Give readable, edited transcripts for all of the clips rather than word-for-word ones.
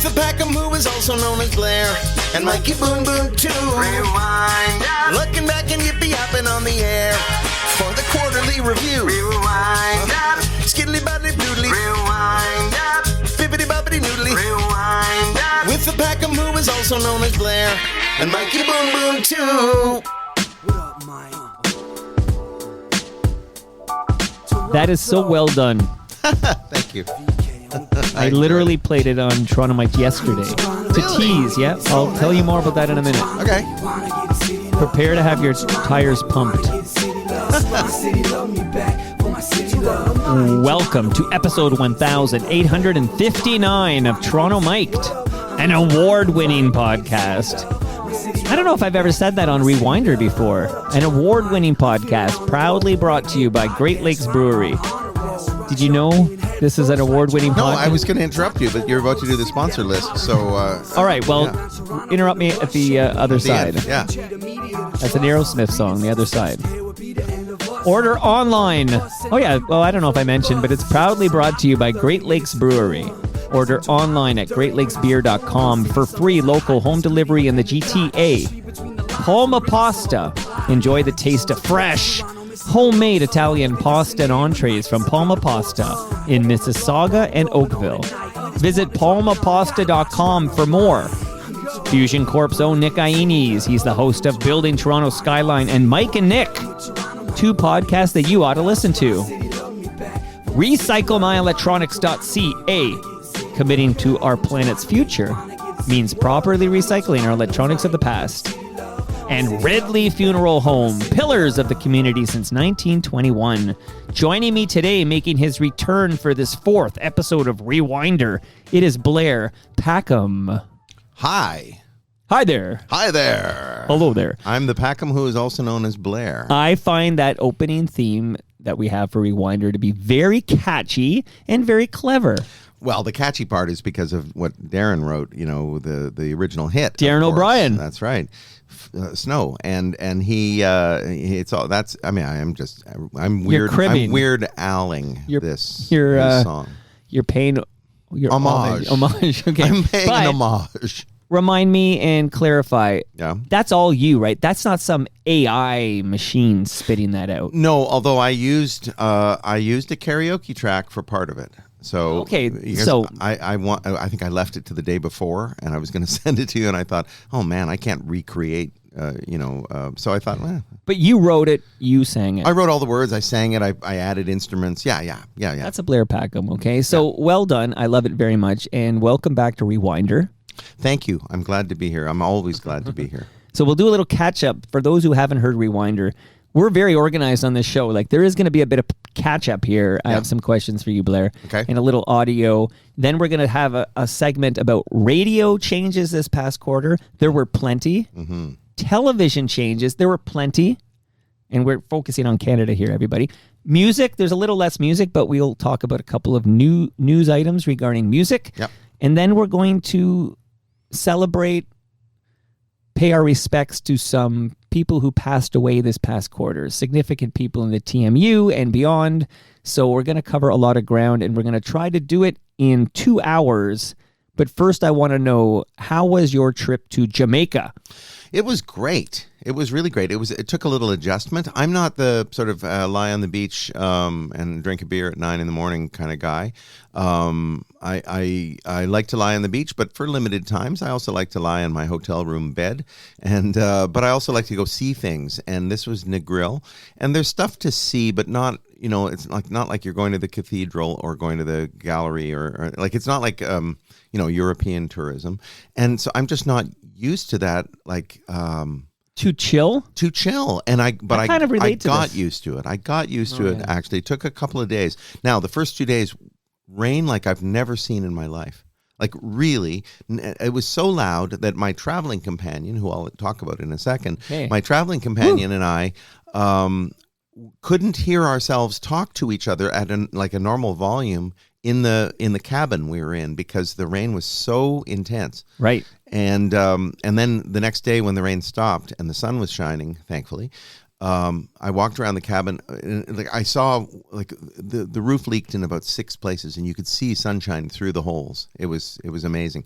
With the Packham, who is also known as Blair, and Mikey Boom Boom too. Rewind up. Looking back and yippee-hopping on the air for the quarterly review. Rewind up. Skiddly-boddly-doodly. Rewind up. Bippity-boppity-noodly. Rewind up. With the Packham, who is also known as Blair, and Mikey Boom Boom too. What up, Mike? That is so well done. Thank you. I literally played it on Toronto Mike yesterday. To tease, yeah. I'll tell you more about that in a minute. Okay. Prepare to have your tires pumped. Welcome to episode 1859 of Toronto Mic'd, an award-winning podcast. I don't know if I've ever said that on Rewinder before. An award-winning podcast proudly brought to you by Great Lakes Brewery. Did you know this is an award-winning podcast? No, I was going to interrupt you, but you're about to do the sponsor list, so... all right, well, interrupt me at the other side. End. Yeah. That's an Aerosmith song, The Other Side. Order online. Oh, yeah, well, I don't know if I mentioned, but it's proudly brought to you by Great Lakes Brewery. Order online at greatlakesbeer.com for free local home delivery in the GTA. Palma Pasta. Enjoy the taste of fresh, homemade Italian pasta and entrees from Palma Pasta in Mississauga and Oakville. Visit palmapasta.com for more. Fusion Corp's own Nick Iones. He's the host of Building Toronto Skyline and Mike and Nick, two podcasts that you ought to listen to. RecycleMyElectronics.ca. Committing to our planet's future means properly recycling our electronics of the past. And Redley Funeral Home, pillars of the community since 1921. Joining me today, making his return for this fourth episode of Rewinder, it is Blair Packham. Hi. Hi there. Hi there. Hello there. I'm the Packham who is also known as Blair. I find that opening theme that we have for Rewinder to be very catchy and very clever. Well, the catchy part is because of what Darren wrote, you know, the original hit. Darren O'Brien. That's right. Snow. And he it's all that's I'm weird. cribbing. I'm weird alling this song. You're paying your homage. Okay. I'm paying an homage. Remind me and clarify. Yeah. That's all you, right? That's not some AI machine spitting that out. No, although I used a karaoke track for part of it. So okay, so I think I left it to the day before, and I was going to send it to you, and I thought, oh man, I can't recreate, so I thought, But you wrote it, you sang it. I wrote all the words, I sang it, I added instruments, yeah. That's a Blair Packham, okay? So well done, I love it very much, and welcome back to Rewinder. Thank you, I'm glad to be here. I'm always glad to be here. So we'll do a little catch-up. For those who haven't heard Rewinder, we're very organized on this show. Like, there is going to be a bit of catch-up here. I have some questions for you, Blair. Okay. And a little audio. Then we're going to have a segment about radio changes this past quarter. There were plenty. Mm-hmm. Television changes. There were plenty. And we're focusing on Canada here, everybody. Music. There's a little less music, but we'll talk about a couple of new news items regarding music. Yep. And then we're going to celebrate, pay our respects to some people who passed away this past quarter, significant people in the TMU and beyond. So we're going to cover a lot of ground, and we're going to try to do it in 2 hours. But first, I want to know, how was your trip to Jamaica? It was great. It was really great. It took a little adjustment. I'm not the sort of lie on the beach and drink a beer at 9 a.m. kind of guy. I like to lie on the beach, but for limited times. I also like to lie in my hotel room bed, and but I also like to go see things. And this was Negril, and there's stuff to see, but not, it's not like you're going to the cathedral or going to the gallery or like, it's not like European tourism. And so I'm just not used to that, like Too chill? And I kind of relate to got this. used to it. I got used to it, actually. It took a couple of days. Now, the first 2 days, rain like I've never seen in my life. Like, really, it was so loud that my traveling companion, who I'll talk about in a second, my traveling companion and I couldn't hear ourselves talk to each other at a normal volume in the cabin we were in, because the rain was so intense. Right. And then the next day when the rain stopped and the sun was shining, thankfully, I walked around the cabin, and like I saw like the roof leaked in about 6 places, and you could see sunshine through the holes. It was amazing.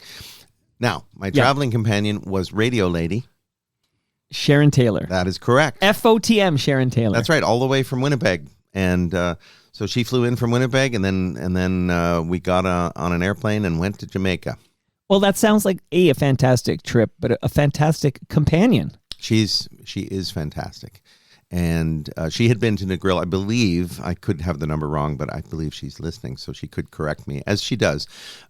Now, my traveling companion was Radio Lady Sharon Taylor. That is correct. FOTM Sharon Taylor. That's right, all the way from Winnipeg, and so she flew in from Winnipeg, and then we got on an airplane and went to Jamaica. Well, that sounds like a fantastic trip, but a fantastic companion. She is fantastic. And she had been to Negril, I believe. I could have the number wrong, but I believe she's listening, so she could correct me, as she does.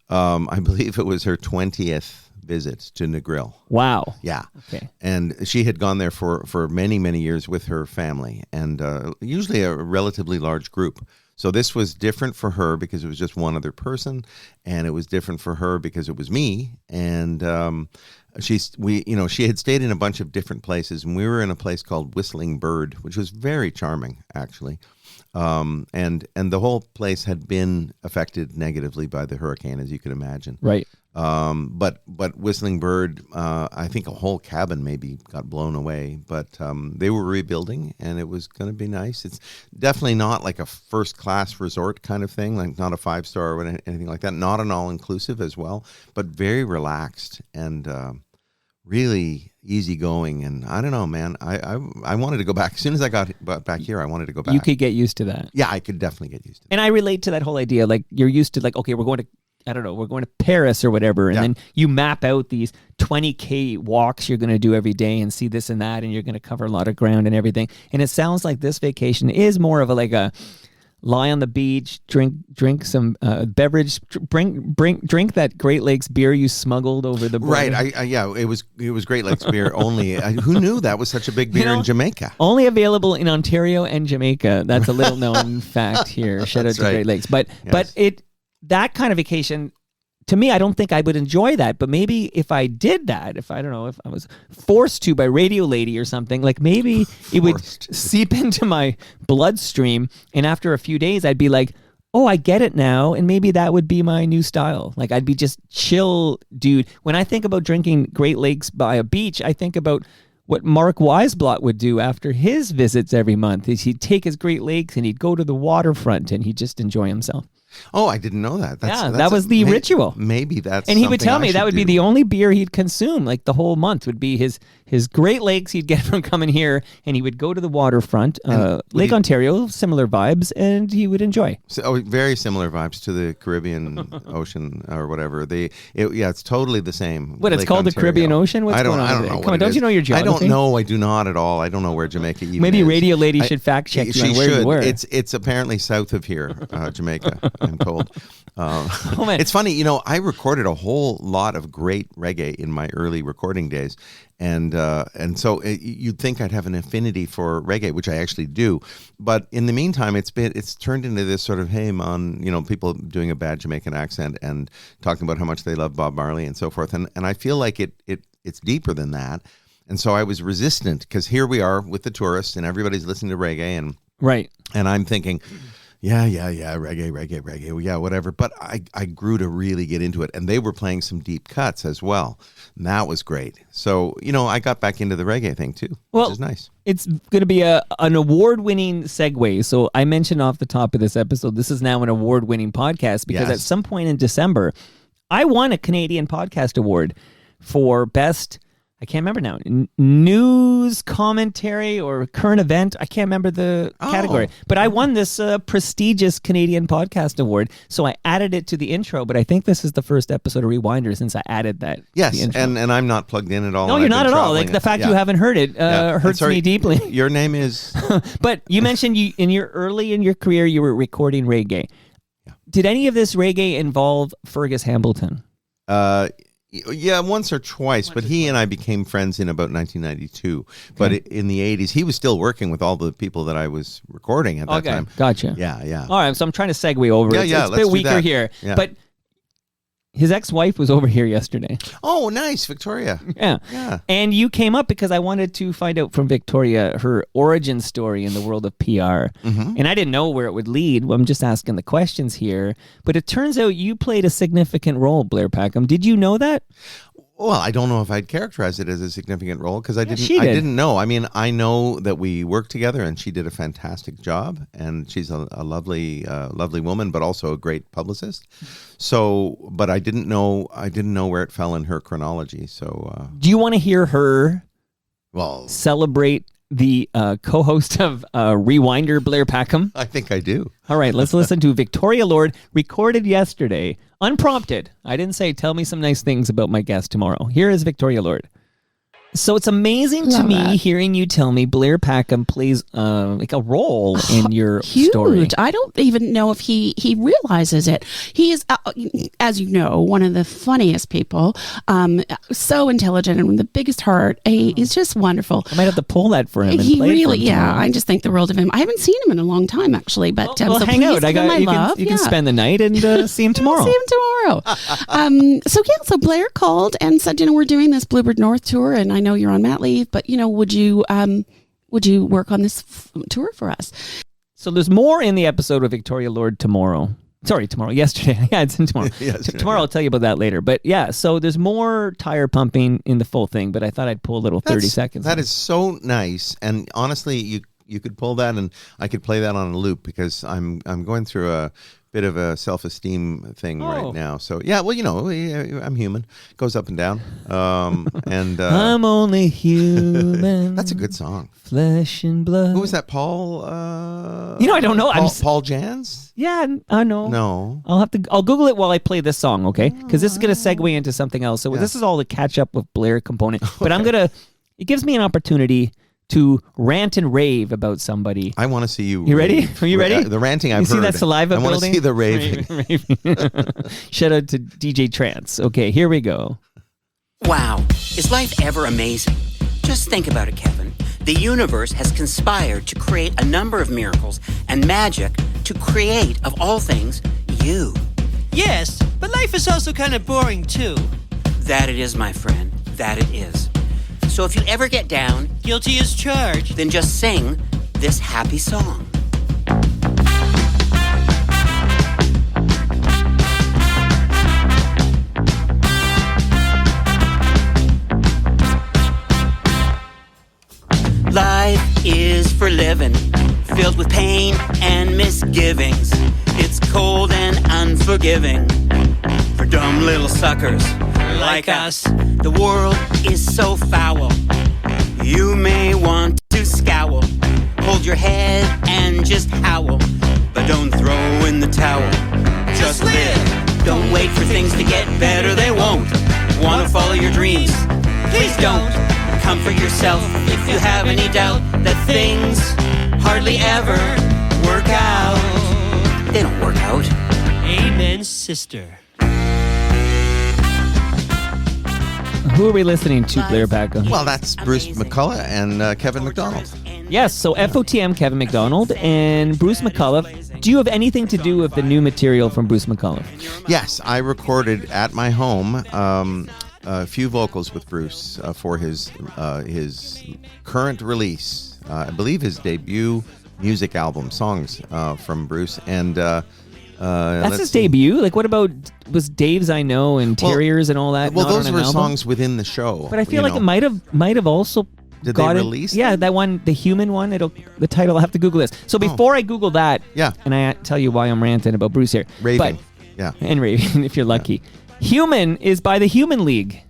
I believe it was her 20th visit to Negril. Wow. Yeah. Okay. And she had gone there for many, many years with her family, and usually a relatively large group. So this was different for her because it was just one other person, and it was different for her because it was me. And she had stayed in a bunch of different places, and we were in a place called Whistling Bird, which was very charming, actually. And the whole place had been affected negatively by the hurricane, as you could imagine. Right. But Whistling Bird, I think a whole cabin maybe got blown away, but they were rebuilding, and it was going to be nice. It's definitely not like a first-class resort kind of thing, like not a 5-star or anything like that, not an all-inclusive as well, but very relaxed and really easygoing. And I don't know, man, I wanted to go back. As soon as I got back here, I wanted to go back. You could get used to that. Yeah, I could definitely get used to that. And I relate to that whole idea. Like, you're used to, like, okay, we're going to Paris or whatever, and then you map out these 20K walks you're going to do every day and see this and that, and you're going to cover a lot of ground and everything. And it sounds like this vacation is more of a lie on the beach, drink some beverage, drink that Great Lakes beer you smuggled over the border. Right. It was Great Lakes beer only. Who knew that was such a big beer in Jamaica? Only available in Ontario and Jamaica. That's a little known fact here. Shout out to Great Lakes. But that kind of vacation, to me, I don't think I would enjoy that. But maybe if I did that, if I was forced to by Radio Lady or something, like maybe it would seep into my bloodstream. And after a few days, I'd be like, oh, I get it now. And maybe that would be my new style. Like, I'd be just chill, dude. When I think about drinking Great Lakes by a beach, I think about what Mark Weisblot would do after his visits every month. Is he'd take his Great Lakes and he'd go to the waterfront and he'd just enjoy himself. Oh, I didn't know that. That was the ritual. Maybe that's. And he would tell me that would be the only beer he'd consume, like the whole month would be his Great Lakes he'd get from coming here, and he would go to the waterfront, Lake Ontario, similar vibes, and he would enjoy. So, very similar vibes to the Caribbean Ocean or whatever. It's totally the same. What, it's called Ontario. The Caribbean Ocean? What's going on? I don't know. Come on, don't you know your geography? I don't know. I do not at all. I don't know where Jamaica even Maybe is. Radio Lady should fact check you on where you were. It's apparently south of here, Jamaica, I'm told. It's funny, I recorded a whole lot of great reggae in my early recording days, and so you'd think I'd have an affinity for reggae, which I actually do. But in the meantime, it's turned into this sort of, hey, man, people doing a bad Jamaican accent and talking about how much they love Bob Marley and so forth, and I feel like it's deeper than that. And so I was resistant, because here we are with the tourists, and everybody's listening to reggae, and I'm thinking, yeah, reggae, yeah, whatever. But I grew to really get into it, and they were playing some deep cuts as well. And that was great. So, I got back into the reggae thing too, which is nice. It's going to be an award-winning segue. So I mentioned off the top of this episode, this is now an award-winning podcast, because at some point in December, I won a Canadian Podcast Award for best, I can't remember now, news commentary or current event. I can't remember the category. But I won this prestigious Canadian Podcast Award. So I added it to the intro, but I think this is the first episode of Rewinder since I added that. Yes, and I'm not plugged in at all. No, you're not at all. Like, the fact you haven't heard it hurts me deeply. Your name is? But you mentioned early in your career, you were recording reggae. Yeah. Did any of this reggae involve Fergus Hambleton? Yeah, once or twice, but he and I became friends in about 1992. Okay. But in the 80s, he was still working with all the people that I was recording at that time. Gotcha. Yeah. All right, so I'm trying to segue over. It's a bit weaker here. Yeah. But his ex-wife was over here yesterday. Oh, nice, Victoria. Yeah. And you came up because I wanted to find out from Victoria her origin story in the world of PR. Mm-hmm. And I didn't know where it would lead. Well, I'm just asking the questions here. But it turns out you played a significant role, Blair Packham. Did you know that? Well, I don't know if I'd characterize it as a significant role because I she did. didn't know. I mean, I know that we worked together, and she did a fantastic job, and she's a lovely, lovely woman, but also a great publicist. So, but I didn't know where it fell in her chronology. So, do you want to hear her? Well, celebrate the co-host of Rewinder, Blair Packham? I think I do. All right, let's listen to Victoria Lord, recorded yesterday, unprompted. I didn't say, tell me some nice things about my guest tomorrow. Here is Victoria Lord. So it's amazing to me hearing you tell me Blair Packham plays like a role in your story. I don't even know if he realizes it. He is, as you know, one of the funniest people. So intelligent and with the biggest heart. He's just wonderful. I might have to pull that for him. And He play it for really, him tomorrow. I just think the world of him. I haven't seen him in a long time, actually. But well, so hang out. please give him my love. You can spend the night and see him tomorrow. See him tomorrow. So Blair called and said, we're doing this Bluebird North tour, and I know you're on mat leave, but would you work on this tour for us? So there's more in the episode of Victoria Lord tomorrow. Sorry, tomorrow. Yesterday. Yeah, it's in tomorrow. Tomorrow I'll tell you about that later. But yeah, so there's more tire pumping in the full thing, but I thought I'd pull a little 30 seconds. That is so nice. And honestly, you could pull that and I could play that on a loop because I'm going through a bit of a self-esteem thing right now. So yeah, well, I'm human. Goes up and down. And I'm only human. That's a good song. Flesh and blood. Who was that? Paul? I don't know. Paul Jans? Yeah, I know. No. I'll Google it while I play this song, okay? Because this is going to segue into something else. So this is all the catch up with Blair component. But it gives me an opportunity to rant and rave about somebody. I want to see you. You ready? Are you ready? The ranting I've heard. You see that saliva building? I want to see the raving. Shout out to DJ Trance. Okay, here we go. Wow. Is life ever amazing? Just think about it, Kevin. The universe has conspired to create a number of miracles and magic to create, of all things, you. Yes, but life is also kind of boring, too. That it is, my friend. That it is. So if you ever get down, guilty as charged, then just sing this happy song. Life is for living, filled with pain and misgivings. It's cold and unforgiving for dumb little suckers like us. The world is so foul, you may want to scowl. Hold your head and just howl, but don't throw in the towel. Just live, don't wait for things to get better, they won't. Wanna follow your dreams? Please don't. Comfort yourself if you have any doubt that things hardly ever work out. They don't work out. Amen, sister. Who are we listening to, Blair Packham? Well, that's Bruce McCullough and Kevin MacDonald. Yes, so FOTM, Kevin MacDonald, and Bruce McCullough. Do you have anything to do with the new material from Bruce McCullough? Yes, I recorded at my home a few vocals with Bruce for his current release. I believe his debut music album, songs from Bruce, and that's his debut. Like, what about was Dave's I Know and Terriers and all that? Well, those were songs within the show. But I feel like it might have also. Did they release? Yeah, that one, the human one. The title. I'll have to Google this. So before I Google that, and I tell you why I'm ranting about Bruce here, raving, and raving if you're lucky. Human is by the Human League.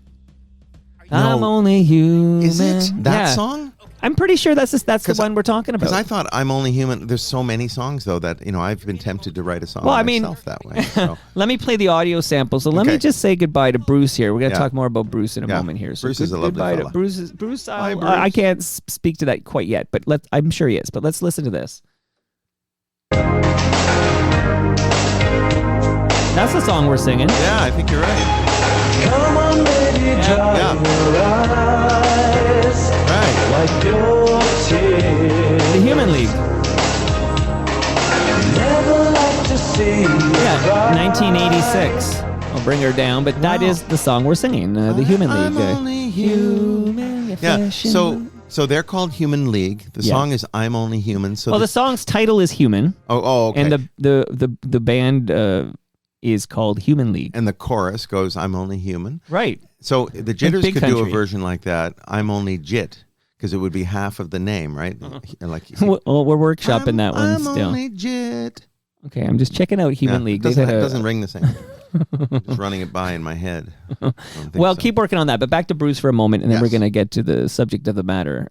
No. I'm only human. Is it that song? I'm pretty sure that's the one we're talking about. Because I thought I'm only human. There's so many songs though that I've been tempted to write a song myself that way. So. Let me play the audio sample. So let me just say goodbye to Bruce here. We're gonna talk more about Bruce in a moment here. So Bruce is a lovely fella. Bruce. Bruce. I can't speak to that quite yet, but I'm sure he is. But let's listen to this. That's the song we're singing. Yeah, I think you're right. Come on, baby, dry your eyes. Right. Like your tears. The Human League. Never like to see you 1986. I'll bring her down, but that is the song we're singing. The Human League. I'm only human. Yeah. So they're called Human League. The song is "I'm Only Human." So the song's title is Human. Oh, okay. And the band is called Human League. And the chorus goes, I'm only human. Right. So the Jitters Big could do a Country. version like that. I'm only Jit, because it would be half of the name, right? Like Well, we're workshopping that one I'm still. only Jit. Okay, I'm just checking out Human League. It They've had a- doesn't ring the same. Just running it by in my head. Well, keep working on that. But back to Bruce for a moment, and then we're Yes. going to get to the subject of the matter.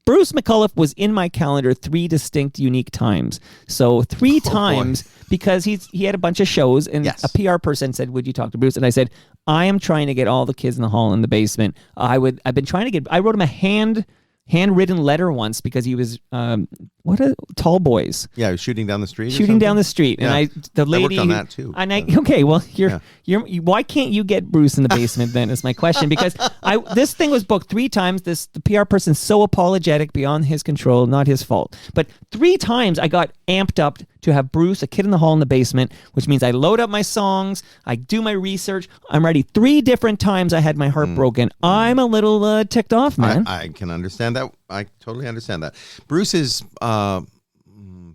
Bruce McCullough was in my calendar 3 distinct, unique times. So 3 times because he had a bunch of shows, and Yes. a PR person said, "Would you talk to Bruce?" And I said, "I am trying to get all the kids in the hall in the basement. I wrote him a handwritten letter once because he was Tall Boys." Yeah, shooting down the street. Shooting down the street, Yeah. and the lady I worked on that too. Okay, well, why can't you get Bruce in the basement then? Is my question, because this thing was booked 3 times. The PR person's so apologetic, beyond his control, not his fault. But 3 times I got amped up to have Bruce, a kid in the hall in the basement, which means I load up my songs, I do my research, I'm ready. 3 different times I had my heart broken. I'm a little ticked off, man. I can understand that. I totally understand that. Bruce is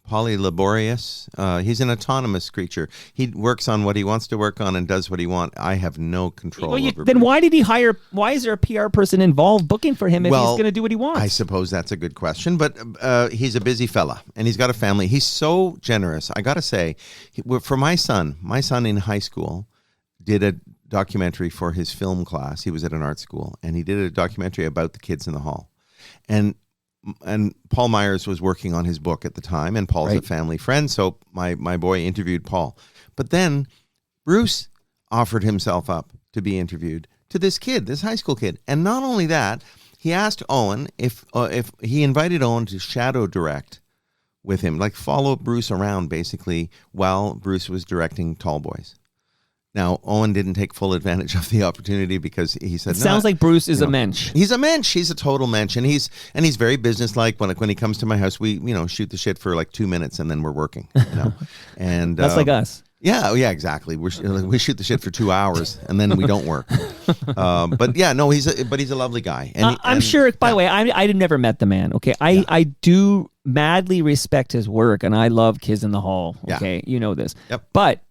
polylaborious. He's an autonomous creature. He works on what he wants to work on and does what he wants. I have no control over then Bruce. why did he hire? Why is there a PR person involved booking for him if he's going to do what he wants? I suppose that's a good question, but he's a busy fella and he's got a family. He's so generous. I got to say, for my son in high school did a documentary for his film class. He was at an art school, and he did a documentary about the kids in the hall. And Paul Myers was working on his book at the time, and Paul's a family friend, so my boy interviewed Paul. But then Bruce offered himself up to be interviewed to this kid, this high school kid. And not only that, he asked Owen if he invited Owen to shadow direct with him, like follow Bruce around basically while Bruce was directing Tall Boys. Now, Owen didn't take full advantage of the opportunity because he said, it sounds like Bruce is a mensch. He's a mensch. He's a total mensch, and he's very businesslike. When he comes to my house, we shoot the shit for like 2 minutes, and then we're working. And That's like us. Yeah, exactly. We shoot the shit for 2 hours, and then we don't work. But yeah, no, he's a lovely guy. And I'm sure. By the way, I'd never met the man. Okay, I do madly respect his work, and I love Kids in the Hall. Okay, you know this. Yep. But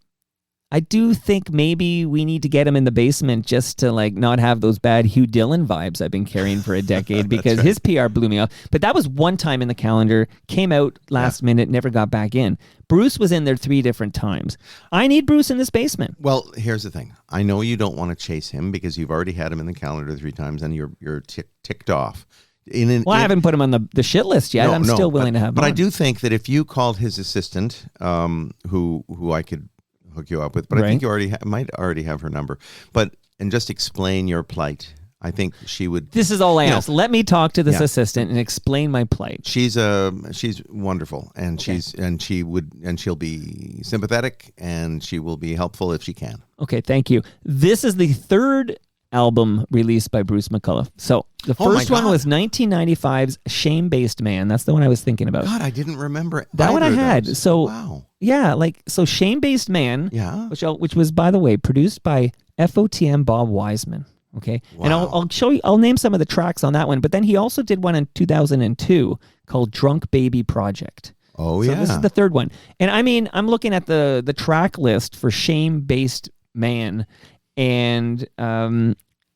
I do think maybe we need to get him in the basement just to like not have those bad Hugh Dillon vibes I've been carrying for a decade because his PR blew me off. But that was one time in the calendar, came out last minute, never got back in. Bruce was in there 3 different times. I need Bruce in this basement. Well, here's the thing. I know you don't want to chase him because you've already had him in the calendar 3 times and you're ticked off. I haven't put him on the shit list yet. I'm still willing to have him But on. I do think that if you called his assistant, who I could hook you up with, but I think you might already have her number. And just explain your plight. I think she would. This is all I ask. Let me talk to this assistant and explain my plight. She's wonderful, and she'll be sympathetic, and she will be helpful if she can. Okay, thank you. This is the 3rd album released by Bruce McCullough. So the first one was 1995's Shame-Based Man. That's the one I was thinking about. God, I didn't remember that one. I had. Those. So wow. Yeah, Shame-Based Man. Yeah. Which was, by the way, produced by FOTM Bob Wiseman. Okay. Wow. And I'll show you. I'll name some of the tracks on that one. But then he also did one in 2002 called Drunk Baby Project. Oh, so this is the 3rd one. And I mean, I'm looking at the track list for Shame-Based Man. And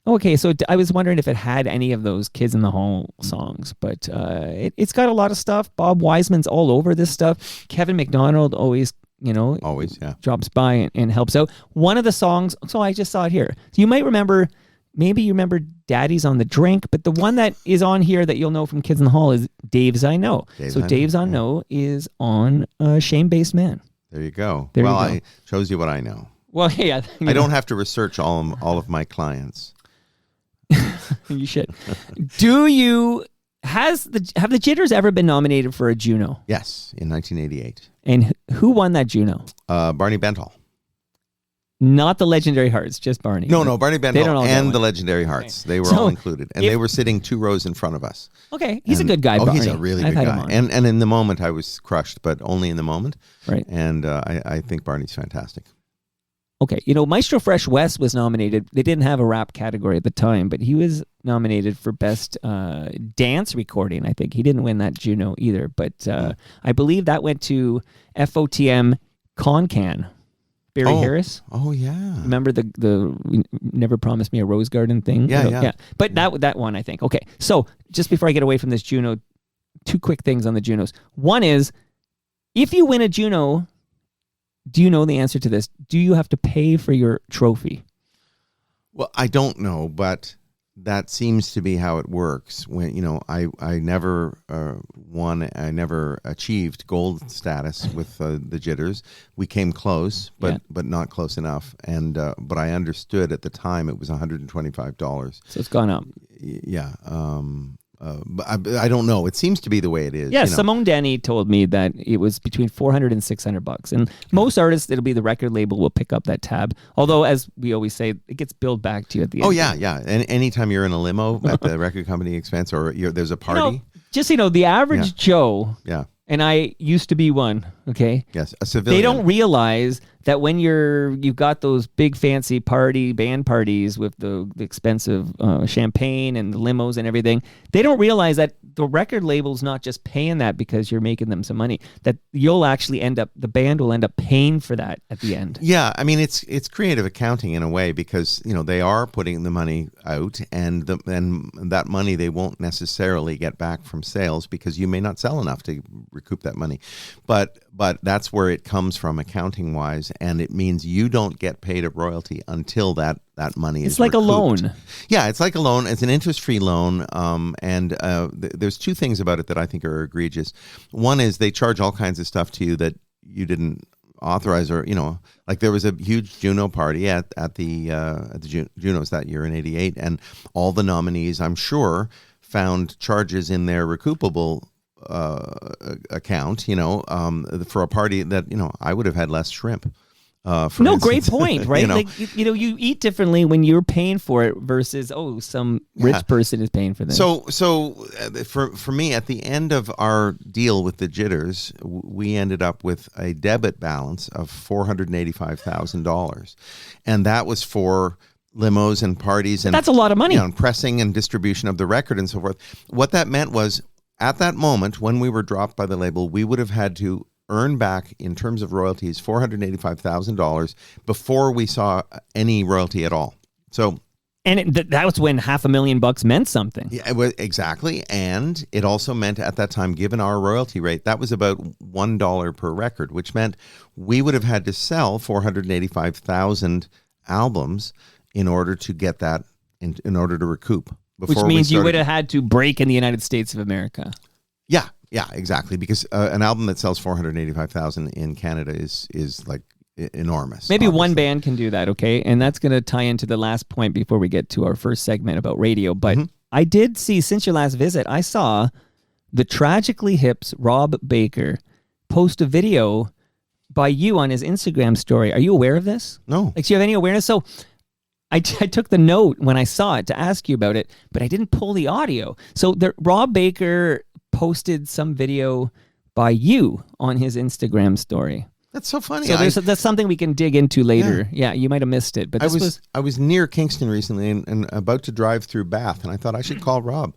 okay, so I was wondering if it had any of those Kids in the Hall songs, but it's got a lot of stuff. Bob Wiseman's all over this stuff. Kevin McDonald always drops by and helps out. One of the songs, so I just saw it here. So you might remember, maybe you remember Daddy's on the Drink, but the one that is on here that you'll know from Kids in the Hall is Dave's I Know. Dave's I Know is on Shame-Based Man. There you go. There well, you go. I shows you what I know. Well, yeah. I don't have to research all of my clients. You should. Have the Jitters ever been nominated for a Juno? Yes, in 1988. And who won that Juno? Barney Bentall. Not the Legendary Hearts, just Barney. No, Barney Bentall and the Legendary Hearts. Okay. They were all included. And they were sitting 2 rows in front of us. Okay, he's a good guy, Barney. He's a really good guy. And in the moment, I was crushed, but only in the moment. Right. And I think Barney's fantastic. Okay, Maestro Fresh West was nominated. They didn't have a rap category at the time, but he was nominated for Best Dance Recording, I think. He didn't win that Juno either, but I believe that went to FOTM Concan Barry Harris. Oh yeah. Remember the Never Promised Me a Rose Garden thing? Yeah. But that one, I think. Okay, so just before I get away from this Juno, 2 quick things on the Junos. One is, if you win a Juno, do you know the answer to this? Do you have to pay for your trophy? Well, I don't know, but that seems to be how it works. When I never won, I never achieved gold status with the Jitters. We came close, but not close enough. And but I understood at the time it was $125. So it's gone up. Yeah. But I don't know. It seems to be the way it is. Yeah, Simone Denny told me that it was between $400 and $600, and most artists, it'll be the record label will pick up that tab. Although, as we always say, it gets billed back to you at the end. Oh yeah. And anytime you're in a limo at the record company expense, or there's a party, the average Joe. Yeah. And I used to be one. Okay. Yes, a civilian. They don't realize that when you've got those big fancy band parties with the expensive champagne and the limos and everything, they don't realize that the record label's not just paying that because you're making them some money, that the band will end up paying for that at the end. Yeah, I mean it's creative accounting in a way, because they are putting the money out, and that money they won't necessarily get back from sales, because you may not sell enough to recoup that money. But that's where it comes from accounting wise, and it means you don't get paid a royalty until that money is like recouped. A loan. Yeah, it's like a loan. It's an interest-free loan, and there's 2 things about it that I think are egregious. One is they charge all kinds of stuff to you that you didn't authorize, or like there was a huge Juno party at the Junos that year in '88, and all the nominees, I'm sure, found charges in their recoupable account, for a party that I would have had less shrimp. Great point, right? You eat differently when you're paying for it versus some rich person is paying for this. So for me, at the end of our deal with the Jitters, we ended up with a debit balance of $485,000, and that was for limos and parties, and that's a lot of money. And pressing and distribution of the record and so forth. What that meant was, at that moment when we were dropped by the label, we would have had to earn back, in terms of royalties, $485,000 before we saw any royalty at all. So, and that was when $500,000 meant something. Yeah, it was, exactly. And it also meant at that time, given our royalty rate, that was about $1 per record, which meant we would have had to sell 485,000 albums in order to get that, in order to recoup. Which means you would have had to break in the United States of America. Yeah, exactly. Because an album that sells 485,000 in Canada is like enormous. Maybe obviously one band can do that, okay? And that's going to tie into the last point before we get to our first segment about radio. But I did see, since your last visit, I saw the Tragically Hip's Rob Baker post a video by you on his Instagram story. Are you aware of this? No. Do you have any awareness? So I took the note when I saw it to ask you about it, but I didn't pull the audio. So Rob Baker posted some video by you on his Instagram story. That's so funny. So that's something we can dig into later. Yeah, you might have missed it, but I was near Kingston recently and about to drive through Bath, and I thought I should call Rob,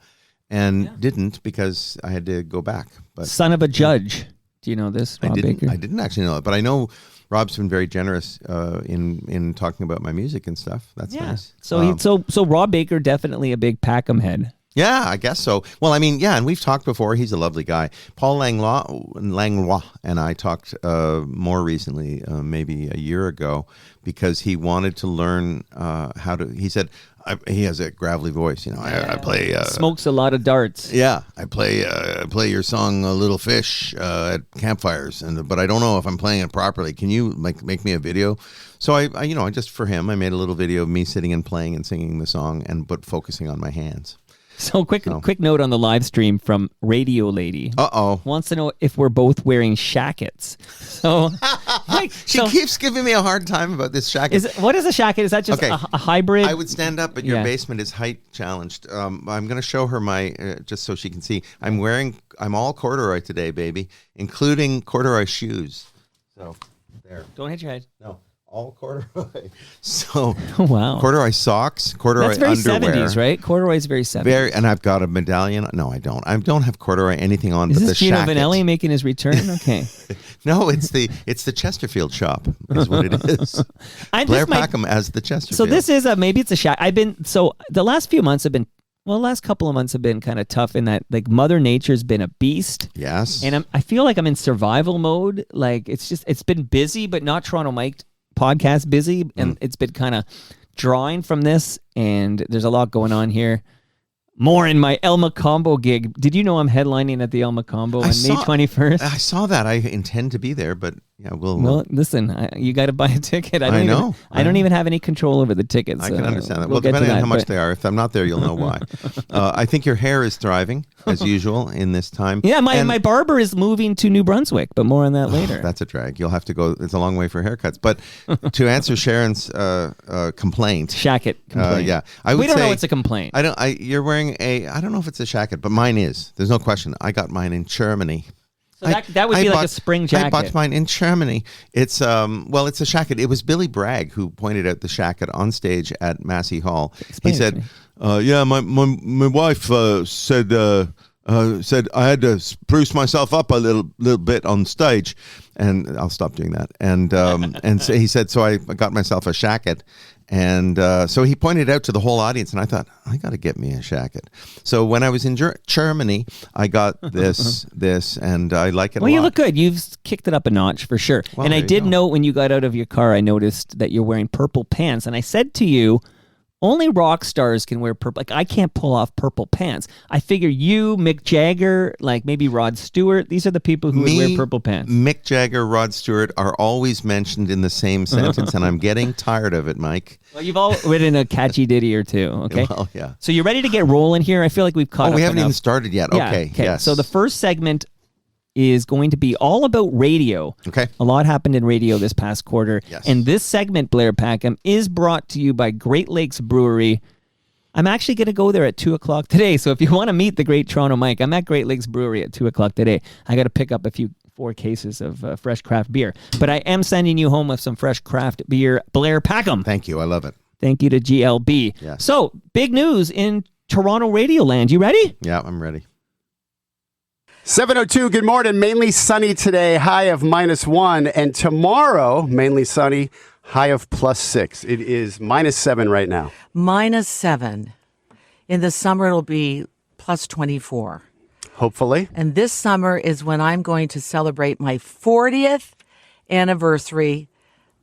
and didn't, because I had to go back. But son of a judge. Do you know this, Rob Baker? I didn't actually know it, but I know Rob's been very generous in talking about my music and stuff. That's nice. So Rob Baker, definitely a big Packham head. Yeah, I guess so. Well, I mean, and we've talked before. He's a lovely guy. Paul Langlois and I talked more recently, maybe a year ago, because he wanted to learn how to. He said he has a gravelly voice. I play. Smokes a lot of darts. Yeah, I play your song "Little Fish" at campfires, but I don't know if I'm playing it properly. Can you make me a video? So I just, for him, I made a little video of me sitting and playing and singing the song, but focusing on my hands. So quick note on the live stream from Radio Lady. Wants to know if we're both wearing shackets. So she keeps giving me a hard time about this shacket. What is a shacket? Is that just a hybrid? I would stand up, but your basement is height challenged. I'm going to show her my, just so she can see. I'm all corduroy today, baby, including corduroy shoes. So there. Don't hit your head. No. all corduroy. So Wow. corduroy socks, corduroy That's very underwear. 70s, right? Corduroy is very 70s. And I've got a medallion. No, I don't. I don't have corduroy anything on Is but the this Gino shacket. Vanelli making his return? Okay. No, it's the Chesterfield shop is what it is. Blair Packham as the Chesterfield. So this is maybe it's a shack. The last few months have been, the last couple of months have been kind of tough in that like Mother Nature's been a beast. Yes. And I feel like I'm in survival mode. Like it's been busy, but not Toronto Mike podcast busy. And it's been kind of drawing from this. And there's a lot going on here. More in my El Macombo gig. Did you know I'm headlining at the El Macombo on May 21st? I saw that. I intend to be there, but yeah, Well, listen, you got to buy a ticket. I don't even have any control over the tickets. I can understand that. We'll depending on how much they are. If I'm not there, you'll know why. I think your hair is thriving, as usual, in this time. Yeah, my barber is moving to New Brunswick, but more on that later. That's a drag. You'll have to go. It's a long way for haircuts. But to answer Sharon's complaint. Shacket complaint. Yeah. We don't know it's a complaint. You're wearing I don't know if it's a shacket, but mine is. There's no question. I got mine in Germany. So that would be like a spring jacket. I bought mine in Germany. It's it's a shacket. It was Billy Bragg who pointed out the shacket on stage at Massey Hall. Explain he said, my wife said I had to spruce myself up a little bit on stage, and I'll stop doing that. And so he said, so I got myself a shacket. And so he pointed out to the whole audience, and I thought, I got to get me a shacket. So when I was in Germany, I got this, and I like it a lot. Well, you look good. You've kicked it up a notch for sure. Well, and I did note when you got out of your car, I noticed that you're wearing purple pants. And I said to you, only rock stars can wear purple. Like, I can't pull off purple pants. I figure you, Mick Jagger, like maybe Rod Stewart, these are the people who would wear purple pants. Mick Jagger, Rod Stewart are always mentioned in the same sentence, and I'm getting tired of it, Mike. Well, you've all written a catchy ditty or two, okay? Well, yeah. So you're ready to get rolling here? I feel like we've caught up we haven't enough. even started yet. Yeah, Okay, yes. So the first segment is going to be all about radio. Okay. A lot happened in radio this past quarter. Yes. And this segment, Blair Packham, is brought to you by Great Lakes Brewery. I'm actually going to go there at 2 o'clock today. So if you want to meet the great Toronto Mike, I'm at Great Lakes Brewery at 2 o'clock today. I got to pick up 4 cases of fresh craft beer. But I am sending you home with some fresh craft beer. Blair Packham. Thank you. I love it. Thank you to GLB. Yes. So, big news in Toronto radio land. You ready? Yeah, I'm ready. 7:02, good morning. Mainly sunny today, high of -1. And tomorrow, mainly sunny, high of +6. It is -7 right now. -7. In the summer, it'll be +24. Hopefully. And this summer is when I'm going to celebrate my 40th anniversary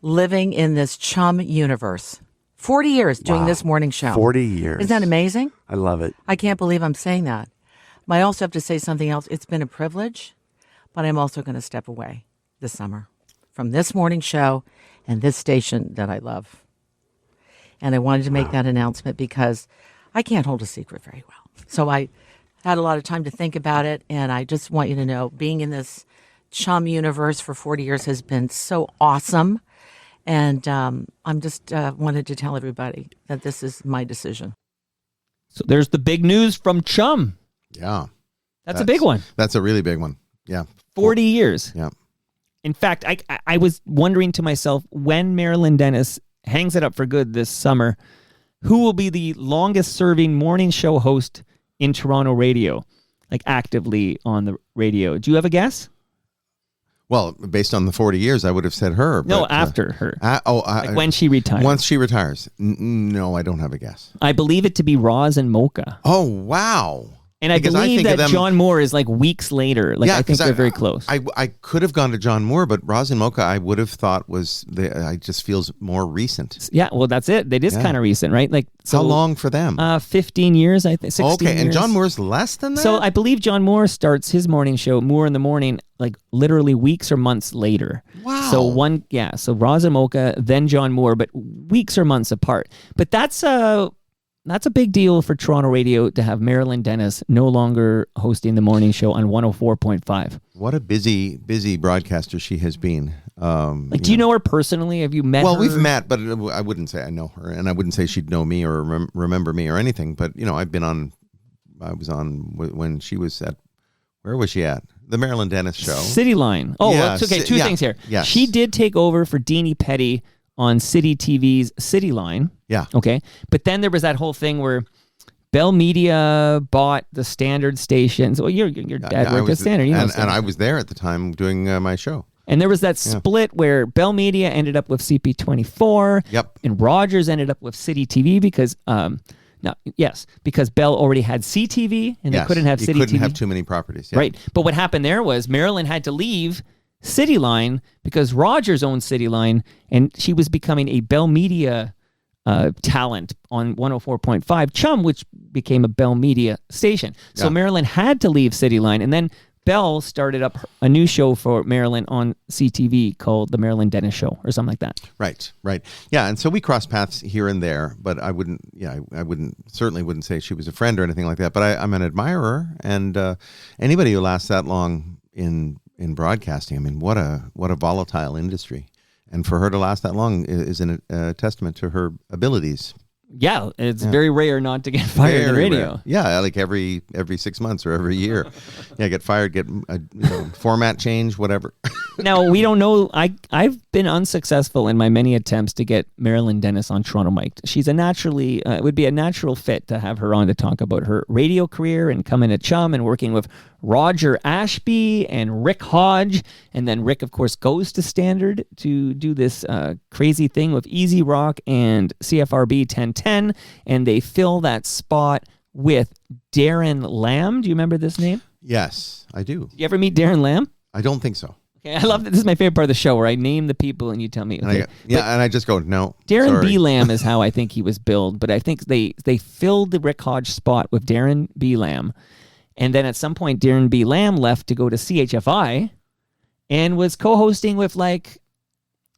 living in this chum universe. 40 years doing this morning show. 40 years. Isn't that amazing? I love it. I can't believe I'm saying that. But I also have to say something else. It's been a privilege, but I'm also going to step away this summer from this morning show and this station that I love. And I wanted to make that announcement because I can't hold a secret very well. So I had a lot of time to think about it, and I just want you to know being in this chum universe for 40 years has been so awesome. And I'm just wanted to tell everybody that this is my decision. So there's the big news from Chum. Yeah. That's a big one. That's a really big one. Yeah. 40 years. Yeah. In fact, I was wondering to myself, when Marilyn Dennis hangs it up for good this summer, who will be the longest serving morning show host in Toronto radio, like actively on the radio? Do you have a guess? Well, based on the 40 years, I would have said her. No, but, after her. Like when she retires. Once she retires. No, I don't have a guess. I believe it to be Roz and Mocha. Oh, wow. And I believe that John Moore is like weeks later. Like, I think they're very close. I could have gone to John Moore, but Roz and Mocha I would have thought I just feels more recent. Yeah, well, that's it. It is kind of recent, right? Like, so, how long for them? 15 years, I think. 16 years. And John Moore's less than that? So I believe John Moore starts his morning show, Moore in the Morning, like literally weeks or months later. Wow. So Roz and Mocha, then John Moore, but weeks or months apart. But that's a big deal for Toronto radio to have Marilyn Dennis no longer hosting the morning show on 104.5. What a busy broadcaster she has been. Do you know her personally? Have you met her? Well, we've met, but I wouldn't say I know her, and I wouldn't say she'd know me or remember me or anything. But, I was on when she was at, where was she at? The Marilyn Dennis show. City Line. Oh, yeah, well, it's okay. Two things here. Yes. She did take over for Deanie Petty on City TV's City Line. Yeah. Okay. But then there was that whole thing where Bell Media bought the Standard stations. Well, your dad worked at Standard. You know and I was there at the time doing my show. And there was that split where Bell Media ended up with CP24. Yep. And Rogers ended up with City TV because because Bell already had CTV and they couldn't have City TV. You couldn't have too many properties. Yeah. Right. But what happened there was Marilyn had to leave City Line because Rogers owned City Line and she was becoming a Bell Media talent on 104.5 Chum, which became a Bell Media station. So Marilyn had to leave City Line, and then Bell started up a new show for Marilyn on CTV called The Marilyn Dennis Show or something like that. Right. Yeah, and so we crossed paths here and there, but I certainly wouldn't say she was a friend or anything like that, but I'm an admirer, and anybody who lasts that long in broadcasting, I mean, what a volatile industry. And for her to last that long is a testament to her abilities. Yeah, it's very rare not to get fired in the radio. Rare. Yeah, like every 6 months or every year. Get fired, get a format change, whatever. Now, we don't know. I've been unsuccessful in my many attempts to get Marilyn Dennis on Toronto Mike. She's it would be a natural fit to have her on to talk about her radio career and coming to Chum and working with Roger Ashby and Rick Hodge. And then Rick, of course, goes to Standard to do this crazy thing with Easy Rock and CFRB 1010. And they fill that spot with Darren Lamb. Do you remember this name? Yes, I do. Did you ever meet Darren Lamb? I don't think so. Okay, I love that. This is my favorite part of the show where I name the people and you tell me. Okay. And I just go, no. Darren sorry. B. Lamb is how I think he was billed, but I think they filled the Rick Hodge spot with Darren B. Lamb. And then at some point, Darren B. Lamb left to go to CHFI and was co-hosting with like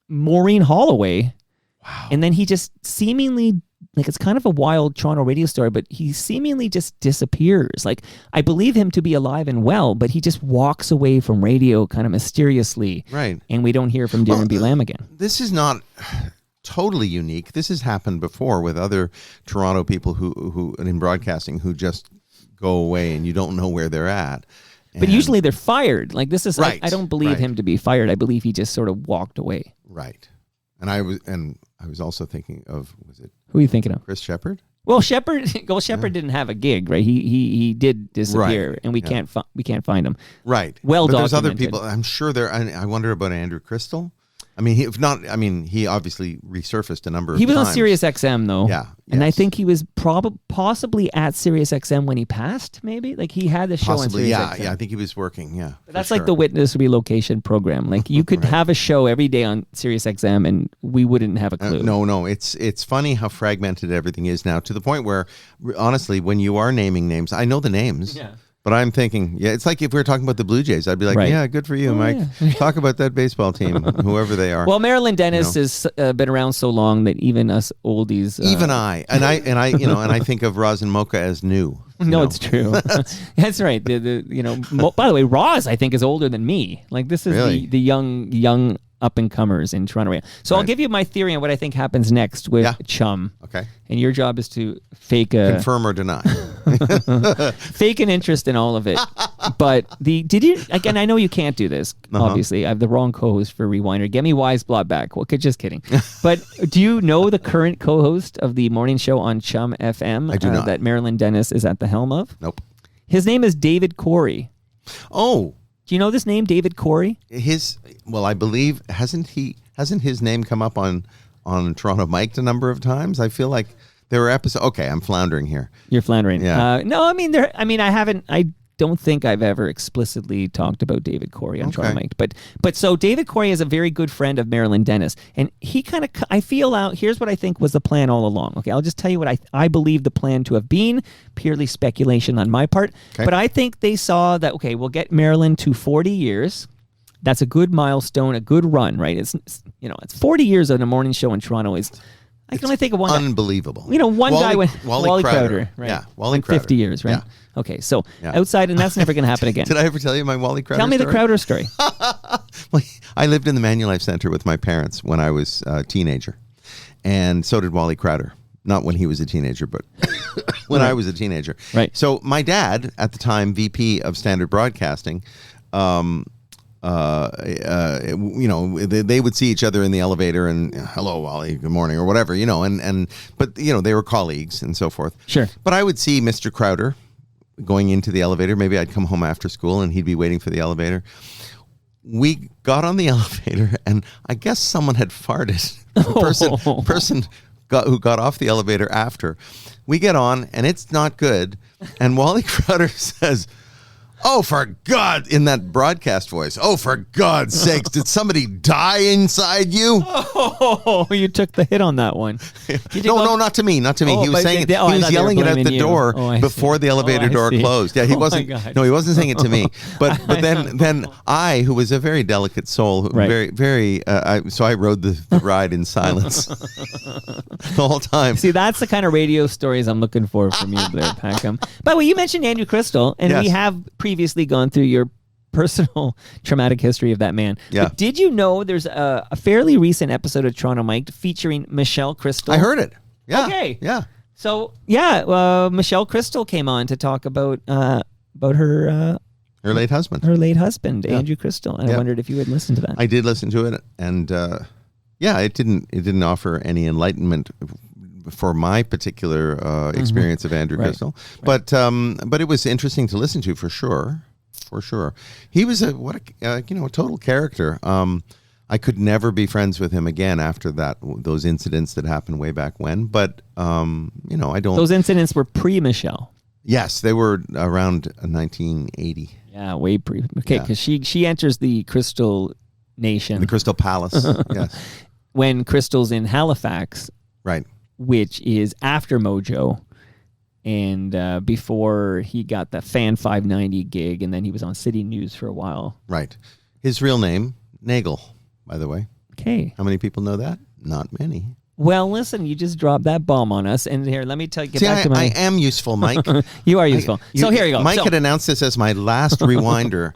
Maureen Holloway. Wow. And then he just seemingly, like, it's kind of a wild Toronto radio story, but he seemingly just disappears. Like, I believe him to be alive and well, but he just walks away from radio kind of mysteriously. Right. And we don't hear from Darren B. Lamb again. This is not totally unique. This has happened before with other Toronto people who in broadcasting who just go away and you don't know where they're at. But usually they're fired. Like, this is, right. I don't believe him to be fired. I believe he just sort of walked away. Right. And I was also thinking of, was it who are you thinking of? Chris Shepard? Well, Shepard didn't have a gig, right? He did disappear, right. and we can't find him. Right. Well, but there's other documented. people. I'm sure there. I wonder about Andrew Crystal. I mean, he obviously resurfaced a number of times. He was on Sirius XM though. Yeah. And I think he was possibly at Sirius XM when he passed. Maybe like he had the show possibly. on Sirius XM. Yeah. I think he was working. Yeah. But that's like the Witness Relocation program. Like you could have a show every day on Sirius XM, and we wouldn't have a clue. No. It's funny how fragmented everything is now, to the point where, honestly, when you are naming names, I know the names. Yeah. But I'm thinking, it's like if we were talking about the Blue Jays, I'd be like, yeah, good for you, Mike. Yeah. Talk about that baseball team, whoever they are. Well, Marilyn Dennis has been around so long that even us oldies, even I think of Roz and Mocha as new. No, it's true. That's right. By the way, Roz, I think, is older than me. Like this is really? the young up and comers in Toronto area. So I'll give you my theory on what I think happens next with Chum. Okay. And your job is to confirm or deny. Fake an interest in all of it. But I know you can't do this, obviously. I have the wrong co-host for Rewinder. Get me Weisblot back. Well, just kidding. But do you know the current co-host of the morning show on Chum FM? I do not. That Marilyn Dennis is at the helm of? Nope. His name is David Corey. Oh. Do you know this name, David Corey? I believe, hasn't his name come up on Toronto Mike a number of times? I feel like there were episodes. Okay, I'm floundering here. You're floundering. Yeah. No, I don't think I've ever explicitly talked about David Corey on Toronto Mike. But so David Corey is a very good friend of Marilyn Dennis, and he I feel out. Here's what I think was the plan all along. Okay, I'll just tell you what I believe the plan to have been. Purely speculation on my part. Okay. But I think they saw that, we'll get Marilyn to 40 years. That's a good milestone, a good run, right? It's 40 years on a morning show in Toronto I can only think of one. Unbelievable. One guy went Wally Crowder, right? Yeah, Wally Crowder. 50 years, right? Yeah. Okay, so outside, and that's never going to happen again. Did I ever tell you my Wally Crowder story? Tell me the Crowder story. Well, I lived in the Manulife Center with my parents when I was a teenager, and so did Wally Crowder. Not when he was a teenager, but when I was a teenager. Right. So my dad, at the time VP of Standard Broadcasting, they would see each other in the elevator and hello, Wally, good morning or whatever, but they were colleagues and so forth. Sure. But I would see Mr. Crowder going into the elevator. Maybe I'd come home after school and he'd be waiting for the elevator. We got on the elevator and I guess someone had farted. The person who got off the elevator after. We get on and it's not good. And Wally Crowder says, "Oh, for God," in that broadcast voice. "Oh, for God's sakes, did somebody die inside you?" Oh, you took the hit on that one. No, not to me. Oh, he was saying he was yelling it out the door before the elevator door closed. Yeah, he wasn't. No, he wasn't saying it to me. But then I, who was a very delicate soul, very very. So I rode the ride in silence the whole time. See, that's the kind of radio stories I'm looking for from you, Blair Packham. By the way, you mentioned Andrew Crystal, and we have previously gone through your personal traumatic history of that man. Yeah. But did you know there's a fairly recent episode of Toronto Mike featuring Michelle Crystal? I heard it. Yeah. Okay. Yeah. So Michelle Crystal came on to talk about her late husband. Her late husband, Andrew Crystal. And I wondered if you would listen to that. I did listen to it, and it didn't offer any enlightenment for my particular experience of Andrew Crystal, but it was interesting to listen to for sure. He was a total character. I could never be friends with him again after those incidents that happened way back when. But I don't. Those incidents were pre-Michelle. Yes, they were around 1980. Yeah, way pre. Okay, because she enters the Crystal Nation, the Crystal Palace. Yes, when Crystal's in Halifax. Right. Which is after Mojo and before he got the Fan 590 gig, and then he was on City News for a while. Right. His real name, Nagel, by the way. Okay. How many people know that? Not many. Well, listen, you just dropped that bomb on us. And here, let me tell you, I am useful, Mike. You are useful. So here you go. Mike had announced this as my last rewinder.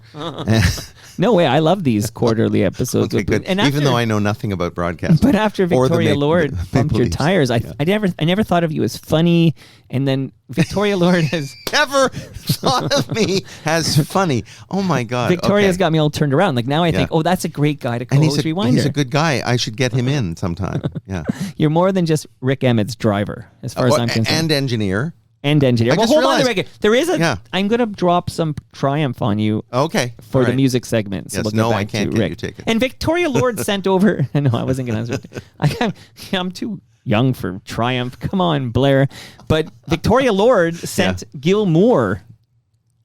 No way. I love these quarterly episodes. Okay, good. And even though I know nothing about broadcasting. But after Victoria Lord pumped your tires, I never thought of you as funny. And then Victoria Lord has never thought of me as funny. Oh my God. Victoria's got me all turned around. Like now I think, that's a great guy to co-host Rewinder. He's a good guy. I should get him in sometime. Yeah. You're more than just Rick Emmett's driver, as far as I'm concerned. And engineer. Well, hold on a second. There is I'm going to drop some Triumph on you. Okay. For the music segment. So yes, I can't get you ticket. And Victoria Lord sent over. No, I wasn't going to answer. I'm too young for Triumph. Come on, Blair. But Victoria Lord sent Gil Moore,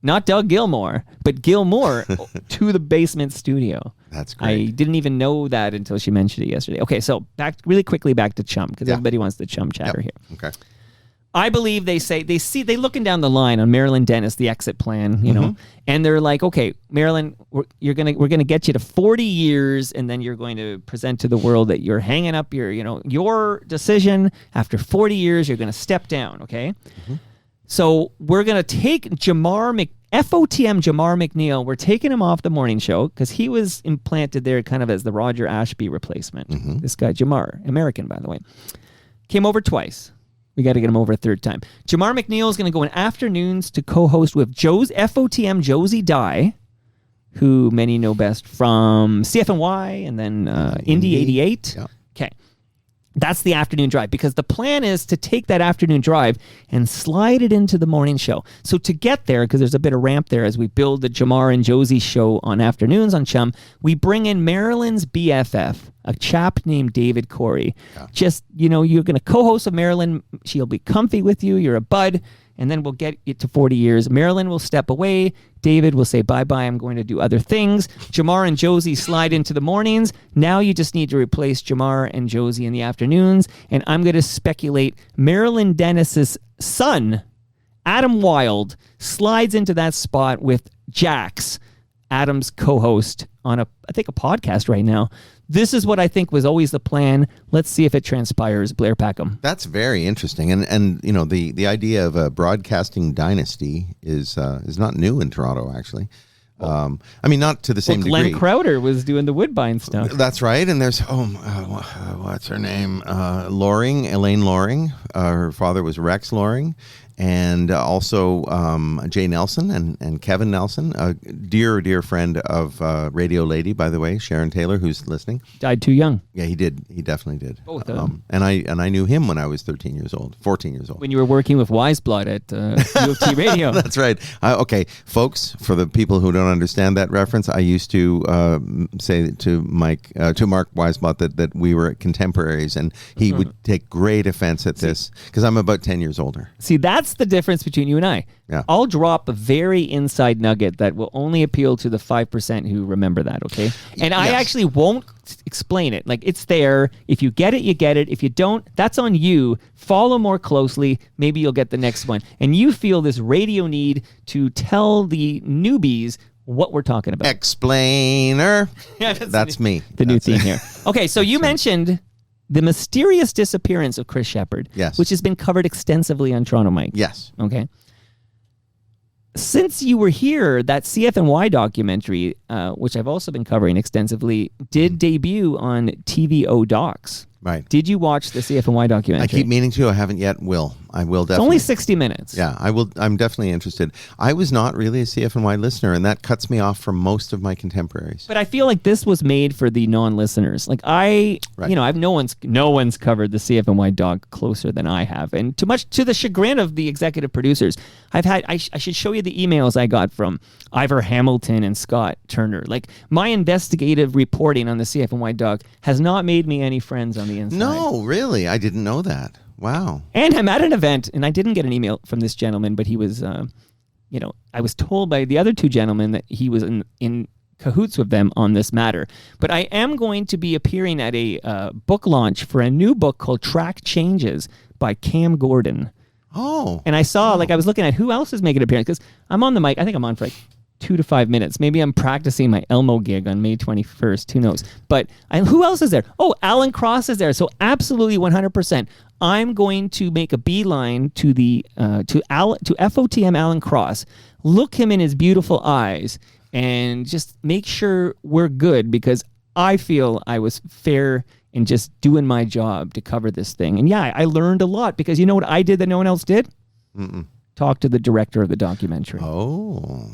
not Doug Gilmore, but Gil Moore to the basement studio. That's great. I didn't even know that until she mentioned it yesterday. Okay, so really quickly back to Chum, because everybody wants the Chum chatter here. Okay. I believe they looking down the line on Marilyn Dennis, the exit plan, you know, and they're like, okay, Marilyn, we're gonna get you to 40 years, and then you're going to present to the world that you're hanging up your decision after 40 years. You're going to step down, okay? So we're gonna take FOTM Jamar McNeil. We're taking him off the morning show because he was implanted there kind of as the Roger Ashby replacement. This guy Jamar, American by the way, came over twice. We got to get him over a third time. Jamar McNeil is going to go in afternoons to co-host with FOTM Josie Dye, who many know best from CFNY and then Indy 88. Yeah. Okay. That's the afternoon drive, because the plan is to take that afternoon drive and slide it into the morning show. So to get there, because there's a bit of ramp there as we build the Jamar and Josie show on afternoons on Chum, we bring in Marilyn's BFF, a chap named David Corey. Yeah. Just, you're going to co-host with Marilyn. She'll be comfy with you. You're a bud. And then we'll get it to 40 years. Marilyn will step away. David will say, bye-bye, I'm going to do other things. Jamar and Josie slide into the mornings. Now you just need to replace Jamar and Josie in the afternoons. And I'm going to speculate Marilyn Dennis's son, Adam Wilde, slides into that spot with Jax, Adam's co-host on a podcast right now. This is what I think was always the plan. Let's see if it transpires, Blair Packham. That's very interesting, and the idea of a broadcasting dynasty is not new in Toronto, actually. Not to the same degree. Glenn Crowder was doing the Woodbine stuff. That's right, and there's what's her name? Elaine Loring. Her father was Rex Loring, and also Jay Nelson and Kevin Nelson, a dear friend of Radio Lady, by the way, Sharon Taylor, who's listening. Died too young. Yeah, he did. He definitely did. Both and I knew him when I was 14 years old. When you were working with Wiseblood at U of T Radio. That's right. Okay, folks, for the people who don't understand that reference, I used to say to Mark Weisblatt that we were contemporaries, and he would take great offense at this because I'm about 10 years older. See, that's the difference between you and I. Yeah. I'll drop a very inside nugget that will only appeal to the 5% who remember that, okay? And I actually won't explain it. Like, it's there. If you get it, you get it. If you don't, that's on you. Follow more closely. Maybe you'll get the next one. And you feel this radio need to tell the newbies what we're talking about. Explainer. Yeah, that's me. The new theme here. Okay, so you mentioned the mysterious disappearance of Chris Shepard. Yes. Which has been covered extensively on Toronto Mike. Yes. Okay. Since you were here, that CFNY documentary, which I've also been covering extensively, did debut on TVO Docs. Right. Did you watch the CFNY documentary? I keep meaning to. I haven't yet. I will definitely. It's only 60 minutes. Yeah, I will. I'm definitely interested. I was not really a CFNY listener, and that cuts me off from most of my contemporaries. But I feel like this was made for the non-listeners. Like I've no one's covered the CFNY doc closer than I have, and too much to the chagrin of the executive producers. I should show you the emails I got from Ivor Hamilton and Scott Turner. Like, my investigative reporting on the CFNY doc has not made me any friends on the inside. No, really, I didn't know that. Wow. And I'm at an event, and I didn't get an email from this gentleman, but he was, I was told by the other two gentlemen that he was in cahoots with them on this matter. But I am going to be appearing at a book launch for a new book called Track Changes by Cam Gordon. Oh. And I saw, I was looking at who else is making an appearance, because I'm on the mic. I think I'm on for like 2 to 5 minutes. Maybe I'm practicing my Elmo gig on May 21st. Who knows? But who else is there? Oh, Alan Cross is there. So absolutely 100%. I'm going to make a beeline to the to FOTM Alan Cross, look him in his beautiful eyes, and just make sure we're good, because I feel I was fair in just doing my job to cover this thing. And yeah, I learned a lot, because you know what I did that no one else did? Talk to the director of the documentary. Oh.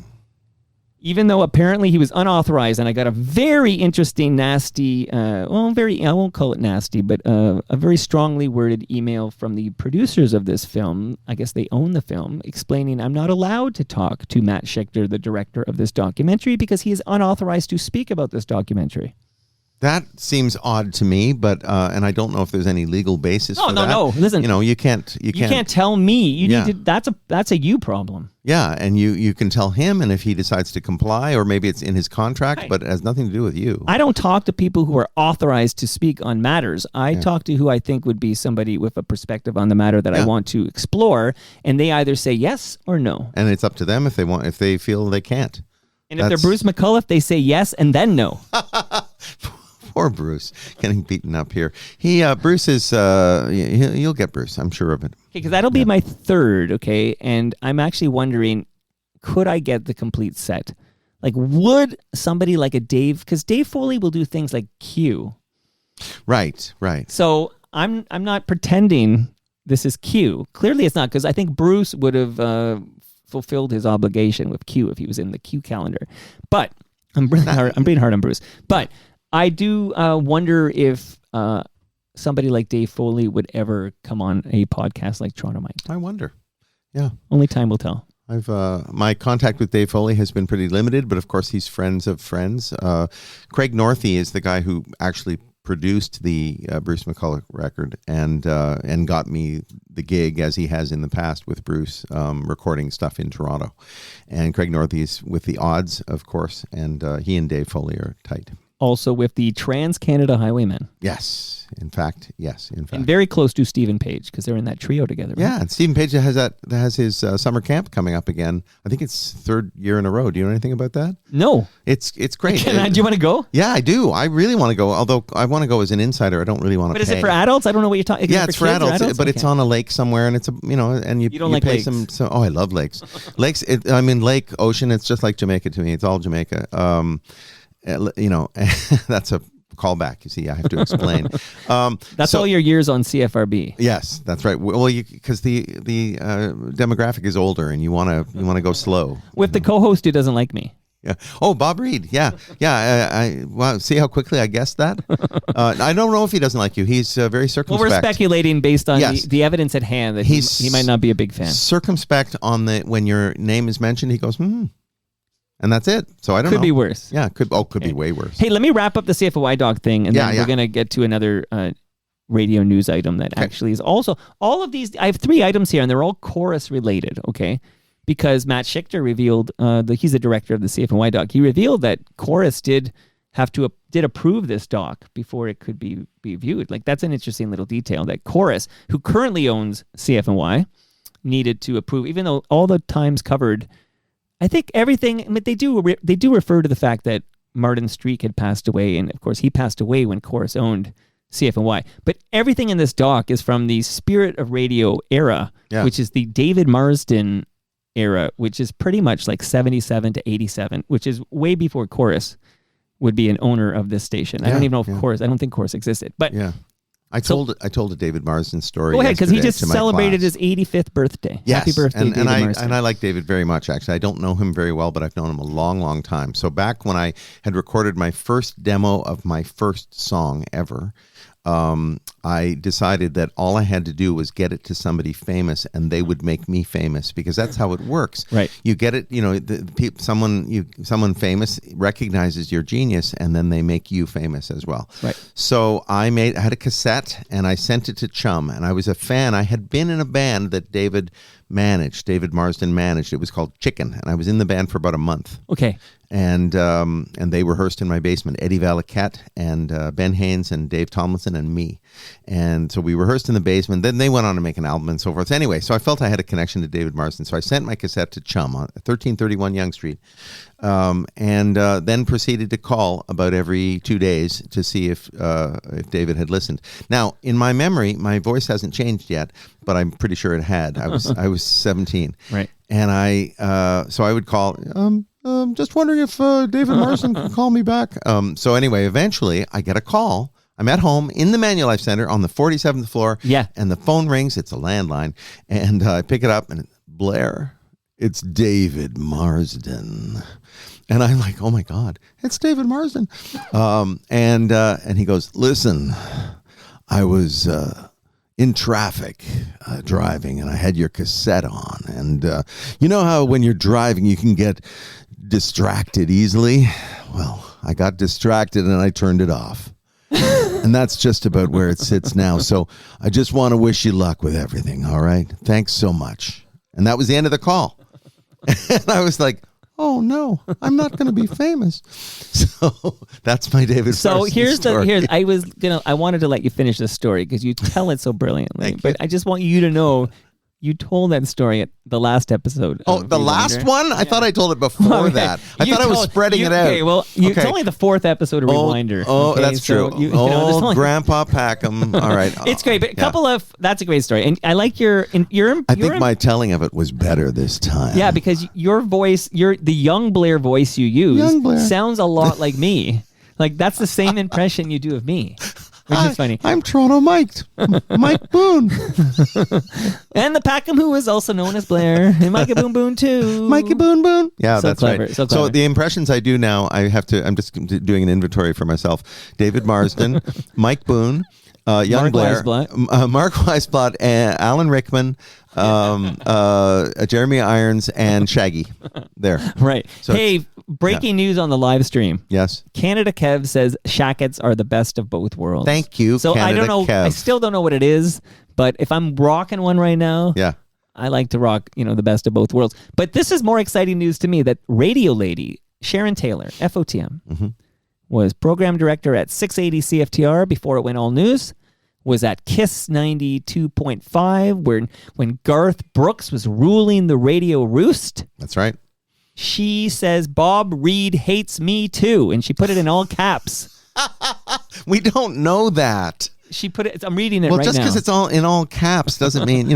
Even though apparently he was unauthorized, and I got a very interesting, nasty, I won't call it nasty, but a very strongly worded email from the producers of this film. I guess they own the film, explaining I'm not allowed to talk to Matt Schechter, the director of this documentary, because he is unauthorized to speak about this documentary. That seems odd to me, but and I don't know if there's any legal basis for that. No. Listen, you can't tell me. You need to. That's a you problem. Yeah, and you can tell him, and if he decides to comply, or maybe it's in his contract, but it has nothing to do with you. I don't talk to people who are authorized to speak on matters. I talk to who I think would be somebody with a perspective on the matter that I want to explore, and they either say yes or no. And it's up to them if they feel they can't. And if they're Bruce McCullough, they say yes and then no. Poor Bruce, getting beaten up here. Bruce is, you'll get Bruce, I'm sure of it. Okay, because that'll be my third, okay? And I'm actually wondering, could I get the complete set? Like, would somebody like a Dave, because Dave Foley will do things like Q. Right. So I'm not pretending this is Q. Clearly it's not, because I think Bruce would have fulfilled his obligation with Q if he was in the Q calendar. But I'm being hard on Bruce. But I do wonder if somebody like Dave Foley would ever come on a podcast like Toronto Mike. I wonder. Yeah. Only time will tell. I've my contact with Dave Foley has been pretty limited, but of course he's friends of friends. Craig Northey is the guy who actually produced the Bruce McCullough record and got me the gig, as he has in the past with Bruce, recording stuff in Toronto. And Craig Northey is with the Odds, of course, and he and Dave Foley are tight. Also with the Trans-Canada Highwaymen. Yes, in fact. And very close to Stephen Page, because they're in that trio together. Right? Yeah, and Stephen Page has his summer camp coming up again. I think it's third year in a row. Do you know anything about that? No. It's great. Do you want to go? Yeah, I do. I really want to go, although I want to go as an insider. I don't really want to pay. But is it for adults? I don't know what you're talking about. Yeah, it's for adults, but it's on a lake somewhere, and it's and you don't like pay lakes. I love lakes. I mean, lake, ocean, it's just like Jamaica to me. It's all Jamaica. That's a call back. You see, I have to explain. That's so- all your years on CFRB. Yes, that's right. Well, because the demographic is older, and you want to go slow. With the co-host who doesn't like me. Yeah. Oh, Bob Reed. Yeah. Wow. See how quickly I guessed that? I don't know if he doesn't like you. He's very circumspect. Well, we're speculating based on Yes. the evidence at hand that he might not be a big fan. Circumspect on when your name is mentioned. He goes, and that's it. So I don't know. Could be worse. Yeah. Could be way worse. Hey, let me wrap up the CFOI dog thing, and then we're going to get to another radio news item that actually is also all of these. I have 3 items here, and they're all chorus related. Okay. Because Matt Schichter revealed, he's the director of the CFNY doc. He revealed that Chorus did approve this doc before it could be viewed. Like, that's an interesting little detail that Chorus, who currently owns CFNY, needed to approve, even though all the times covered. I think everything. I mean, they do refer to the fact that Martin Streak had passed away, and of course he passed away when Chorus owned CFNY. But everything in this doc is from the Spirit of Radio era, which is the David Marsden era, which is pretty much like 77 to 87, which is way before Chorus would be an owner of this station. I don't even know if Chorus. I don't think Chorus existed. But I told a David Marsden story. Go ahead, because he just to my celebrated class. his 85th birthday. Yes, Happy birthday, David Marsden. And I like David very much. Actually, I don't know him very well, but I've known him a long, long time. So back when I had recorded my first demo of my first song ever, I decided that all I had to do was get it to somebody famous, and they would make me famous, because that's how it works. Right. You get it. Someone famous recognizes your genius, and then they make you famous as well. Right. So I had a cassette, and I sent it to Chum, and I was a fan. I had been in a band that David Marsden managed. It was called Chicken, and I was in the band for about a month. Okay. And they rehearsed in my basement. Eddie Valaquette and Ben Haynes and Dave Tomlinson and me. And so we rehearsed in the basement. Then they went on to make an album and so forth. Anyway, so I felt I had a connection to David Marsden. So I sent my cassette to Chum on 1331 Yonge Street, and then proceeded to call about every 2 days to see if David had listened. Now, in my memory, my voice hasn't changed yet, but I'm pretty sure it had. I was 17. Right. And so I would call. Just wondering if David Marsden can call me back. So anyway, eventually I get a call. I'm at home in the Manulife Center on the 47th floor. Yeah. And the phone rings. It's a landline. And I pick it up, and Blair, it's David Marsden. And I'm like, oh my God, it's David Marsden. And he goes, listen, I was in traffic driving, and I had your cassette on. And you know how when you're driving, you can get distracted easily? Well, I got distracted and I turned it off. And that's just about where it sits now. So I just want to wish you luck with everything. All right. Thanks so much. And that was the end of the call. And I was like, oh no, I'm not going to be famous. So that's my David. So Marsden story. I wanted to let you finish this story because you tell it so brilliantly. Thank but you. I just want you to know you told that story at the last episode. Oh, the last one? I thought I told it before that. I thought I was spreading it out. Okay, well, it's only the 4th episode of Rewinder. Oh, okay? that's true. So Grandpa Packham. All right. It's great, but that's a great story. And I like I think my telling of it was better this time. Yeah, because your voice, the young Blair voice you use sounds a lot like me. Like, that's the same impression you do of me. Which is funny. I'm Toronto Mike Boone. And the Packham, who is also known as Blair. And Micah Boone Boone, too. Micah Boone Boone. Yeah, So that's clever, right. so clever. So the impressions I do now, I'm just doing an inventory for myself. David Marsden, Mike Boone, young Mark Blair, Weisblatt. Mark Weisblatt, Alan Rickman, Jeremy Irons, and Shaggy. There. Right. So hey, breaking news on the live stream. Yes. Canada Kev says Shackets are the best of both worlds. Thank you, So Canada I don't know. Kev. I still don't know what it is, but if I'm rocking one right now, I like to rock, the best of both worlds. But this is more exciting news to me that radio lady Sharon Taylor, FOTM, was program director at 680 CFTR before it went all news. Was at KISS 92.5 when Garth Brooks was ruling the radio roost. That's right. She says, Bob Reed hates me too. And she put it in all caps. We don't know that. She put it, I'm reading it Well, right just now. because it's all in all caps doesn't mean,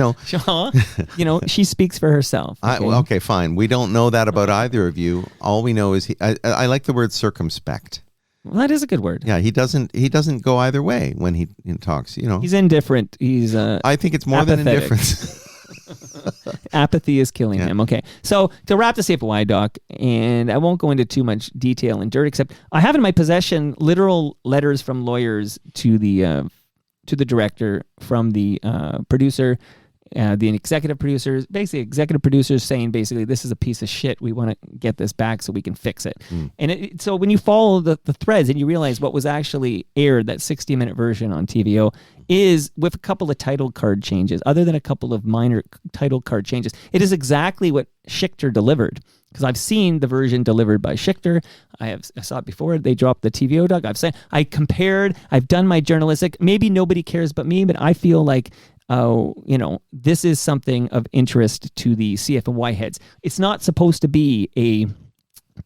She speaks for herself. Okay? Okay, fine. We don't know that about either of you. All we know is I like the word circumspect. Well, that is a good word. Yeah, he doesn't go either way when he talks. He's indifferent. He's I think it's more apathetic. than indifference. Apathy is killing him. Okay. So to wrap the CFY doc, and I won't go into too much detail and dirt, except I have in my possession literal letters from lawyers to the director, from the producer, the executive producers, basically executive producers saying basically this is a piece of shit. We want to get this back so we can fix it. And so when you follow the threads and you realize what was actually aired, that 60-minute version on TVO, is with a couple of title card changes, other than a couple of minor title card changes. It is exactly what Schichter delivered. Because I've seen the version delivered by Schichter. I saw it before. They dropped the TVO doc. I compared. I've done my journalistic. Maybe nobody cares but me, but I feel like this is something of interest to the CFY heads. It's not supposed to be a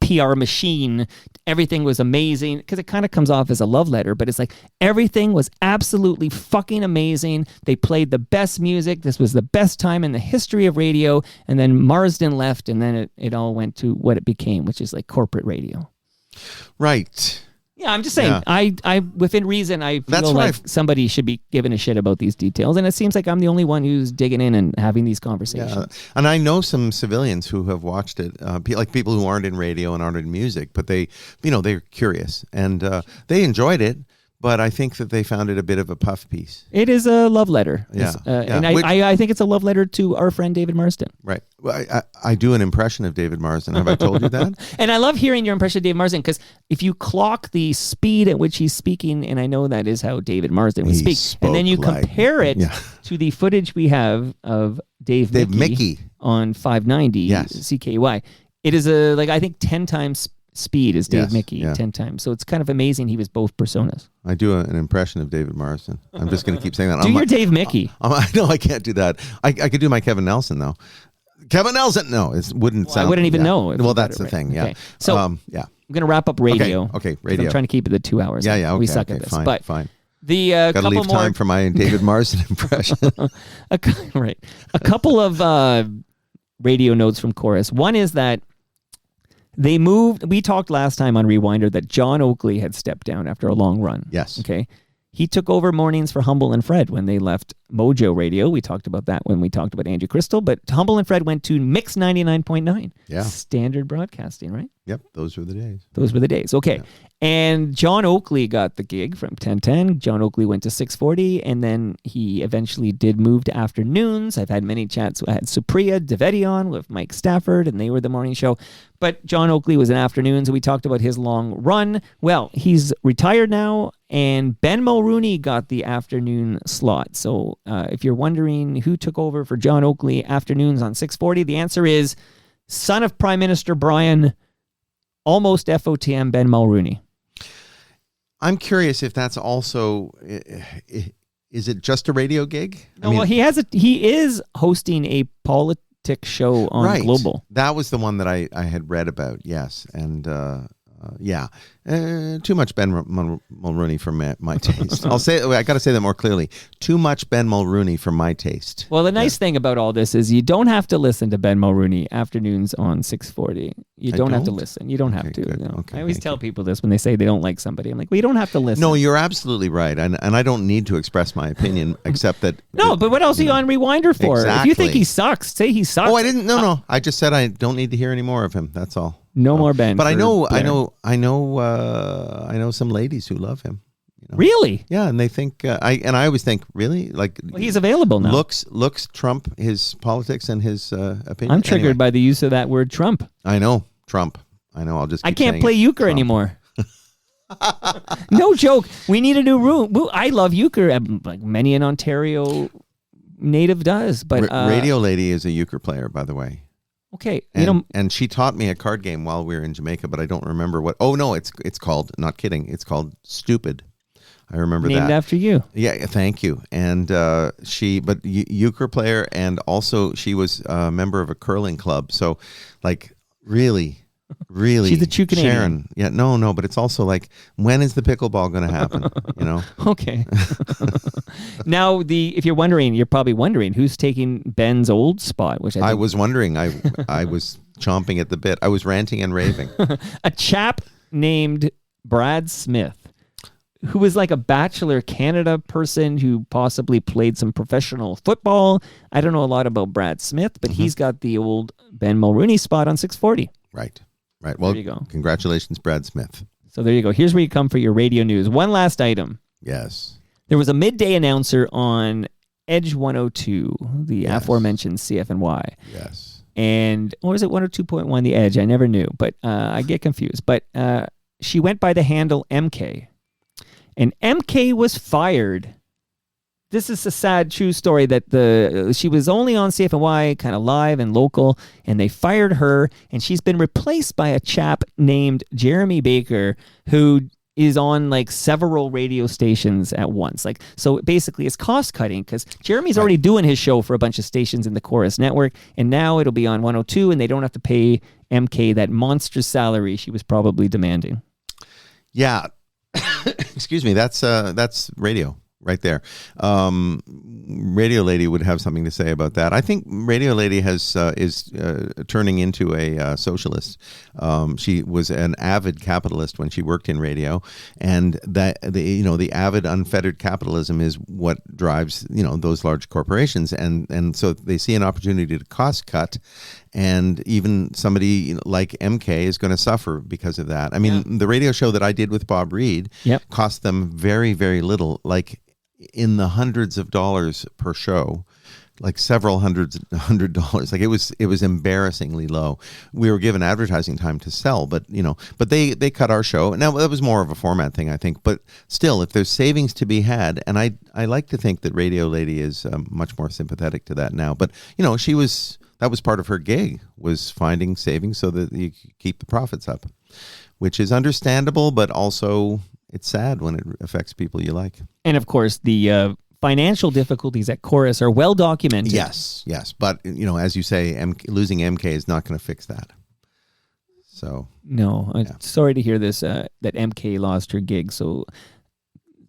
PR machine. Everything was amazing, because it kind of comes off as a love letter, but it's like everything was absolutely fucking amazing. They played the best music. This was the best time in the history of radio. And then Marsden left, and then it all went to what it became, which is like corporate radio. Right. Yeah, I'm just saying, yeah. I within reason, I feel like somebody should be giving a shit about these details. And it seems like I'm the only one who's digging in and having these conversations. Yeah. And I know some civilians who have watched it, like people who aren't in radio and aren't in music, but they're curious and they enjoyed it. But I think that they found it a bit of a puff piece. It is a love letter. Yeah. And I think it's a love letter to our friend David Marsden. Right. Well, I do an impression of David Marsden. Have I told you that? And I love hearing your impression of David Marsden, because if you clock the speed at which he's speaking, and I know that is how David Marsden would speak, and then you compare it to the footage we have of Dave Mickey on 590 CKY, it is I think 10 times speed is Dave Mickey 10 times. So it's kind of amazing he was both personas. I do an impression of David Marsden. I'm just going to keep saying that. Do your Dave Mickey. I know I can't do that. I could do my Kevin Nelson, though. Kevin Nelson, no, it wouldn't sound. I wouldn't even know. Well, that's the thing, yeah. Okay. So I'm going to wrap up radio. Okay, radio. I'm trying to keep it to 2 hours. Yeah, okay. We suck at this. Fine, but fine. The Gotta couple leave more time for my David Marsden impression. Right. A couple of radio notes from Chorus. One is that they moved. We talked last time on Rewinder that John Oakley had stepped down after a long run. Yes. Okay. He took over mornings for Humble and Fred when they left Mojo Radio. We talked about that when we talked about Andrew Crystal. But Humble and Fred went to Mix 99.9. Yeah. Standard broadcasting, right? Yep. Those were the days. Those were the days. Okay. Yeah. And John Oakley got the gig from 1010. John Oakley went to 640, and then he eventually did move to afternoons. I've had many chats. I had Supriya Devedi on with Mike Stafford, and they were the morning show. But John Oakley was in afternoons, and we talked about his long run. Well, he's retired now, and Ben Mulrooney got the afternoon slot. So if you're wondering who took over for John Oakley afternoons on 640, the answer is son of Prime Minister Brian, almost FOTM Ben Mulrooney. I'm curious if that's also, is it just a radio gig? No, well, he is hosting a politics show on Global. That was the one that I had read about, yes. And too much Ben Mulrooney for my taste. I got to say that more clearly. Too much Ben Mulrooney for my taste. Well, the nice thing about all this is you don't have to listen to Ben Mulrooney afternoons on 640. You don't have to listen. You don't have to. Good. You know? Okay, I always tell people this when they say they don't like somebody. I'm like, well, you don't have to listen. No, you're absolutely right, and I don't need to express my opinion except that. No, but what else are you on Rewinder for? Exactly. If you think he sucks, say he sucks. Oh, I didn't. No. I just said I don't need to hear any more of him. That's all. No more Ben. But I know some ladies who love him. You know? Really? Yeah, and they think I always think, really, like, well, he's available now. Looks trump his politics and his opinion. I'm triggered by the use of that word Trump. I know Trump. I know. I'll just. I can't play euchre anymore. No joke. We need a new room. I love euchre, like many an Ontario native does. But Radio Lady is a euchre player, by the way. Okay, and she taught me a card game while we were in Jamaica, but I don't remember what. Oh no, it's called. Not kidding. It's called Stupid. I remember named after you. Yeah, thank you. And euchre player, and also she was a member of a curling club. So, like, really. She's a true Canadian. Sharon. Yeah, no, but it's also like, when is the pickleball going to happen? You know. Okay. Now, if you're wondering, you're probably wondering who's taking Ben's old spot, which I was wondering. I was chomping at the bit. I was ranting and raving. A chap named Brad Smith, who was like a Bachelor Canada person who possibly played some professional football. I don't know a lot about Brad Smith, but he's got the old Ben Mulrooney spot on 640. Right. Well, there you go. Congratulations, Brad Smith. So there you go. Here's where you come for your radio news. One last item. Yes. There was a midday announcer on Edge 102, the aforementioned CFNY. Yes. And, or is it 102.1, the Edge? I never knew, but I get confused. But she went by the handle MK. And MK was fired. This is a sad, true story that she was only on CFNY, kind of live and local, and they fired her, and she's been replaced by a chap named Jeremy Baker, who is on like several radio stations at once. Like, so basically it's cost cutting because Jeremy's already doing his show for a bunch of stations in the Chorus network, and now it'll be on 102, and they don't have to pay MK that monster salary she was probably demanding. Yeah. Excuse me. That's radio right there. Radio Lady would have something to say about that. I think Radio Lady is turning into a socialist. She was an avid capitalist when she worked in radio, and the avid unfettered capitalism is what drives those large corporations, and so they see an opportunity to cost cut. And even somebody like MK is going to suffer because of that. I mean, the radio show that I did with Bob Reed cost them very, very little, like in the hundreds of dollars per show, like several $100. Like it was embarrassingly low. We were given advertising time to sell, but they cut our show. Now that was more of a format thing, I think. But still, if there's savings to be had, and I like to think that Radio Lady is much more sympathetic to that now. But that was part of her gig, was finding savings so that you keep the profits up, which is understandable, but also it's sad when it affects people you like. And of course, the financial difficulties at Chorus are well documented. Yes. But, as you say, losing MK is not going to fix that. So. No, I'm sorry to hear this, that MK lost her gig. So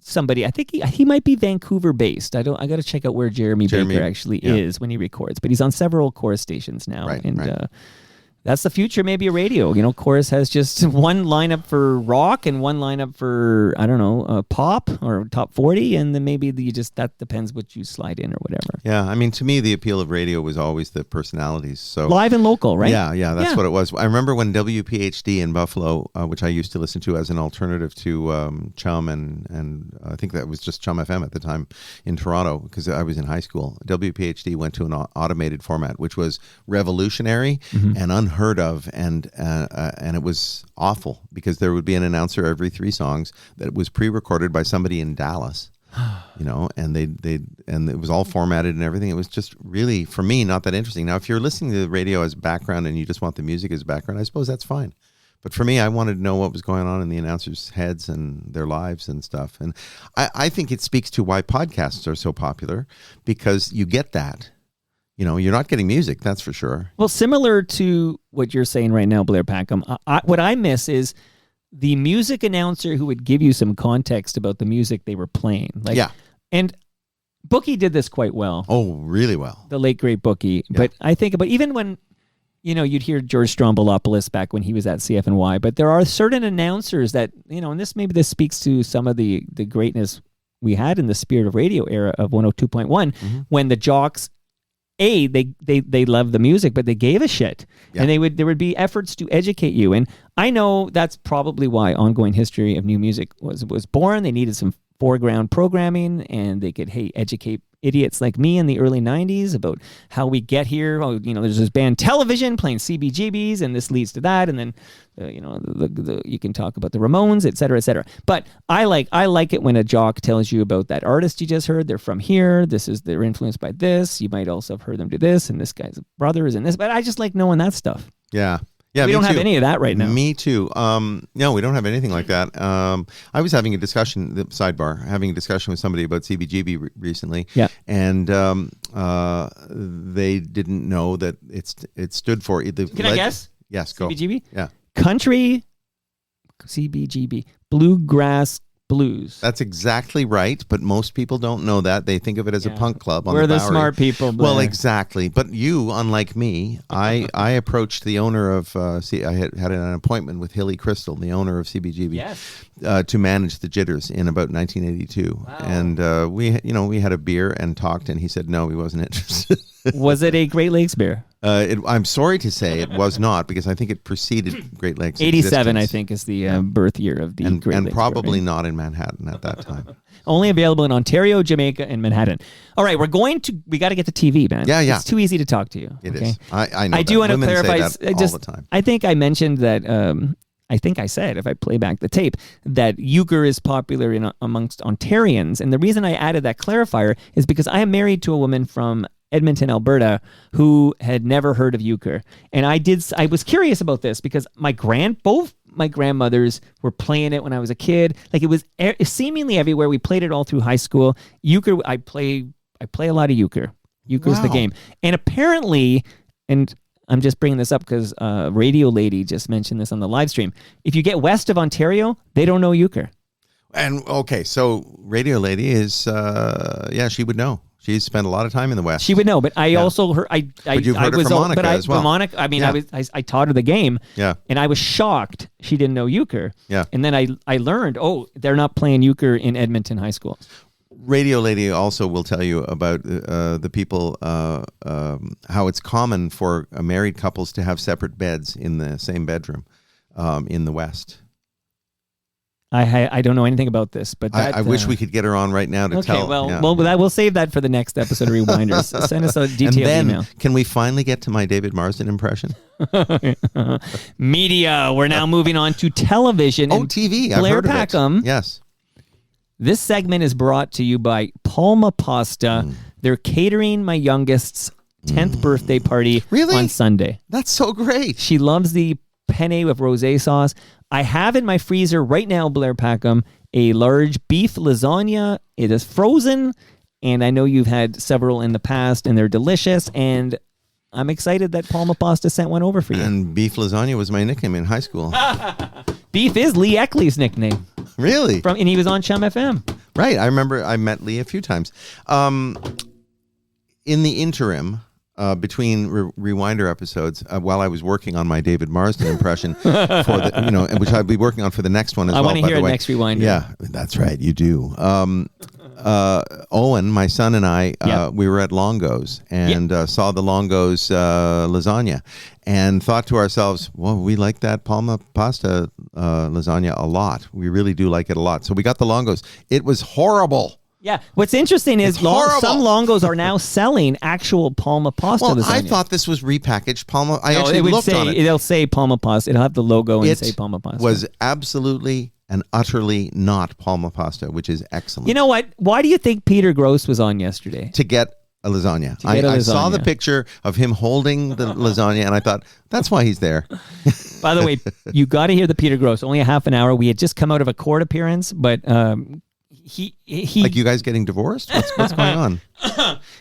somebody, I think he might be Vancouver based. I got to check out where Jeremy Baker actually is when he records, but he's on several Chorus stations now. Right. That's the future, maybe, of radio. Chorus has just one lineup for rock and one lineup for, I don't know, pop or top 40, and then maybe that depends what you slide in or whatever. Yeah, I mean, to me, the appeal of radio was always the personalities. So live and local, right? Yeah, that's what it was. I remember when WPHD in Buffalo, which I used to listen to as an alternative to Chum, and I think that was just Chum FM at the time in Toronto, because I was in high school. WPHD went to an automated format, which was revolutionary and unheard of, and it was awful because there would be an announcer every 3 songs that was pre-recorded by somebody in Dallas, and it was all formatted and everything. It was just really, for me, not that interesting. Now, if you're listening to the radio as background and you just want the music as background, I suppose that's fine. But for me, I wanted to know what was going on in the announcers' heads and their lives and stuff. And I think it speaks to why podcasts are so popular, because you get that. You're not getting music, that's for sure. Well, similar to what you're saying right now, Blair Packham, what I miss is the music announcer who would give you some context about the music they were playing. And Bookie did this quite well. Oh, really well. The late, great Bookie. Yeah. But I think about even when, you'd hear George Stroumboulopoulos back when he was at CFNY, but there are certain announcers that, and this speaks to some of the greatness we had in the Spirit of Radio era of 102.1, when the jocks, they love the music, but they gave a shit. Yeah. And there would be efforts to educate you. And I know that's probably why Ongoing History of New Music was born. They needed some foreground programming, and they could educate idiots like me in the early 90s about how we get here. Oh, there's this band Television playing CBGBs, and this leads to that, and then you can talk about the Ramones, et cetera, et cetera. But I like it when a jock tells you about that artist you just heard. They're from here. They're influenced by this. You might also have heard them do this, and this guy's brother is in this. But I just like knowing that stuff. Yeah. Yeah, we don't have any of that right now. Me too. No, we don't have anything like that. I was having a discussion with somebody about CBGB recently. Yeah. And they didn't know that it stood for. Can I guess? Yes, go. CBGB? Yeah. Country, CBGB, bluegrass, blues. That's exactly right, but most people don't know that. They think of it as a punk club on We're the Bowery. smart people, Well, Blair. exactly. But you, unlike me, I approached the owner of I had an appointment with Hilly Crystal, the owner of CBGB, to manage the Jitters in about 1982. Wow. And we had a beer and talked, and he said no, he wasn't interested. Was it a Great Lakes beer? I'm sorry to say it was not, because I think it preceded Great Lakes. 87, I existence. think, is the birth year of the Great and Lakes probably beer, right? not in Manhattan at that time. Only available in Ontario, Jamaica, and Manhattan. All right, we got to get to TV, man. Yeah. It's too easy to talk to you. It okay? is. I know. I do want to Women say clarify. that all the time. I think I mentioned that. I think I said, if I play back the tape, that euchre is popular amongst Ontarians, and the reason I added that clarifier is because I am married to a woman from Edmonton, Alberta, who had never heard of euchre, and I was curious about this because both my grandmothers were playing it when I was a kid. Like, it was seemingly everywhere. We played it all through high school. Euchre, I play a lot of euchre. Euchre's the game, and apparently, and I'm just bringing this up because Radio Lady just mentioned this on the live stream. If you get west of Ontario, they don't know euchre. And okay, so Radio Lady is she would know. She's spent a lot of time in the West. She would know, but I also heard. But you've heard it from Monica as well. From Monica, I mean, Yeah. I taught her the game. Yeah. And I was shocked she didn't know euchre. Yeah. And then I learned, they're not playing euchre in Edmonton high school. Radio Lady also will tell you about the people, how it's common for married couples to have separate beds in the same bedroom in the West. I don't know anything about this, but I wish we could get her on right now to tell. We'll save that for the next episode of Rewinders. Send us a detailed and then, email. Can we finally get to my David Marsden impression? Media. We're now moving on to television. Oh, and TV. I've Blair heard of it. Packham. Yes. This segment is brought to you by Palma Pasta. They're catering my youngest's 10th birthday party Really? on Sunday. That's so great. She loves the penne with rosé sauce. I have in my freezer right now, Blair Packham, a large beef lasagna. It is frozen, and I know you've had several in the past, and they're delicious, and I'm excited that Palma Pasta sent one over for you. And beef lasagna was my nickname in high school. Beef is Lee Eckley's nickname. Really? And he was on Chum FM. Right. I remember I met Lee a few times. In the interim, between Rewinder episodes, while I was working on my David Marsden impression for the, which I'll be working on for the next one as well. I want to hear it next Rewinder. Yeah, that's right. You do. Owen, my son, and I, we were at Longo's and saw the Longo's lasagna and thought to ourselves, well, we like that Palma Pasta lasagna a lot. We really do like it a lot. So we got the Longo's. It was horrible. Yeah. What's interesting is It's horrible. some Longos are now selling actual Palma Pasta Well, lasagna. I thought this was repackaged Palma. I No, actually looked on it. It'll say Palma Pasta. It'll have the logo and say Palma Pasta. Was absolutely and utterly not Palma Pasta, which is excellent. You know what? Why do you think Peter Gross was on yesterday? To get a lasagna. I saw the picture of him holding the lasagna, and I thought, that's why he's there. By the way, you got to hear the Peter Gross. Only a half an hour. We had just come out of a court appearance, but he like you guys getting divorced? What's going on?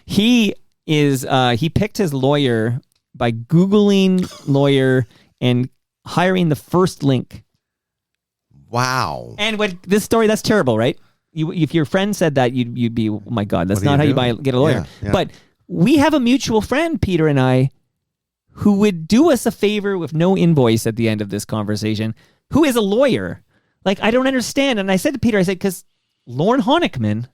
He picked his lawyer by Googling lawyer and hiring the first link. Wow. And this story, that's terrible, right? If your friend said that, you'd be, oh my God, that's What do not you how do? you get a lawyer. Yeah. But we have a mutual friend, Peter and I, who would do us a favor with no invoice at the end of this conversation, who is a lawyer. Like, I don't understand. And I said to Peter, because Lorne Honickman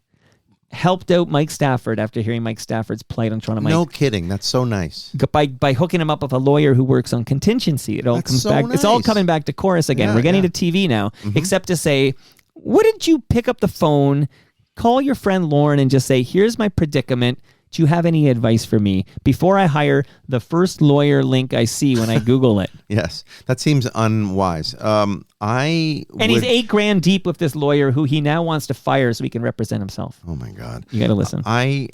helped out Mike Stafford after hearing Mike Stafford's plight on Toronto Mike. No kidding. That's so nice. By hooking him up with a lawyer who works on contingency. It all That's comes so back. It's all nice. coming back to chorus again. Yeah, We're getting yeah. to TV now, except to say, wouldn't you pick up the phone, call your friend Lauren, and just say, here's my predicament. Do you have any advice for me before I hire the first lawyer link I see when I Google it? Yes, that seems unwise. He's $8,000 deep with this lawyer who he now wants to fire so he can represent himself. Oh my God! You got to listen. I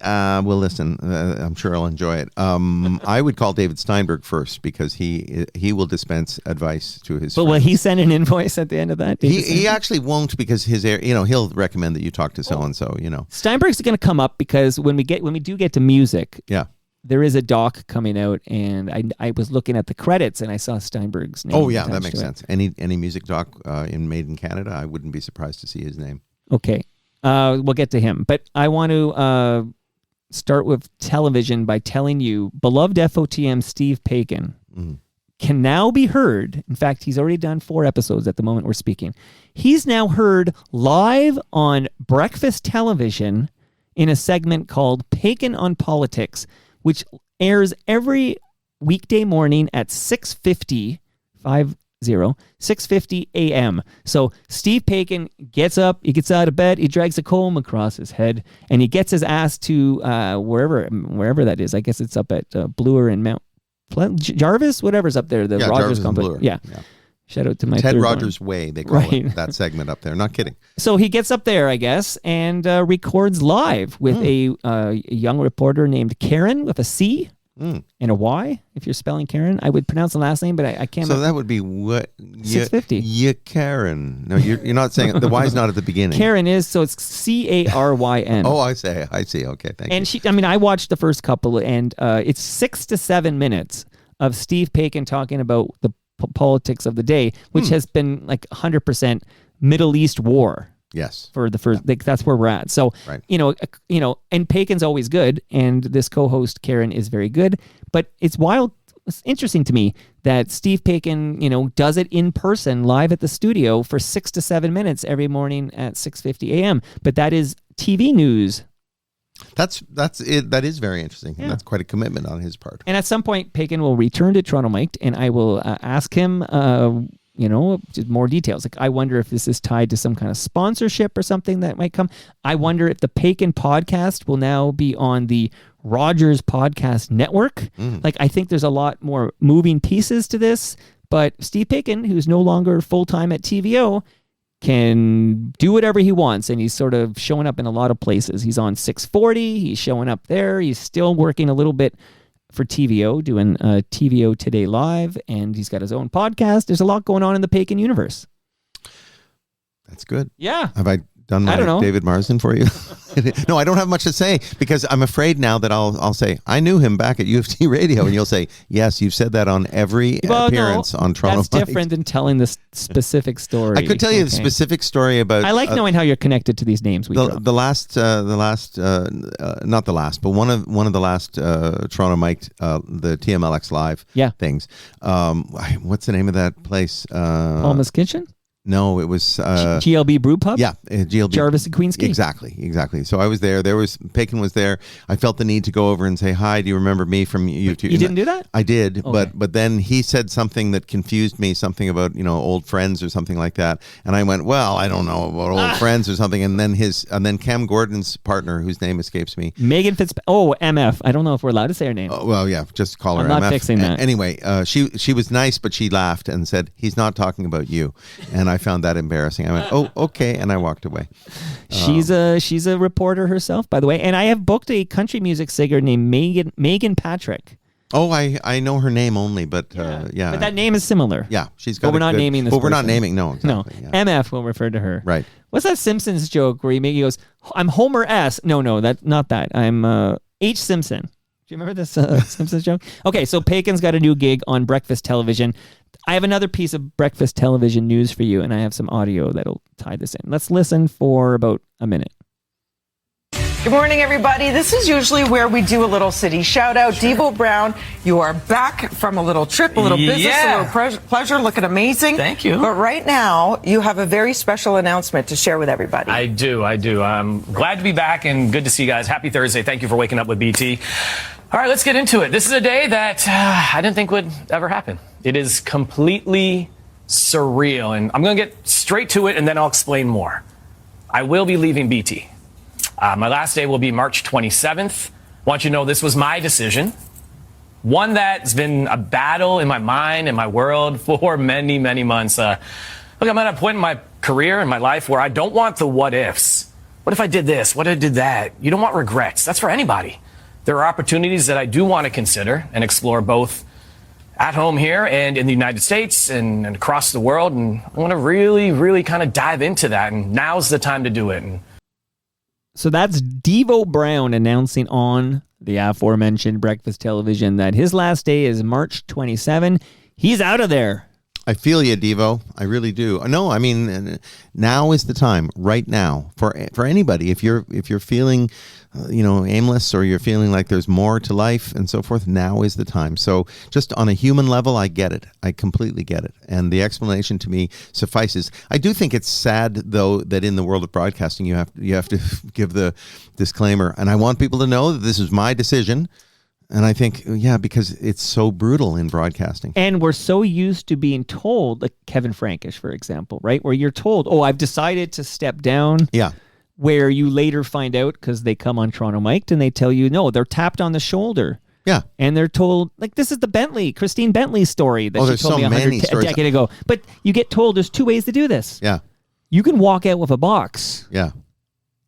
will listen. I'm sure I'll enjoy it. I would call David Steinberg first because he will dispense advice to his. But will he send an invoice at the end of that? He actually won't because he'll recommend that you talk to so and so. Steinberg's going to come up because when we do get to music, Yeah. there is a doc coming out, and I was looking at the credits, and I saw Steinberg's name. Oh yeah, that attached makes to it. sense. Any music doc in Made in Canada, I wouldn't be surprised to see his name. Okay. We'll get to him. But I want to start with television by telling you, beloved FOTM Steve Paikin can now be heard. In fact, he's already done 4 episodes at the moment we're speaking. He's now heard live on breakfast television in a segment called Paikin on Politics, which airs every weekday morning at 6:50 a.m. So Steve Paikin gets up, he gets out of bed, he drags a comb across his head, and he gets his ass to wherever that is. I guess it's up at Bloor and Mount Jarvis, whatever's up there, the Rogers Jarvis and complex. Bloor. Yeah. Shout out to my Ted third Rogers one. Way, they call it, that segment up there. Not kidding. So he gets up there, I guess, and records live with a young reporter named Karen with a C and a Y. If you're spelling Karen, I would pronounce the last name, but I can't. So that would be what? 650. Yeah, Karen. No, you're not saying the Y is not at the beginning. Karen is, so it's Caryn. Oh, I see. Okay, thank you. And I watched the first couple, and it's 6 to 7 minutes of Steve Paikin talking about the politics of the day, which has been like 100% Middle East war. Yes. For the first, that's where we're at. So, Right. And Paikin's always good, and this co-host Karen is very good. But it's interesting to me that Steve Paikin, does it in person live at the studio for 6 to 7 minutes every morning at 6:50 a.m. But that is TV news. That's it. That is very interesting. Yeah. That's quite a commitment on his part. And at some point, Paikin will return to Toronto Mike, and I will ask him, just more details. Like, I wonder if this is tied to some kind of sponsorship or something that might come. I wonder if the Paikin podcast will now be on the Rogers Podcast Network. Like, I think there's a lot more moving pieces to this, but Steve Paikin, who's no longer full-time at TVO, can do whatever he wants, and he's sort of showing up in a lot of places. He's on 640, he's showing up there, he's still working a little bit for TVO, doing TVO Today Live, and he's got his own podcast. There's a lot going on in the Paikin universe. That's good. Yeah. Have I done I don't know. David Marsden for you? No, I don't have much to say because I'm afraid now that I'll say I knew him back at UFT Radio, and you'll say yes, you've said that on every appearance on Toronto. That's Mike. different than telling the specific story. I could tell you the specific story about. I like knowing how you're connected to these names. Not the last, but one of the last Toronto Mike, the TMLX Live things. What's the name of that place? Palma's Kitchen? No, it was GLB Brew Pub. Yeah, GLB. Jarvis and Queens Quay. Exactly. So I was there. Paikin was there. I felt the need to go over and say hi. Do you remember me from YouTube? You didn't do that? I did, Okay. but then he said something that confused me. Something about old friends or something like that. And I went, well, I don't know about old friends or something. And then Cam Gordon's partner, whose name escapes me, Megan MF. I don't know if we're allowed to say her name. Oh, well, yeah, just call her I'm not MF. fixing that. Anyway, she was nice, but she laughed and said, he's not talking about you. And I found that embarrassing. I went, oh, okay, and I walked away. She's a reporter herself, by the way, and I have booked a country music singer named Megan Patrick. Oh, I know her name only, but yeah. But that name is similar. Yeah, she's got. But we're not naming this. But we're not person. naming. No, exactly, no. Yeah. MF will refer to her. Right. What's that Simpsons joke where he goes, "I'm Homer S." No, that's not that. I'm H. Simpson. Do you remember this Simpsons joke? Okay, so Paikin's got a new gig on breakfast television. I have another piece of breakfast television news for you, and I have some audio that'll tie this in. Let's listen for about a minute. Good morning, everybody. This is usually where we do a little city shout out. Devo Brown, you are back from a little trip, a little business, a little pleasure, looking amazing. Thank you. But right now, you have a very special announcement to share with everybody. I do. I'm glad to be back and good to see you guys. Happy Thursday. Thank you for waking up with BT. All right, let's get into it. This is a day that I didn't think would ever happen. It is completely surreal, and I'm going to get straight to it, and then I'll explain more. I will be leaving BT. My last day will be March 27th. I want you to know this was my decision, one that's been a battle in my mind and my world for many, many months. Look, I'm at a point in my career and my life where I don't want the what ifs. What if I did this? What if I did that? You don't want regrets. That's for anybody. There are opportunities that I do want to consider and explore both at home here and in the United States and across the world. And I want to really, really kind of dive into that. And now's the time to do it. And So that's Devo Brown announcing on the aforementioned breakfast television that his last day is March 27. He's out of there. I feel you, Devo. I really do. No, I mean, now is the time, right now, for anybody. If you're feeling, aimless, or you're feeling like there's more to life and so forth, now is the time. So, just on a human level, I get it. I completely get it, and the explanation to me suffices. I do think it's sad, though, that in the world of broadcasting, you have to give the disclaimer, and I want people to know that this is my decision. And I think, because it's so brutal in broadcasting. And we're so used to being told, like Kevin Frankish, for example, right? Where you're told, I've decided to step down. Yeah. Where you later find out, because they come on Toronto Mic'd and they tell you, no, they're tapped on the shoulder. Yeah. And they're told, like, this is the Christine Bentley story that she told me a decade ago. But you get told there's two ways to do this. Yeah. You can walk out with a box. Yeah.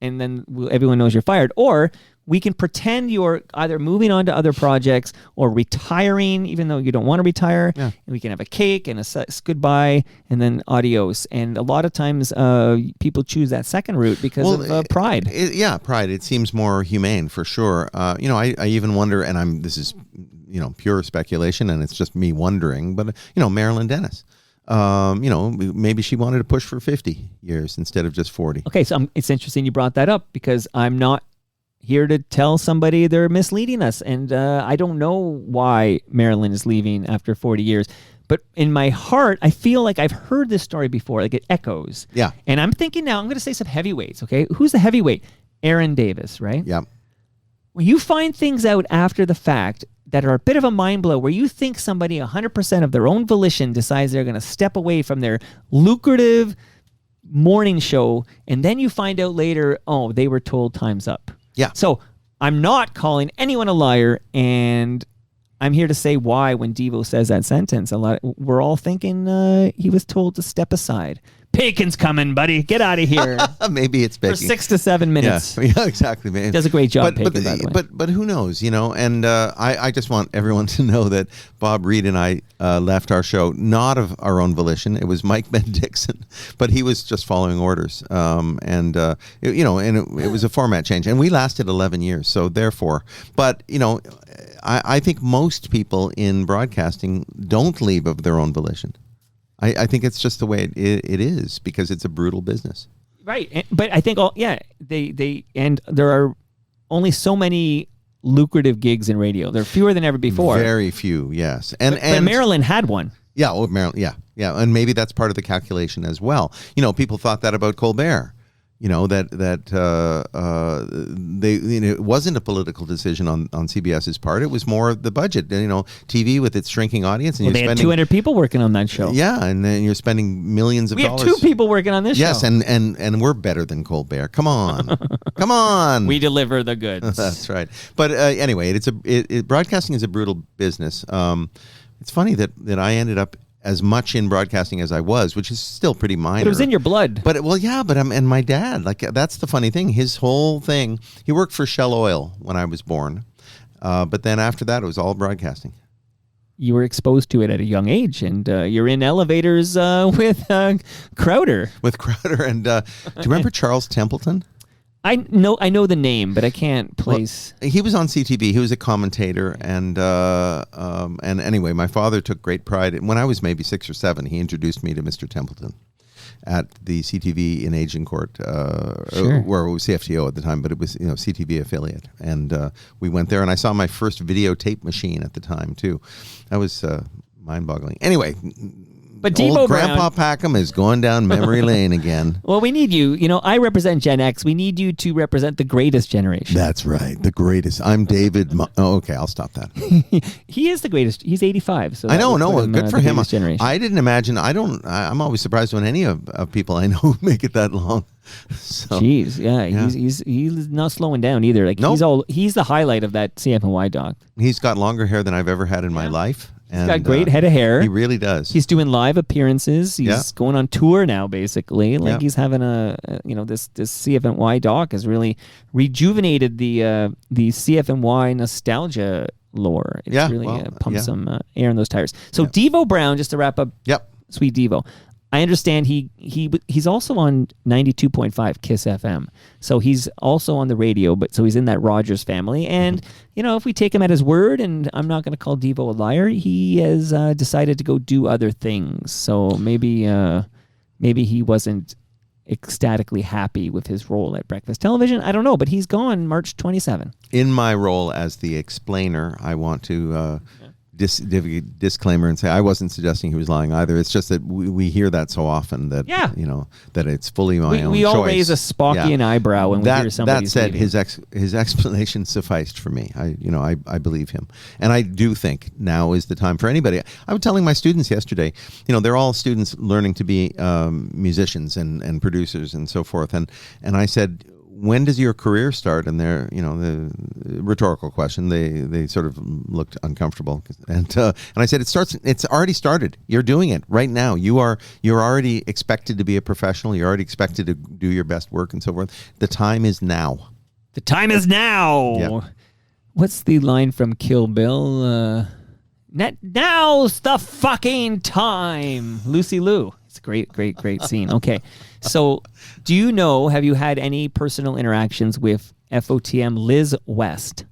And then everyone knows you're fired. Or we can pretend you're either moving on to other projects or retiring, even though you don't want to retire. Yeah. And we can have a cake and a goodbye and then adios. And a lot of times people choose that second route because of pride. Pride. It seems more humane, for sure. I even wonder, and this is pure speculation, and it's just me wondering, but Marilyn Dennis. Maybe she wanted to push for 50 years instead of just 40. Okay, so it's interesting you brought that up, because I'm not here to tell somebody they're misleading us. And I don't know why Marilyn is leaving after 40 years. But in my heart, I feel like I've heard this story before. Like, it echoes. Yeah. And I'm thinking now, I'm going to say some heavyweights, okay? Who's the heavyweight? Aaron Davis, right? Yeah. When you find things out after the fact that are a bit of a mind blow, where you think somebody 100% of their own volition decides they're going to step away from their lucrative morning show, and then you find out later, they were told time's up. Yeah. So I'm not calling anyone a liar, and I'm here to say why when Devo says that sentence, we're all thinking he was told to step aside. Bacon's coming, buddy. Get out of here. Maybe it's bacon. For 6 to 7 minutes. Yeah, exactly, man. Does a great job, Bacon, by the way. But who knows, And I just want everyone to know that Bob Reed and I left our show not of our own volition. It was Mike Ben-Dixon, but he was just following orders. It was a format change. And we lasted 11 years, so therefore. But, I think most people in broadcasting don't leave of their own volition. I think it's just the way it is, because it's a brutal business. Right. But I think there are only so many lucrative gigs in radio. There are fewer than ever before. Very few, yes. But Marilyn had one. Yeah, Marilyn, yeah. And maybe that's part of the calculation as well. People thought that about Colbert. That it wasn't a political decision on CBS's part. It was more the budget. TV with its shrinking audience, and they had 200 people working on that show. Yeah, and then you're spending millions of dollars. We have 2 people working on this show. Yes, and we're better than Colbert. Come on, come on. We deliver the goods. That's right. But anyway, broadcasting is a brutal business. It's funny that I ended up as much in broadcasting as I was, which is still pretty minor. But it was in your blood. But and my dad, that's the funny thing. His whole thing, he worked for Shell Oil when I was born. But then after that, it was all broadcasting. You were exposed to it at a young age, and you're in elevators with Crowder. With Crowder. And do you remember Charles Templeton? I know the name, but I can't place. Well, he was on CTV. He was a commentator, and anyway, my father took great pride in, when I was maybe 6 or 7. He introduced me to Mr. Templeton at the CTV in Agincourt, Sure. where it was CFTO at the time, but it was CTV affiliate, and we went there, and I saw my first videotape machine at the time too. That was mind-boggling. Anyway. But Devo Old Brown, Grandpa Packham is going down memory lane again. Well, we need you. I represent Gen X. We need you to represent the greatest generation. That's right, the greatest. I'm David. Okay, I'll stop that. He is the greatest. He's 85. So I know. No, good for him. Generation. I didn't imagine. I'm always surprised when any of people I know make it that long. So, jeez, yeah. He's not slowing down either. Like nope. He's the highlight of that CFNY doc. He's got longer hair than I've ever had in my life. He's got great head of hair. He really does. He's doing live appearances. He's going on tour now, basically. Like he's having this CFNY doc has really rejuvenated the CFNY nostalgia lore. It's really pumped some air in those tires. So Devo Brown, just to wrap up. Yep. Sweet Devo. I understand he's also on 92.5 Kiss FM. So he's also on the radio, but so he's in that Rogers family. And, if we take him at his word, and I'm not going to call Devo a liar, he has decided to go do other things. So maybe he wasn't ecstatically happy with his role at Breakfast Television. I don't know, but he's gone March 27. In my role as the explainer, I want to disclaimer and say I wasn't suggesting he was lying either. It's just that we hear that so often that that it's fully my own choice. We all raise a Spockian eyebrow when we hear somebody. That said, leaving. his explanation sufficed for me. I believe him, and I do think now is the time for anybody. I was telling my students yesterday, they're all students learning to be musicians and producers and so forth, and I said, when does your career start? And they're, the rhetorical question. They sort of looked uncomfortable, and I said, it's already started. You're doing it right now. You're already expected to be a professional. You're already expected to do your best work and so forth. The time is now. The time is now. Yep. What's the line from Kill Bill? Now's the fucking time. Lucy Liu. It's a great scene. Okay. So have you had any personal interactions with FOTM Liz West?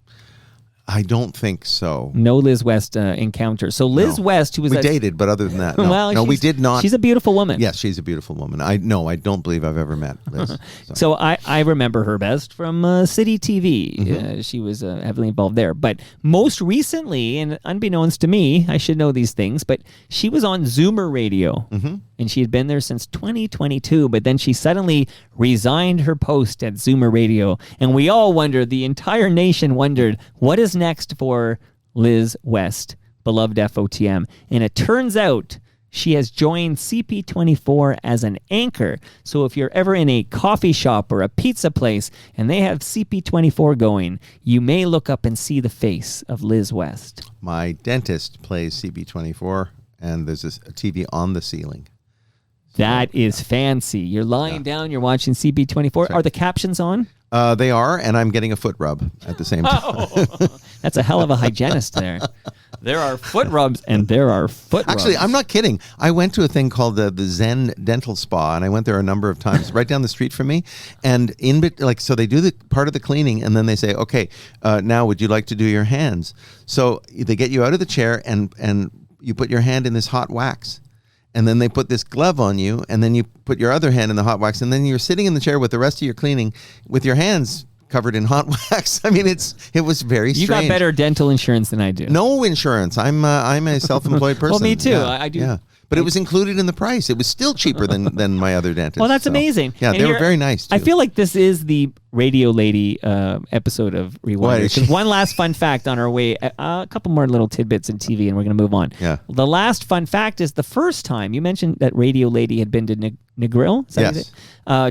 I don't think so. No Liz West encounter. So Liz West, who was... We dated, but other than that, no. Well, we did not. She's a beautiful woman. Yes, she's a beautiful woman. I don't believe I've ever met Liz. So I remember her best from City TV. Mm-hmm. She was heavily involved there. But most recently, and unbeknownst to me, I should know these things, but she was on Zoomer Radio. Mm-hmm. And she had been there since 2022, but then she suddenly resigned her post at Zoomer Radio. And we all wondered, the entire nation wondered, what is next for Liz West, beloved FOTM? And it turns out she has joined CP24 as an anchor. So if you're ever in a coffee shop or a pizza place and they have CP24 going, you may look up and see the face of Liz West. My dentist plays CP24, and there's a TV on the ceiling. That is fancy. You're lying down, you're watching CP24. Sorry. Are the captions on? They are, and I'm getting a foot rub at the same time. That's a hell of a hygienist there. There are foot rubs and there are foot rubs. Actually, I'm not kidding. I went to a thing called the Zen Dental Spa, and I went there a number of times right down the street from me. And so they do the part of the cleaning, and then they say, okay, now would you like to do your hands? So they get you out of the chair, and you put your hand in this hot wax. And then they put this glove on you, and then you put your other hand in the hot wax, and then you're sitting in the chair with the rest of your cleaning with your hands covered in hot wax. I mean, it was very strange. You got better dental insurance than I do. No insurance. I'm a self-employed person. Well, me too. Yeah, I do. Yeah. But it was included in the price. It was still cheaper than my other dentist. Well, that's amazing. Yeah, and they were very nice, too. I feel like this is the radio lady episode of Rewind. One last fun fact on our way. A couple more little tidbits in TV, and we're going to move on. Yeah. The last fun fact is the first time. You mentioned that radio lady had been to Negril. Yes.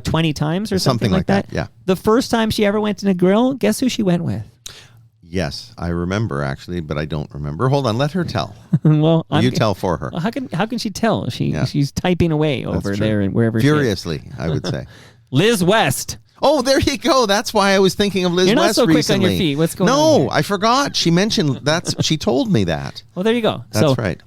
20 times or something like that. Yeah. The first time she ever went to Negril, guess who she went with? Yes, I remember actually, but I don't remember. Hold on, let her tell. Well, you tell for her. Well, how can she tell? She's typing away over there and wherever furiously, she is. I would say. Liz West. Oh, there you go. That's why I was thinking of Liz You're West not so quick recently. on your feet. What's going on? No, here? I forgot. She mentioned that. She told me that. Well, there you go. That's right.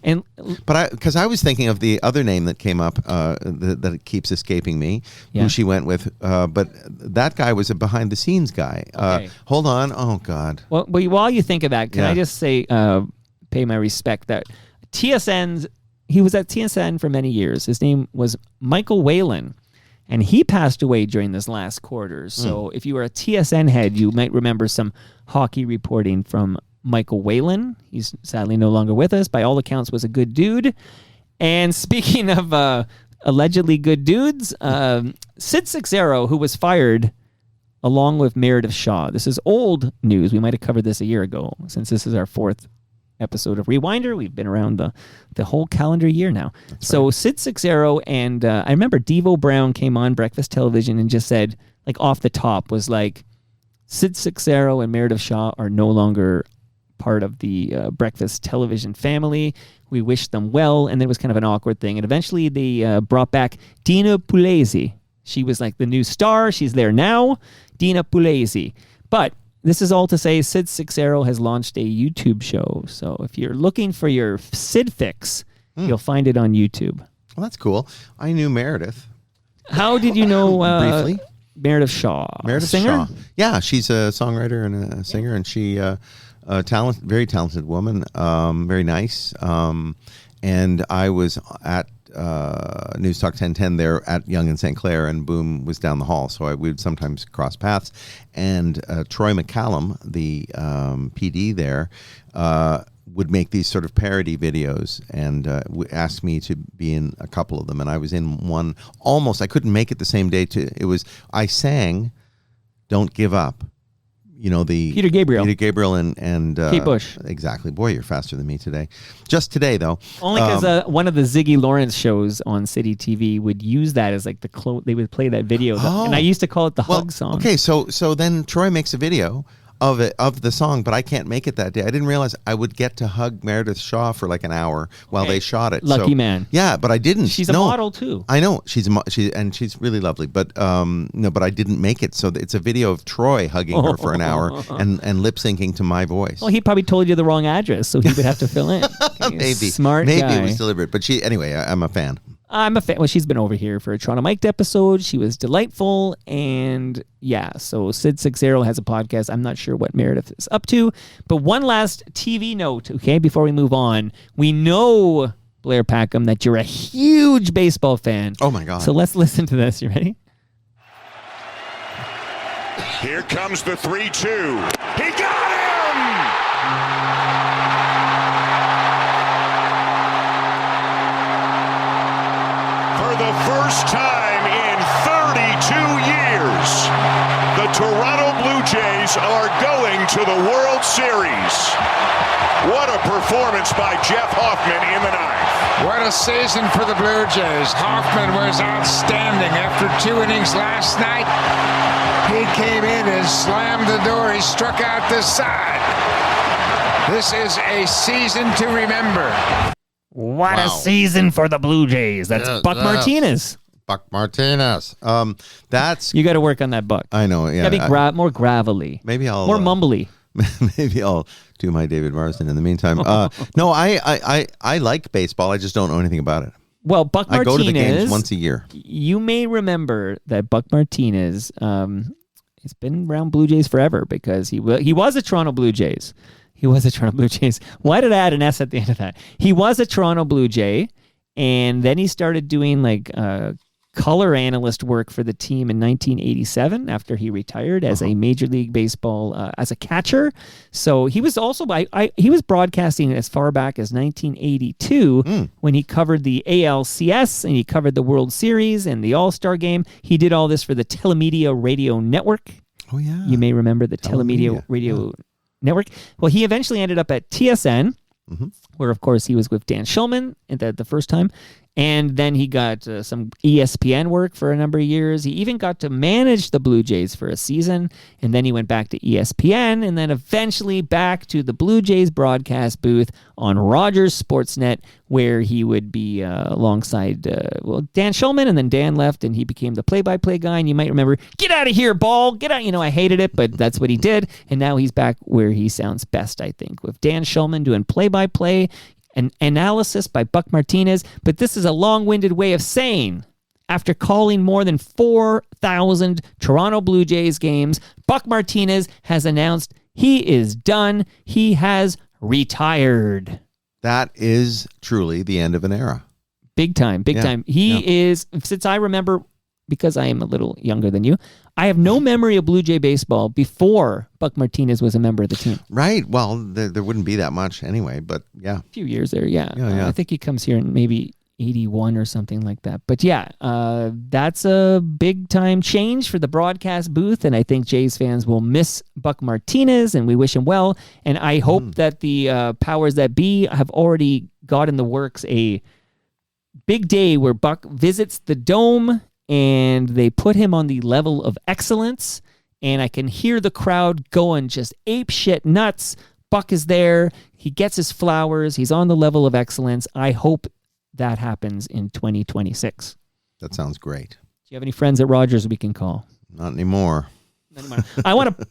But because I was thinking of the other name that came up that it keeps escaping me, who she went with. But that guy was a behind the scenes guy. Okay. Hold on. Oh God. Well, while you think of that, can I just say, pay my respect that he was at TSN for many years. His name was Michael Whalen. And he passed away during this last quarter. So if you were a TSN head, you might remember some hockey reporting from Michael Whalen. He's sadly no longer with us. By all accounts, was a good dude. And speaking of allegedly good dudes, Sid Seixeiro, who was fired along with Meredith Shaw. This is old news. We might have covered this a year ago, since this is our fourth episode of Rewinder. We've been around the whole calendar year now. That's so right. Sid Seixeiro and I remember Devo Brown came on Breakfast Television and just said, like off the top, was like, Sid Seixeiro and Meredith Shaw are no longer part of the Breakfast Television family. We wish them well. And then it was kind of an awkward thing. And eventually they brought back Dina Pugliese. She was like the new star. She's there now. Dina Pugliese. But this is all to say Sid Seixeiro has launched a YouTube show. So if you're looking for your Sid fix, you'll find it on YouTube. Well, that's cool. I knew Meredith. How did you know briefly? Meredith Shaw? Meredith singer? Shaw. Yeah, she's a songwriter and a singer, and she very talented woman, very nice. And I was at News Talk 1010 there at Yonge and St. Clair, and Boom was down the hall, so we would sometimes cross paths. And Troy McCallum, the PD there, would make these sort of parody videos and asked me to be in a couple of them, and I was in one. Almost, I couldn't make it the same day. I sang "Don't Give Up." You know, the Peter Gabriel and Kate Bush. Exactly. Boy, you're faster than me today. Just today, though. Only because one of the Ziggy Lawrence shows on City TV would use that as like they would play that video, and I used to call it the hug song. Okay, so then Troy makes a video of the song, but I can't make it that day. I didn't realize I would get to hug Meredith Shaw for like an hour while they shot it. Lucky man. Yeah, but I didn't. She's a model too. I know she's really lovely, but but I didn't make it. So it's a video of Troy hugging her for an hour and lip syncing to my voice. Well, he probably told you the wrong address, so he would have to fill in. Maybe smart guy. Maybe it was deliberate, but anyway, I'm a fan. I'm a fan. Well, she's been over here for a Toronto Mic'd episode. She was delightful. And yeah, so Sid 60 has a podcast. I'm not sure what Meredith is up to. But one last TV note, okay, before we move on. We know, Blair Packham, that you're a huge baseball fan. Oh, my God. So let's listen to this. You ready? Here comes the 3-2. He got him! For the first time in 32 years, the Toronto Blue Jays are going to the World Series. What a performance by Jeff Hoffman in the ninth. What a season for the Blue Jays. Hoffman was outstanding. After 2 innings last night, he came in and slammed the door. He struck out the side. This is a season to remember. What a season for the Blue Jays. That's Buck Martinez. Buck Martinez. That's you got to work on that Buck. I know. Yeah, got to be more gravelly. Maybe I'll more mumbly. Maybe I'll do my David Marsden in the meantime. No, I like baseball. I just don't know anything about it. Well, Buck Martinez. I go to the games once a year. You may remember that Buck Martinez. He's been around Blue Jays forever because he was a Toronto Blue Jays. He was a Toronto Blue Jays. Why did I add an S at the end of that? He was a Toronto Blue Jay, and then he started doing like color analyst work for the team in 1987 after he retired as a Major League Baseball as a catcher. So he was also he was broadcasting as far back as 1982 when he covered the ALCS and he covered the World Series and the All-Star Game. He did all this for the Telemedia Radio Network. Oh yeah, you may remember the Telemedia Radio Network. Well, he eventually ended up at TSN, where of course he was with Dan Shulman at the first time. And then he got some ESPN work for a number of years. He even got to manage the Blue Jays for a season. And then he went back to ESPN and then eventually back to the Blue Jays broadcast booth on Rogers Sportsnet, where he would be alongside Dan Shulman. And then Dan left and he became the play-by-play guy. And you might remember, get out of here, ball. Get out. You know, I hated it, but that's what he did. And now he's back where he sounds best, I think, with Dan Shulman doing play-by-play. An analysis by Buck Martinez, but this is a long-winded way of saying, after calling more than 4,000 Toronto Blue Jays games, Buck Martinez has announced he is done. He has retired. That is truly the end of an era. Big time. He is, since I remember, because I am a little younger than you, I have no memory of Blue Jay baseball before Buck Martinez was a member of the team. Right. Well, there wouldn't be that much anyway, but yeah. A few years there, yeah. Yeah. I think he comes here in maybe 81 or something like that. But yeah, that's a big time change for the broadcast booth, and I think Jays fans will miss Buck Martinez, and we wish him well. And I hope that the powers that be have already got in the works a big day where Buck visits the Dome, and they put him on the level of excellence, and I can hear the crowd going just ape shit nuts. Buck is there. He gets his flowers. He's on the level of excellence. I hope that happens in 2026. That sounds great. Do you have any friends at Rogers we can call? Not anymore. I want to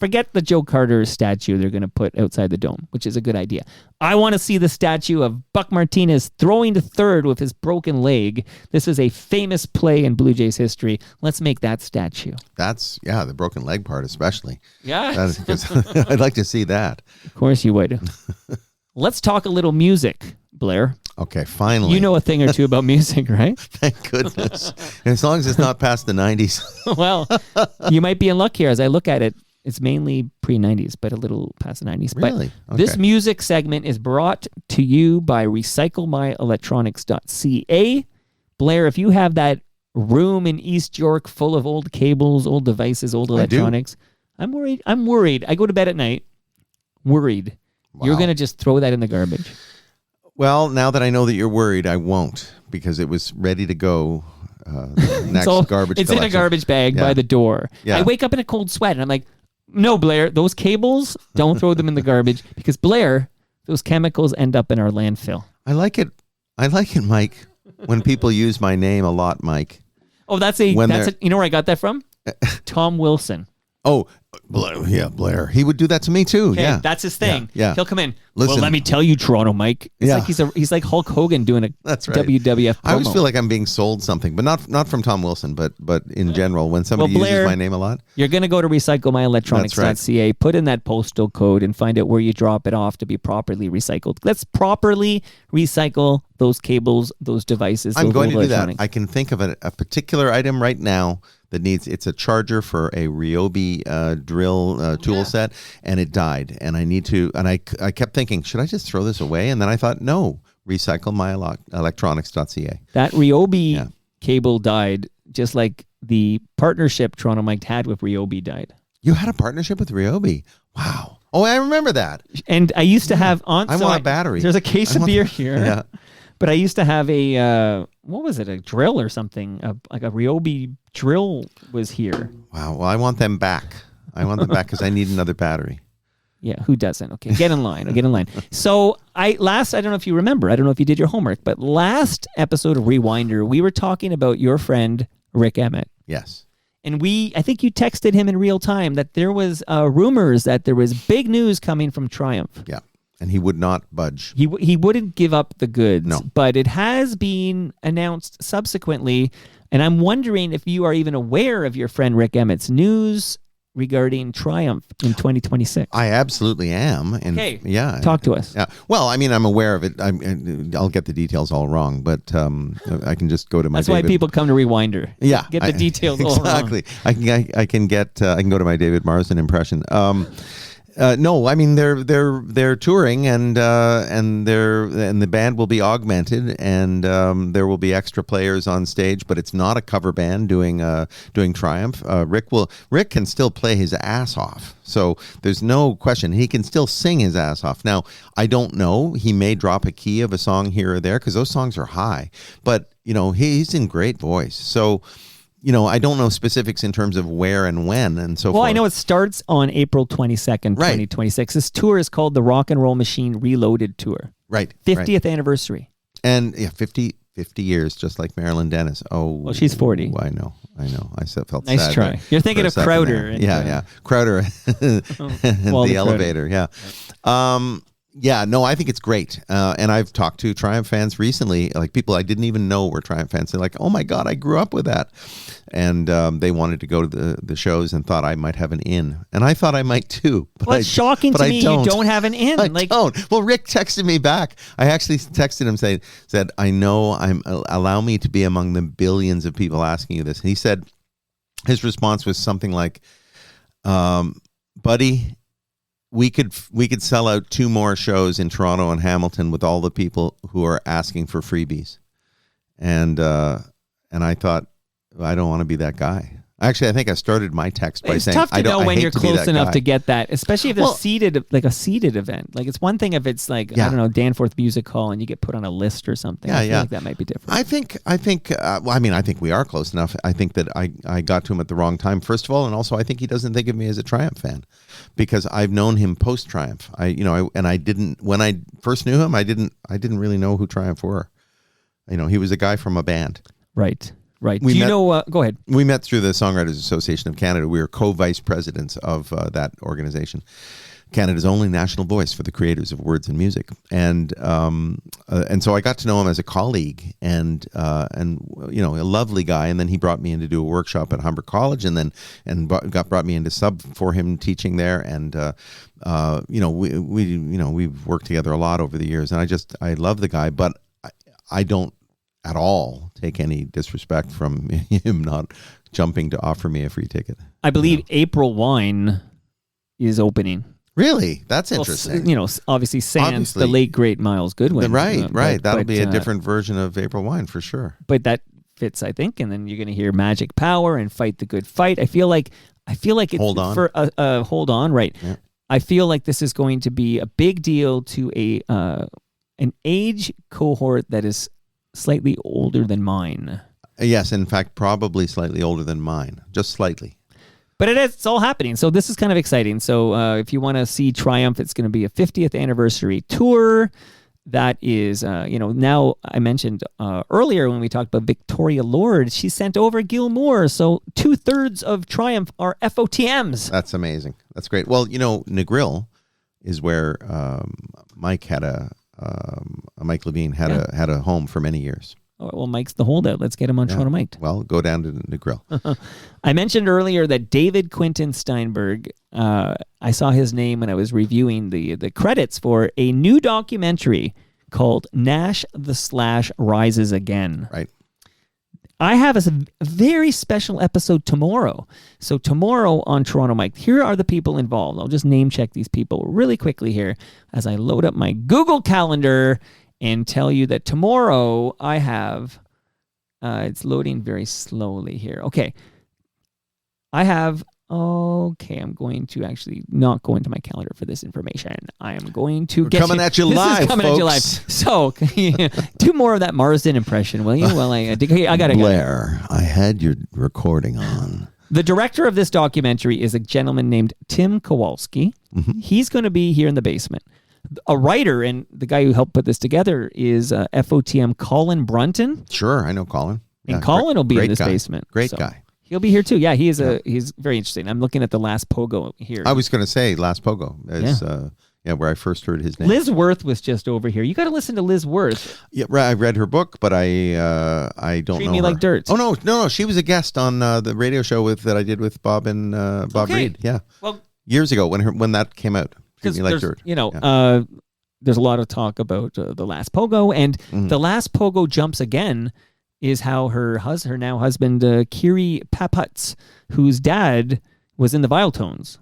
Forget the Joe Carter statue they're going to put outside the dome, which is a good idea. I want to see the statue of Buck Martinez throwing to third with his broken leg. This is a famous play in Blue Jays history. Let's make that statue. That's, the broken leg part especially. Yeah. I'd like to see that. Of course you would. Let's talk a little music, Blair. Okay, finally. You know a thing or two about music, right? Thank goodness. As long as it's not past the 90s. Well, you might be in luck here. As I look at it, it's mainly pre-90s, but a little past the 90s. Really? But this music segment is brought to you by recyclemyelectronics.ca. Blair, if you have that room in East York full of old cables, old devices, old electronics, I'm worried. I go to bed at night worried. Wow. You're going to just throw that in the garbage. Well, now that I know that you're worried, I won't, because it was ready to go next garbage It's collection. in a garbage bag by the door. Yeah. I wake up in a cold sweat, and I'm like, no, Blair, those cables, don't throw them in the garbage, because, Blair, those chemicals end up in our landfill. I like it, Mike, when people use my name a lot, Mike. Oh, you know where I got that from? Tom Wilson. Oh, Blair. He would do that to me too. Okay, yeah, that's his thing. Yeah. He'll come in. Listen, well, let me tell you, Toronto Mike. It's like he's like Hulk Hogan doing a that's right. WWF promo. I always feel like I'm being sold something, but not from Tom Wilson, but in general, when somebody Blair, uses my name a lot. You're going to go to recyclemyelectronics.ca, put in that postal code, and find out where you drop it off to be properly recycled. Let's properly recycle those cables, those devices. I'm going to do that. Electronics. I can think of a particular item right now that it's a charger for a Ryobi drill tool set, and it died. And I need to, and I kept thinking, should I just throw this away? And then I thought, no, recyclemyelectronics.ca. That Ryobi cable died, just like the partnership Toronto Mike had with Ryobi died. You had a partnership with Ryobi? Wow. Oh, I remember that. And I used to have on. I want a battery. There's a case of beer here. Yeah. But I used to have a, what was it, a drill or something, like a Ryobi drill was here. Wow. Well, I want them back. I want them back because I need another battery. Yeah, who doesn't? Okay, get in line. Get in line. So I don't know if you remember. I don't know if you did your homework, but last episode of Rewinder, we were talking about your friend, Rick Emmett. Yes. And I think you texted him in real time that there was rumors that there was big news coming from Triumph. Yeah. And he would not budge. He wouldn't give up the goods. No. But it has been announced subsequently, and I'm wondering if you are even aware of your friend Rick Emmett's news regarding Triumph in 2026. I absolutely am. And okay. Yeah. Talk to us. Yeah. Well, I mean, I'm aware of it. I'll get the details all wrong, but I can just go to my. That's why people come to Rewinder. Yeah. Get the details all wrong. Exactly. I can go to my David Marsden impression. No, I mean they're touring and the band will be augmented and there will be extra players on stage, but it's not a cover band doing Triumph. Rick can still play his ass off, so there's no question he can still sing his ass off. Now I don't know, he may drop a key of a song here or there because those songs are high, but he's in great voice. So. I don't know specifics in terms of where and when and so forth. Well, I know it starts on April 22nd, 2026. This tour is called the Rock and Roll Machine Reloaded Tour. Right. 50th anniversary. And 50 years, just just Marilyn Dennis. Oh, well, she's 40. I know. I felt nice sad. Try. You're thinking of Crowder. Yeah. Crowder. The elevator. Yeah. Yeah, no, I think it's great. And I've talked to Triumph fans recently, like people I didn't even know were Triumph fans. They're like, oh my God, I grew up with that. And they wanted to go to the shows and thought I might have an in. And I thought I might too. Well, it's shocking to me you don't have an in. I don't. Well, Rick texted me back. I actually texted him said, I know allow me to be among the billions of people asking you this. And he said, his response was something like, buddy, we could sell out 2 more shows in Toronto and Hamilton with all the people who are asking for freebies, and I thought, I don't want to be that guy. Actually, I think I started my text by saying, it's tough to know when you're close enough to get that, especially if there's a seated event. Like it's one thing if it's like I don't know, Danforth Music Hall and you get put on a list or something. I feel like that might be different. I think I think we are close enough. I think that I got to him at the wrong time, first of all, and also I think he doesn't think of me as a Triumph fan because I've known him post Triumph. I didn't when I first knew him. I didn't really know who Triumph were. He was a guy from a band. Right. Right. We Do you met- know? Go ahead. We met through the Songwriters Association of Canada. We were co-vice presidents of that organization, Canada's only national voice for the creators of words and music. And so I got to know him as a colleague and you know, a lovely guy. And then he brought me in to do a workshop at Humber College, and brought me into sub for him teaching there. And you know, we've worked together a lot over the years. And I love the guy, but I don't at all take any disrespect from him not jumping to offer me a free ticket. I believe April Wine is opening. Really? That's interesting. Well, you know, obviously sans the late great Miles Goodwin. Right. That'll be a different version of April Wine for sure. But that fits, I think. And then you're going to hear Magic Power and Fight the Good Fight. I feel like it's Hold On. for Hold On, right? Yeah. I feel like this is going to be a big deal to an age cohort that is slightly older than mine. Yes, in fact, probably slightly older than mine, just slightly. But it's all happening, so this is kind of exciting. So if you want to see Triumph, it's going to be a 50th anniversary tour. That is, you know, now I mentioned earlier when we talked about Victoria Lord, she sent over Gil Moore, so 2/3 of Triumph are FOTMs. That's amazing. That's great. Well, you know, Negril is where Mike Levine had a home for many years. Oh, well, Mike's the holdout. Let's get him on Toronto Mike. Well, go down to Negril. I mentioned earlier that David Quinton Steinberg, I saw his name when I was reviewing the credits for a new documentary called Nash the Slash Rises Again. Right. I have a very special episode tomorrow. So tomorrow on Toronto Mike, here are the people involved. I'll just name check these people really quickly here as I load up my Google Calendar and tell you that tomorrow I have, it's loading very slowly here. Okay. I'm going to actually not go into my calendar for this information. I am going to get coming at you live, This is coming at you live. folks. So, do more of that Marsden impression, will you? Well, I got to go. Blair, I had your recording on. The director of this documentary is a gentleman named Tim Kowalski. Mm-hmm. He's going to be here in the basement. A writer and the guy who helped put this together is FOTM Colin Brunton. Sure, I know Colin. And Colin will be in this guy. basement. Great So guy. He'll be here too. Yeah, he's very interesting. I'm looking at the last pogo here. I was going to say Last Pogo is where I first heard his name. Liz Worth was just over here. You got to listen to Liz Worth. Yeah, I read her book, but I don't Treat know Me her. Like Dirt. Oh no, she was a guest on the radio show that I did with Bob and Bob Reed. Yeah, well, years ago when that came out. Treat Me Like there's, Dirt. you know, there's a lot of talk about the last pogo, and the last pogo jumps again is how her now husband Kiri Paputz, whose dad was in the Violetones.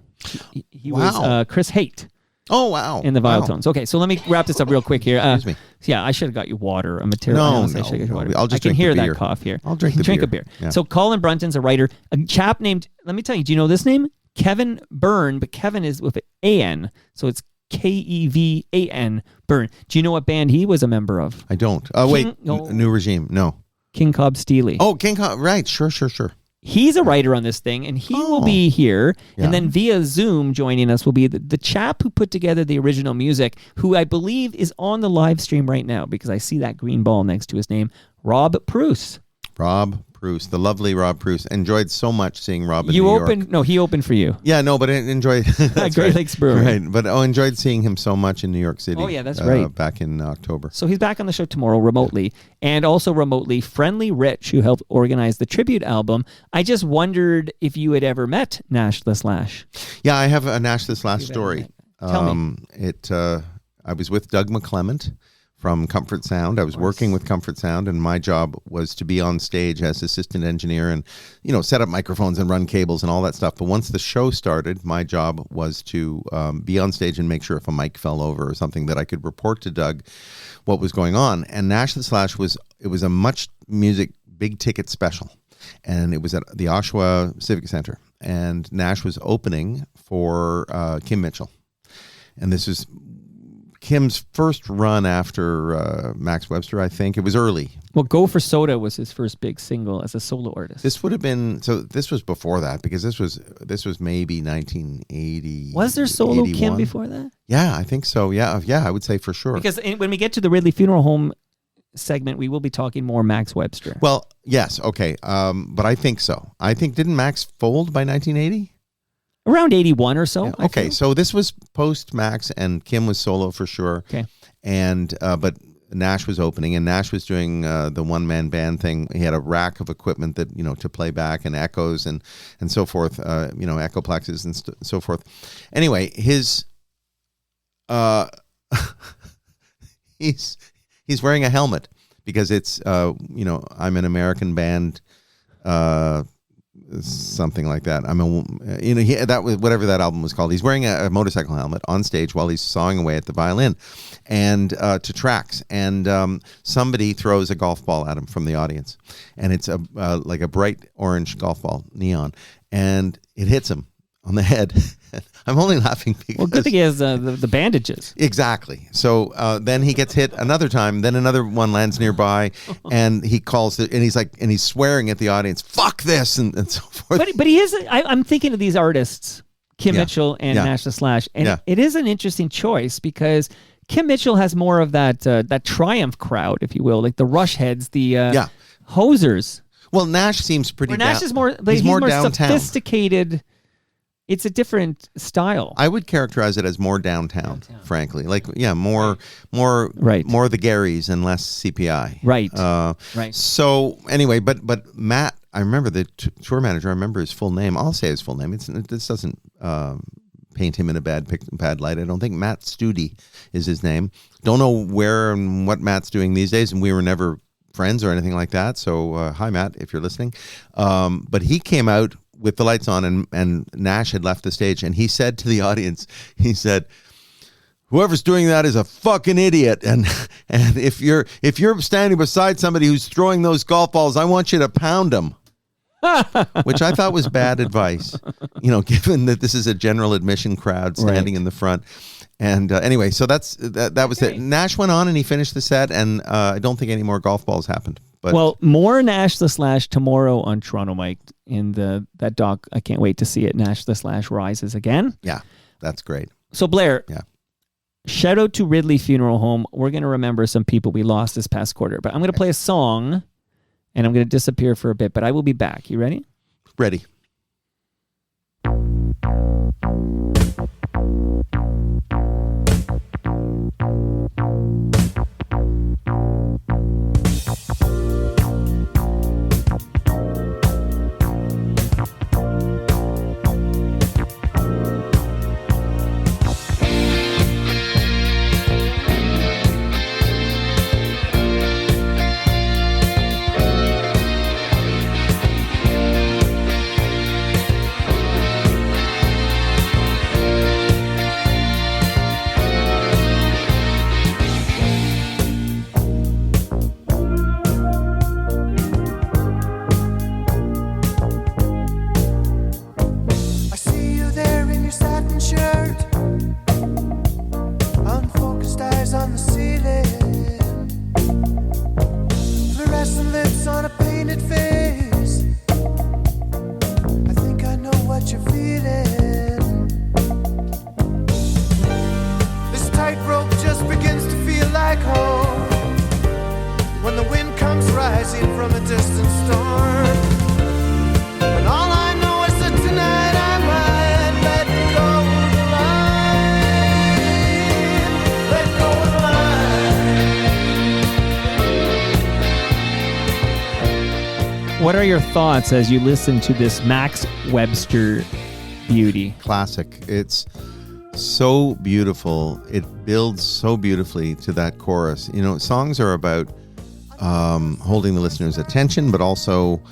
He was Chris Haight. Oh, wow. In the Violetones. Okay, so let me wrap this up real quick here. Excuse me. Yeah, I should have got you water. A material. No. I'll just I can drink hear the that beer. cough here. I'll drink a beer. Yeah. So Colin Brunton's a writer. A chap named, let me tell you, do you know this name? Kevin Byrne, but Kevin is with an A-N, so it's Kevan Byrne. Do you know what band he was a member of? I don't. New Regime. No. King Cobb Steely. Oh, King Cobb. Right. Sure. He's a writer on this thing, and he will be here. Yeah. And then via Zoom joining us will be the chap who put together the original music, who I believe is on the live stream right now because I see that green ball next to his name, Rob Pruce. Rob Pruce, the lovely Rob Pruce. Enjoyed so much seeing Rob in You New opened? York. No, he opened for you. Yeah, no, but I enjoyed Great Lakes Brewery. Right, but enjoyed seeing him so much in New York City. Oh, yeah, that's right. Back in October. So he's back on the show tomorrow remotely, and also remotely, Friendly Rich, who helped organize the tribute album. I just wondered if you had ever met Nash the Slash. Yeah, I have a Nash the Slash story. Tell me. I was with Doug McClement from Comfort Sound. I was working with Comfort Sound, and my job was to be on stage as assistant engineer and, set up microphones and run cables and all that stuff. But once the show started, my job was to be on stage and make sure if a mic fell over or something that I could report to Doug what was going on. And Nash the Slash was a much music big ticket special, and it was at the Oshawa Civic Center. And Nash was opening for Kim Mitchell, and this is Kim's first run after Max Webster, I think. It was early. Well, Go for Soda was his first big single as a solo artist. This would have been, this was before that, because this was maybe 1980. Was there solo 81. Kim before that? Yeah, I think so. Yeah, I would say for sure. Because when we get to the Ridley Funeral Home segment, we will be talking more Max Webster. Well, yes, okay, but I think so. I think, didn't Max fold by 1980? Around 81 or so. Yeah, I okay, feel. so this was post Max, and Kim was solo for sure. Okay. And but Nash was opening, and Nash was doing the one-man band thing. He had a rack of equipment that, to play back, and echoes and so forth, echoplexes and so forth. Anyway, his he's wearing a helmet because it's I'm an American band, something like that. That was whatever that album was called. He's wearing a motorcycle helmet on stage while he's sawing away at the violin, and to tracks. And somebody throws a golf ball at him from the audience, and it's like a bright orange golf ball, neon, and it hits him on the head. I'm only laughing because... Well, good thing he has the bandages. Exactly. So then he gets hit another time. Then another one lands nearby, and he calls and he's swearing at the audience, "Fuck this," and so forth. But he is. I'm thinking of these artists, Kim Mitchell and Nash the Slash, and it is an interesting choice because Kim Mitchell has more of that Triumph crowd, if you will, like the Rush heads, the hosers. Well, Nash seems pretty. Nash is more. He's more downtown. Sophisticated. It's a different style. I would characterize it as more downtown. Frankly. More the Garys and less CPI. Right. Right. So anyway, but Matt, I remember the tour manager. I remember his full name. I'll say his full name. This doesn't paint him in a bad light. I don't think Matt Studi is his name. Don't know where and what Matt's doing these days, and we were never friends or anything like that. So hi, Matt, if you're listening. But he came out with the lights on, and Nash had left the stage, and he said to the audience, he said, "Whoever's doing that is a fucking idiot, and if you're standing beside somebody who's throwing those golf balls, I want you to pound them." Which I thought was bad advice, given that this is a general admission crowd standing in the front. And anyway, so that was it. Nash went on and he finished the set, and I don't think any more golf balls happened. But more Nash the Slash tomorrow on Toronto Mike in that doc. I can't wait to see it. Nash the Slash rises again. Yeah, that's great. So Blair, shout out to Ridley Funeral Home. We're going to remember some people we lost this past quarter, but I'm going to play a song, and I'm going to disappear for a bit, but I will be back. You ready? Ready. What are your thoughts as you listen to this Max Webster beauty? Classic. It's so beautiful. It builds so beautifully to that chorus. Songs are about holding the listener's attention, but also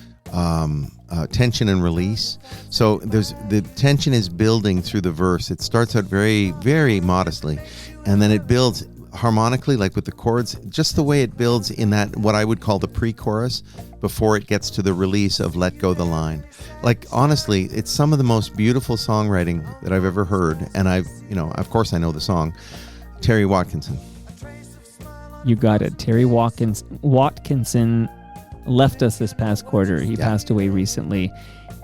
tension and release. So the tension is building through the verse. It starts out very, very modestly, and then it builds harmonically, like with the chords, just the way it builds in that, what I would call the pre-chorus, before it gets to the release of Let Go the Line. Like, honestly, it's some of the most beautiful songwriting that I've ever heard. And of course I know the song, Terry Watkinson. You got it. Terry Watkinson left us this past quarter. He passed away recently.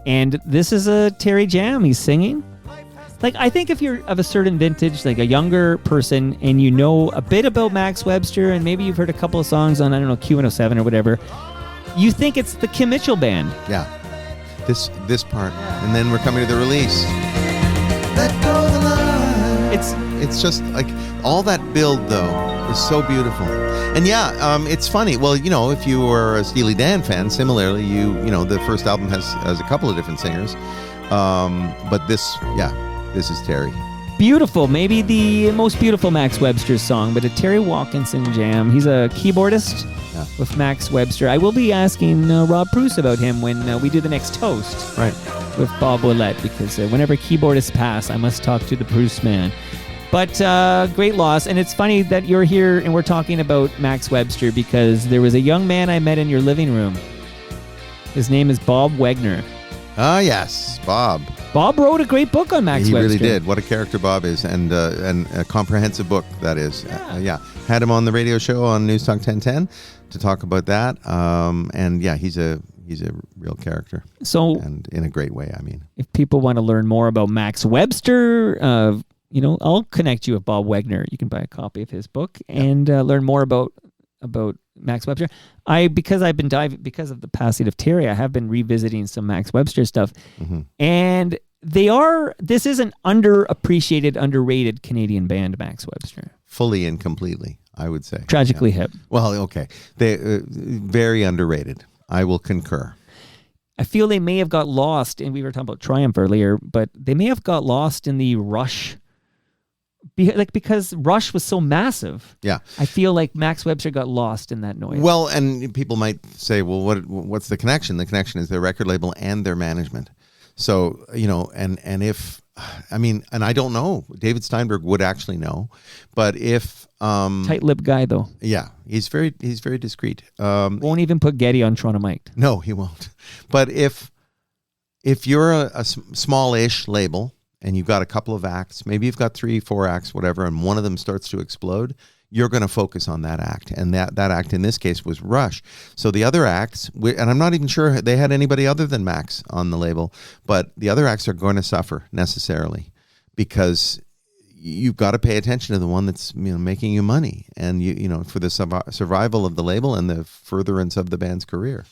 And this is a Terry jam. He's singing. Like, I think if you're of a certain vintage, like a younger person, and you know a bit about Max Webster, and maybe you've heard a couple of songs on, I don't know, Q107 or whatever, you think it's the Kim Mitchell Band. Yeah. This part. And then we're coming to the release. Let go the line. It's just like all that build, though, is so beautiful. And it's funny. Well, if you were a Steely Dan fan, similarly, the first album has a couple of different singers. But this is Terry. Beautiful. Maybe the most beautiful Max Webster song, but a Terry Watkinson jam. He's a keyboardist with Max Webster. I will be asking Rob Bruce about him when we do the next Toast. Right. With Bob Willett, because whenever keyboardists pass, I must talk to the Bruce man. But great loss. And it's funny that you're here and we're talking about Max Webster, because there was a young man I met in your living room. His name is Bob Wagner. Ah, yes, Bob. Bob wrote a great book on Max Webster. He really did. What a character Bob is, and a comprehensive book that is. Had him on the radio show on News Talk 1010 to talk about that. He's a real character. So, and in a great way, I mean. If people want to learn more about Max Webster, I'll connect you with Bob Wagner. You can buy a copy of his book and learn more about Max Webster. Because of the passing of Terry, I have been revisiting some Max Webster stuff. Mm-hmm. And this is an underappreciated, underrated Canadian band, Max Webster. Fully and completely, I would say. Tragically hip. Well, okay. They very underrated. I will concur. I feel they may have got lost, and we were talking about Triumph earlier, but they may have got lost in the Rush. Because Rush was so massive. Yeah. I feel like Max Webster got lost in that noise. Well, and people might say, well, what's the connection? The connection is their record label and their management. So, and I don't know. David Steinberg would actually know. But if... tight-lipped guy, though. Yeah. He's very discreet. Won't even put Getty on Toronto Mike. No, he won't. But if you're a small-ish label... and you've got a couple of acts, maybe you've got 3-4 acts, whatever, and one of them starts to explode, you're going to focus on that act. And that act in this case was Rush. So the other acts, and I'm not even sure they had anybody other than Max on the label, but the other acts are going to suffer necessarily because you've got to pay attention to the one that's making you money and for the survival of the label and the furtherance of the band's career.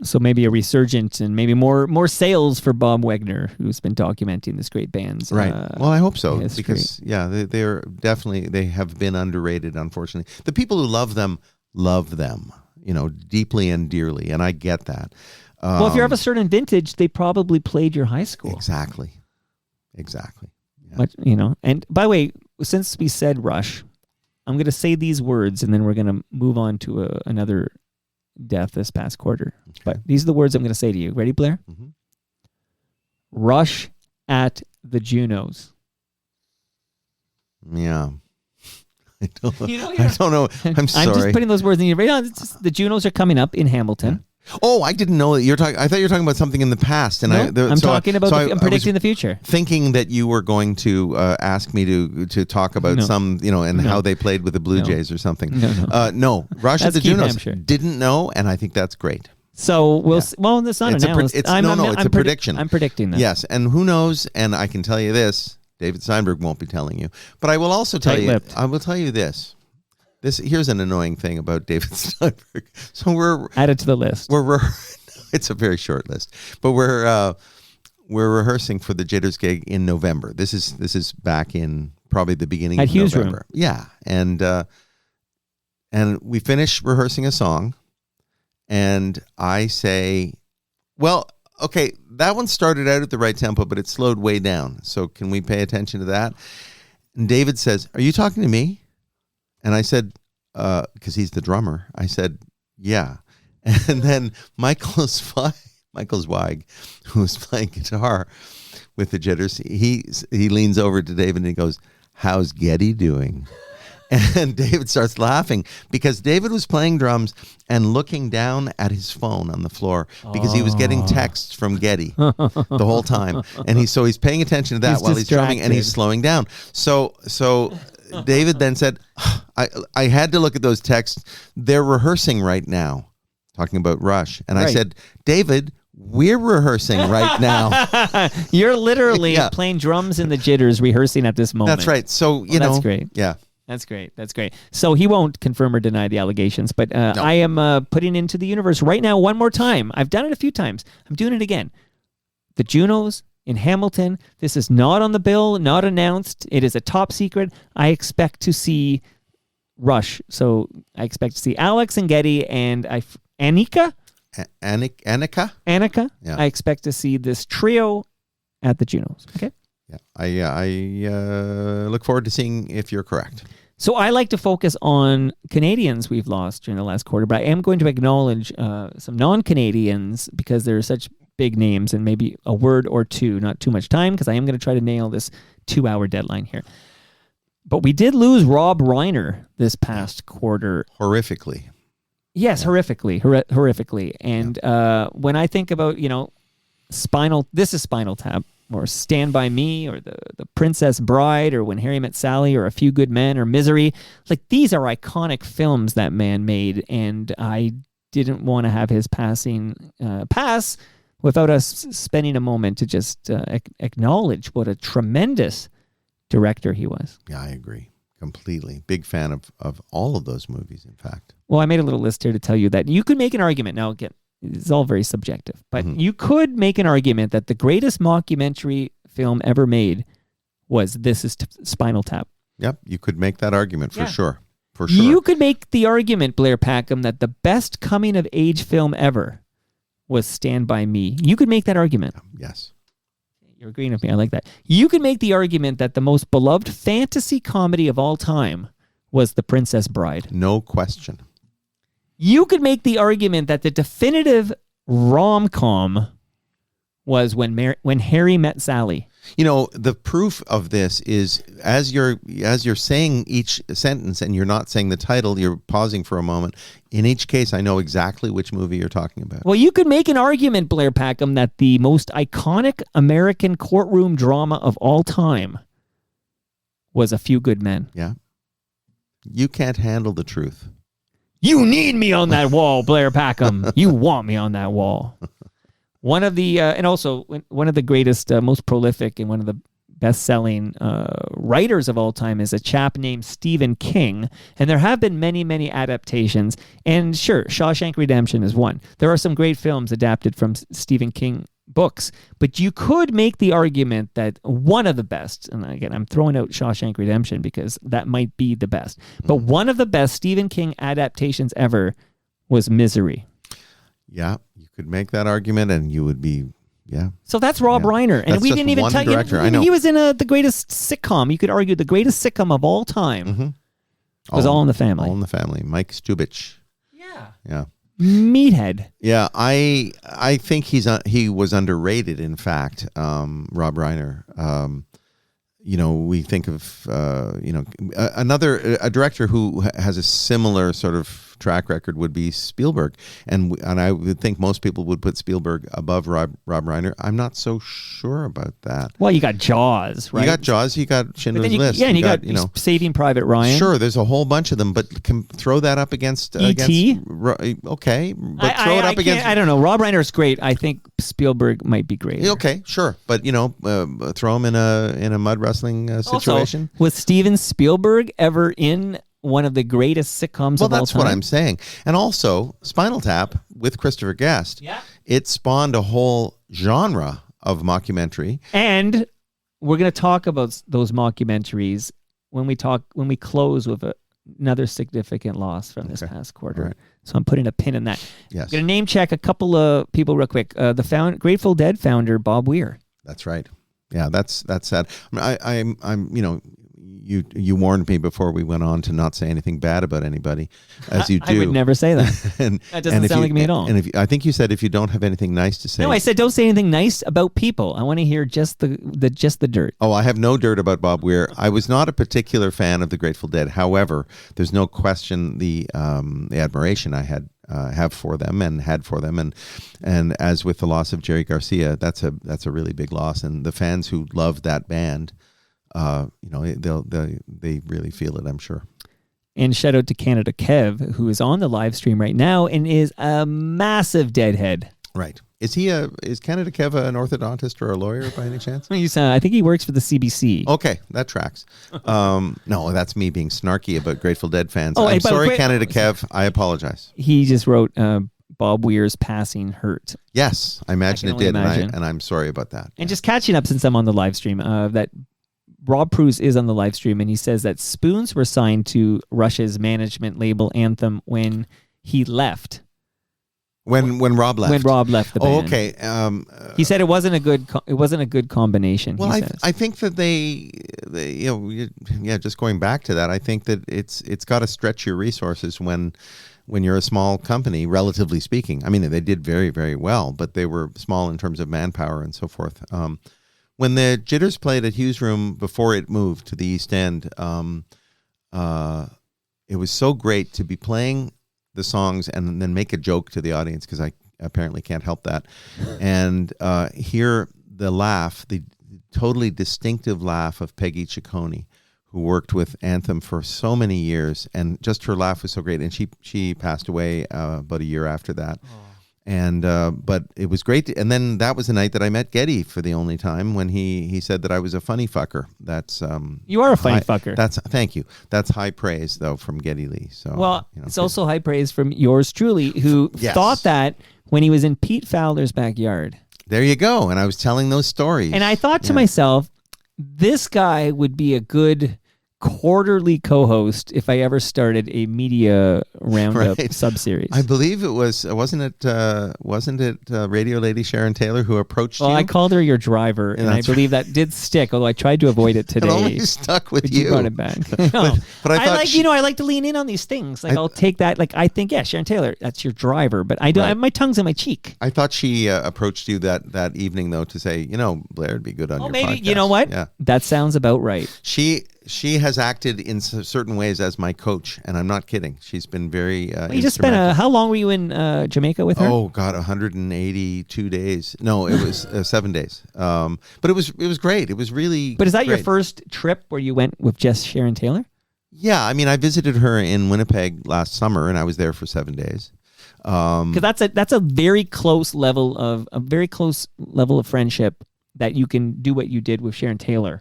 So maybe a resurgence and maybe more sales for Bob Wagner, who's been documenting this great band's right. Well, I hope so history. Because they're definitely, they have been underrated, unfortunately. The people who love them, deeply and dearly, and I get that. Well, if you're of a certain vintage, they probably played your high school. Exactly. Yeah. But, and by the way, since we said Rush, I'm going to say these words and then we're going to move on to another death this past quarter. Okay. But these are the words I'm going to say to you. Ready, Blair? Mm-hmm. Rush at the Junos. Yeah. I don't know. I'm sorry. I'm just putting those words in your radar. The Junos are coming up in Hamilton. Yeah. Oh, I didn't know that you're talking. I thought you were talking about something in the past, and I'm predicting the future. Thinking that you were going to ask me to talk about how they played with the Blue Jays or something. No. Rush at the Junos. Didn't know, and I think that's great. So well, that's not announced. It's a prediction. I'm predicting that. Yes, and who knows? And I can tell you this: David Steinberg won't be telling you, but I will also tell you. I will tell you this. Here's an annoying thing about David Steinberg. So we're add it to the list. It's a very short list, but we're rehearsing for the Jitters gig in November. This is back in probably the beginning of Hughes November. Room. Yeah, and we finish rehearsing a song, and I say, well, okay, that one started out at the right tempo, but it slowed way down. So can we pay attention to that? And David says, "Are you talking to me?" And I said, because he's the drummer, I said, yeah. And then Michael Zweig, who's playing guitar with the Jitters, he leans over to David and he goes, "How's Getty doing?" And David starts laughing because David was playing drums and looking down at his phone on the floor because he was getting texts from Getty the whole time. And he's paying attention to that while he's drumming and he's slowing down. So David then said, I had to look at those texts. They're rehearsing right now, talking about Rush. And I said, David, We're rehearsing right now. You're literally playing drums in the jitters, rehearsing at this moment. That's right. So, you know. That's great. Yeah. That's great. That's great. So he won't confirm or deny the allegations, but I am putting into the universe right now one more time. I've done it a few times. I'm doing it again. The Junos in Hamilton. This is not on the bill, not announced. It is a top secret. I expect to see Rush. So I expect to see Alex and Getty and Annika. Annika. Yeah. I expect to see this trio at the Junos. Okay. Yeah. I look forward to seeing if you're correct. So I like to focus on Canadians we've lost during the last quarter, but I am going to acknowledge some non-Canadians because they're such big names, and maybe a word or two, not too much time, because I am going to try to nail this 2-hour deadline here. But we did lose Rob Reiner this past quarter. Horrifically. Yes, horrifically. And when I think about, this is Spinal Tap, or Stand By Me, or the Princess Bride, or When Harry Met Sally, or A Few Good Men, or Misery, like these are iconic films that man made, and I didn't want to have his passing pass without us spending a moment to just acknowledge what a tremendous director he was. Yeah, I agree. Completely. Big fan of all of those movies, in fact. Well, I made a little list here to tell you that you could make an argument. Now, again, it's all very subjective, but you could make an argument that the greatest mockumentary film ever made was This Is Spinal Tap. Yep, you could make that argument for sure. For sure. You could make the argument, Blair Packham, that the best coming-of-age film ever was Stand By Me. You could make that argument. Yes. You're agreeing with me. I like that. You could make the argument that the most beloved fantasy comedy of all time was The Princess Bride. No question. You could make the argument that the definitive rom-com was When Harry Met Sally. You know, the proof of this is as you're saying each sentence and you're not saying the title, you're pausing for a moment. In each case, I know exactly which movie you're talking about. Well, you could make an argument, Blair Packham, that the most iconic American courtroom drama of all time was A Few Good Men. Yeah. You can't handle the truth. You need me on that wall, Blair Packham. You want me on that wall. One of the and also one of the greatest, most prolific, and one of the best-selling writers of all time is a chap named Stephen King, and there have been many, many adaptations. And sure, Shawshank Redemption is one. There are some great films adapted from Stephen King books, but you could make the argument that one of the best, and again, I'm throwing out Shawshank Redemption because that might be the best, but one of the best Stephen King adaptations ever was Misery. Yeah, you could make that argument, and you would be, So that's Rob Reiner, and that's we just didn't even one tell you. director. I know. He was in the greatest sitcom. You could argue the greatest sitcom of all time was All in the Family. All in the Family. Mike Stubich. Yeah. Meathead. Yeah, I think he was underrated. In fact, Rob Reiner. We think of a director who has a similar sort of track record would be Spielberg, and I would think most people would put Spielberg above Rob Reiner. I'm not so sure about that. Well, you got Jaws, right? You got Jaws. You got Schindler's List. Yeah, and you got Saving Private Ryan. Sure, there's a whole bunch of them, but throw that up against E.T. Okay, but throw it up against. I don't know. Rob Reiner's great. I think Spielberg might be great. Okay, sure, but throw him in a mud wrestling situation. Also, was Steven Spielberg ever in one of the greatest sitcoms of all time? Well, that's what I'm saying. And also, Spinal Tap with Christopher Guest. Yeah. It spawned a whole genre of mockumentary. And we're going to talk about those mockumentaries when we close with another significant loss from this past quarter. Right. So I'm putting a pin in that. Yes. I'm going to name check a couple of people real quick. The Grateful Dead founder, Bob Weir. That's right. Yeah, that's sad. You warned me before we went on to not say anything bad about anybody, as you do. I would never say that. That doesn't sound like me at all. And I think you said if you don't have anything nice to say. No, I said don't say anything nice about people. I want to hear just the dirt. Oh, I have no dirt about Bob Weir. I was not a particular fan of the Grateful Dead. However, there's no question the admiration I have for them and had for them, and as with the loss of Jerry Garcia, that's a really big loss, and the fans who love that band. They really feel it, I'm sure. And shout out to Canada Kev, who is on the live stream right now and is a massive Deadhead. Right. Is Canada Kev an orthodontist or a lawyer by any chance? I think he works for the CBC. Okay, that tracks. No, that's me being snarky about Grateful Dead fans. Oh, I'm but sorry, wait- Canada Kev. I apologize. He just wrote Bob Weir's passing hurt. Yes, I imagine I it can did, only imagine. and I'm sorry about that. And just catching up since I'm on the live stream, that Rob Pruce is on the live stream, and he says that Spoons were signed to Rush's management label Anthem when he left. When Rob left. When Rob left the band. Oh, okay. He said it wasn't a good combination. Well, he I says. think that they just going back to that, I think that it's got to stretch your resources when you're a small company, relatively speaking. I mean, they did very, very well, but they were small in terms of manpower and so forth. When the Jitters played at Hughes Room before it moved to the East End, it was so great to be playing the songs and then make a joke to the audience, because I apparently can't help that, and hear the laugh, the totally distinctive laugh of Peggy Ciccone, who worked with Anthem for so many years, and just her laugh was so great. And she passed away about a year after that. And but it was great. And then that was the night that I met Geddy for the only time, when he said that I was a funny fucker. That's you are a funny fucker. Thank you. That's high praise though from Geddy Lee. So well, it's also high praise from yours truly, who thought that when he was in Pete Fowler's backyard. There you go. And I was telling those stories. And I thought to myself, this guy would be a good quarterly co-host if I ever started a media roundup sub-series. I believe it was, wasn't it radio lady Sharon Taylor who approached you? Well, I called her your driver, and I believe that did stick, although I tried to avoid it today. It only stuck with you. You brought it back. but I thought I like to lean in on these things. Like I'll take that. Like I think, Sharon Taylor, that's your driver, but I don't. Right. My tongue's in my cheek. I thought she approached you that evening though to say, Blair would be good on your maybe podcast. You know what? Yeah, that sounds about right. She has acted in certain ways as my coach, and I'm not kidding. She's been very you just spent how long were you in Jamaica with her? Oh God, 182 days. No, it was 7 days. But it was great. It was really. But is that great. your first trip where you went with just Sharon Taylor? Yeah, I mean, I visited her in Winnipeg last summer, and I was there for 7 days. Because that's a very close level of friendship that you can do what you did with Sharon Taylor.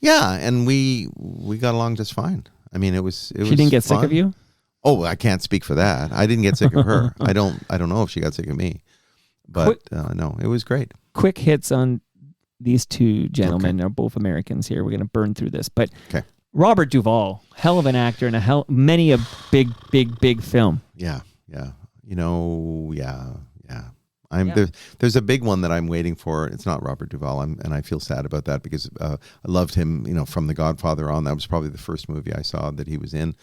Yeah, and we got along just fine. I mean, it was. She didn't get sick of you? Oh, I can't speak for that. I didn't get sick of her. I don't know if she got sick of me, but no, it was great. Quick hits on these two gentlemen. They're both Americans here. We're going to burn through this, but Robert Duvall, hell of an actor and many a big film. Yeah. There's a big one that I'm waiting for. It's not Robert Duvall, and I feel sad about that because I loved him, from The Godfather on. That was probably the first movie I saw that he was in.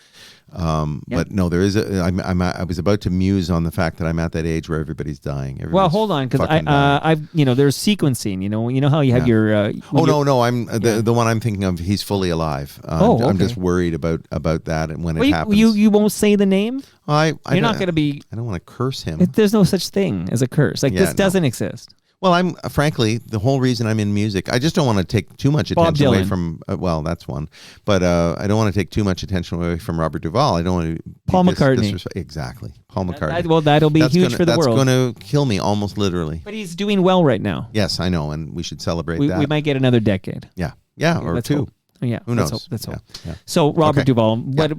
But no, there is I was about to muse on the fact that I'm at that age where everybody's dying. Well, hold on, because there's sequencing. You know how you have your. No, I'm the one I'm thinking of. He's fully alive. I'm just worried about that and when it happens. You won't say the name. You're not going to be. I don't want to curse him. There's no such thing as a curse. This doesn't exist. Well, I'm frankly the whole reason I'm in music. I just don't want to take too much attention away from. Well, that's one, but I don't want to take too much attention away from Robert Duvall. I don't want to. Paul McCartney. Exactly, Paul McCartney. That'll be huge for the world. That's going to kill me almost literally. But he's doing well right now. Yes, I know, and we should celebrate that. We might get another decade. Yeah, or two. Hope. Yeah, who knows? Let's hope. Yeah. So Robert Duvall, what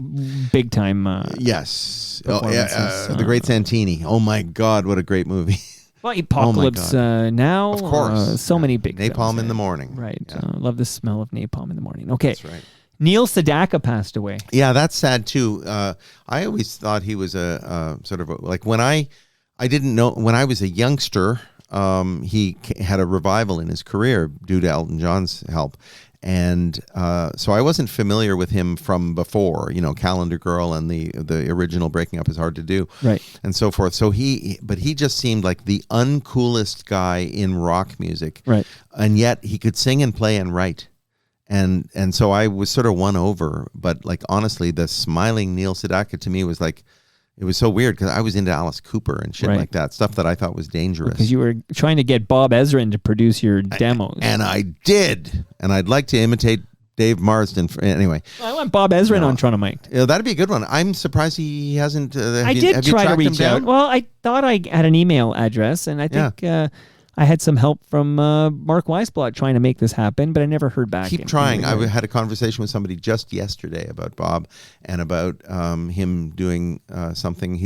big time? Yes, the Great Santini. Oh my God, what a great movie. Well, Apocalypse Now. Of course. So many big Napalm films, in the morning. Right. Love the smell of napalm in the morning. Okay. That's right. Neil Sedaka passed away. Yeah, that's sad too. I always thought he was a sort of like when I didn't know when I was a youngster. He had a revival in his career due to Elton John's help. And so I wasn't familiar with him from before, Calendar Girl and the original Breaking Up Is Hard to Do, right, and so forth. So he just seemed like the uncoolest guy in rock music, right, and yet he could sing and play and write, and so I was sort of won over. But like honestly, the smiling Neil Sedaka to me was like. It was so weird because I was into Alice Cooper and shit like that, stuff that I thought was dangerous. Because you were trying to get Bob Ezrin to produce your demos. And I did. And I'd like to imitate Dave Marsden. Anyway, I want Bob Ezrin on Toronto Mike. That'd be a good one. I'm surprised he hasn't. I did try to reach out. Well, I thought I had an email address, and I think I had some help from Mark Weisblot trying to make this happen, but I never heard back. Keep trying. I had a conversation with somebody just yesterday about Bob and about him doing something.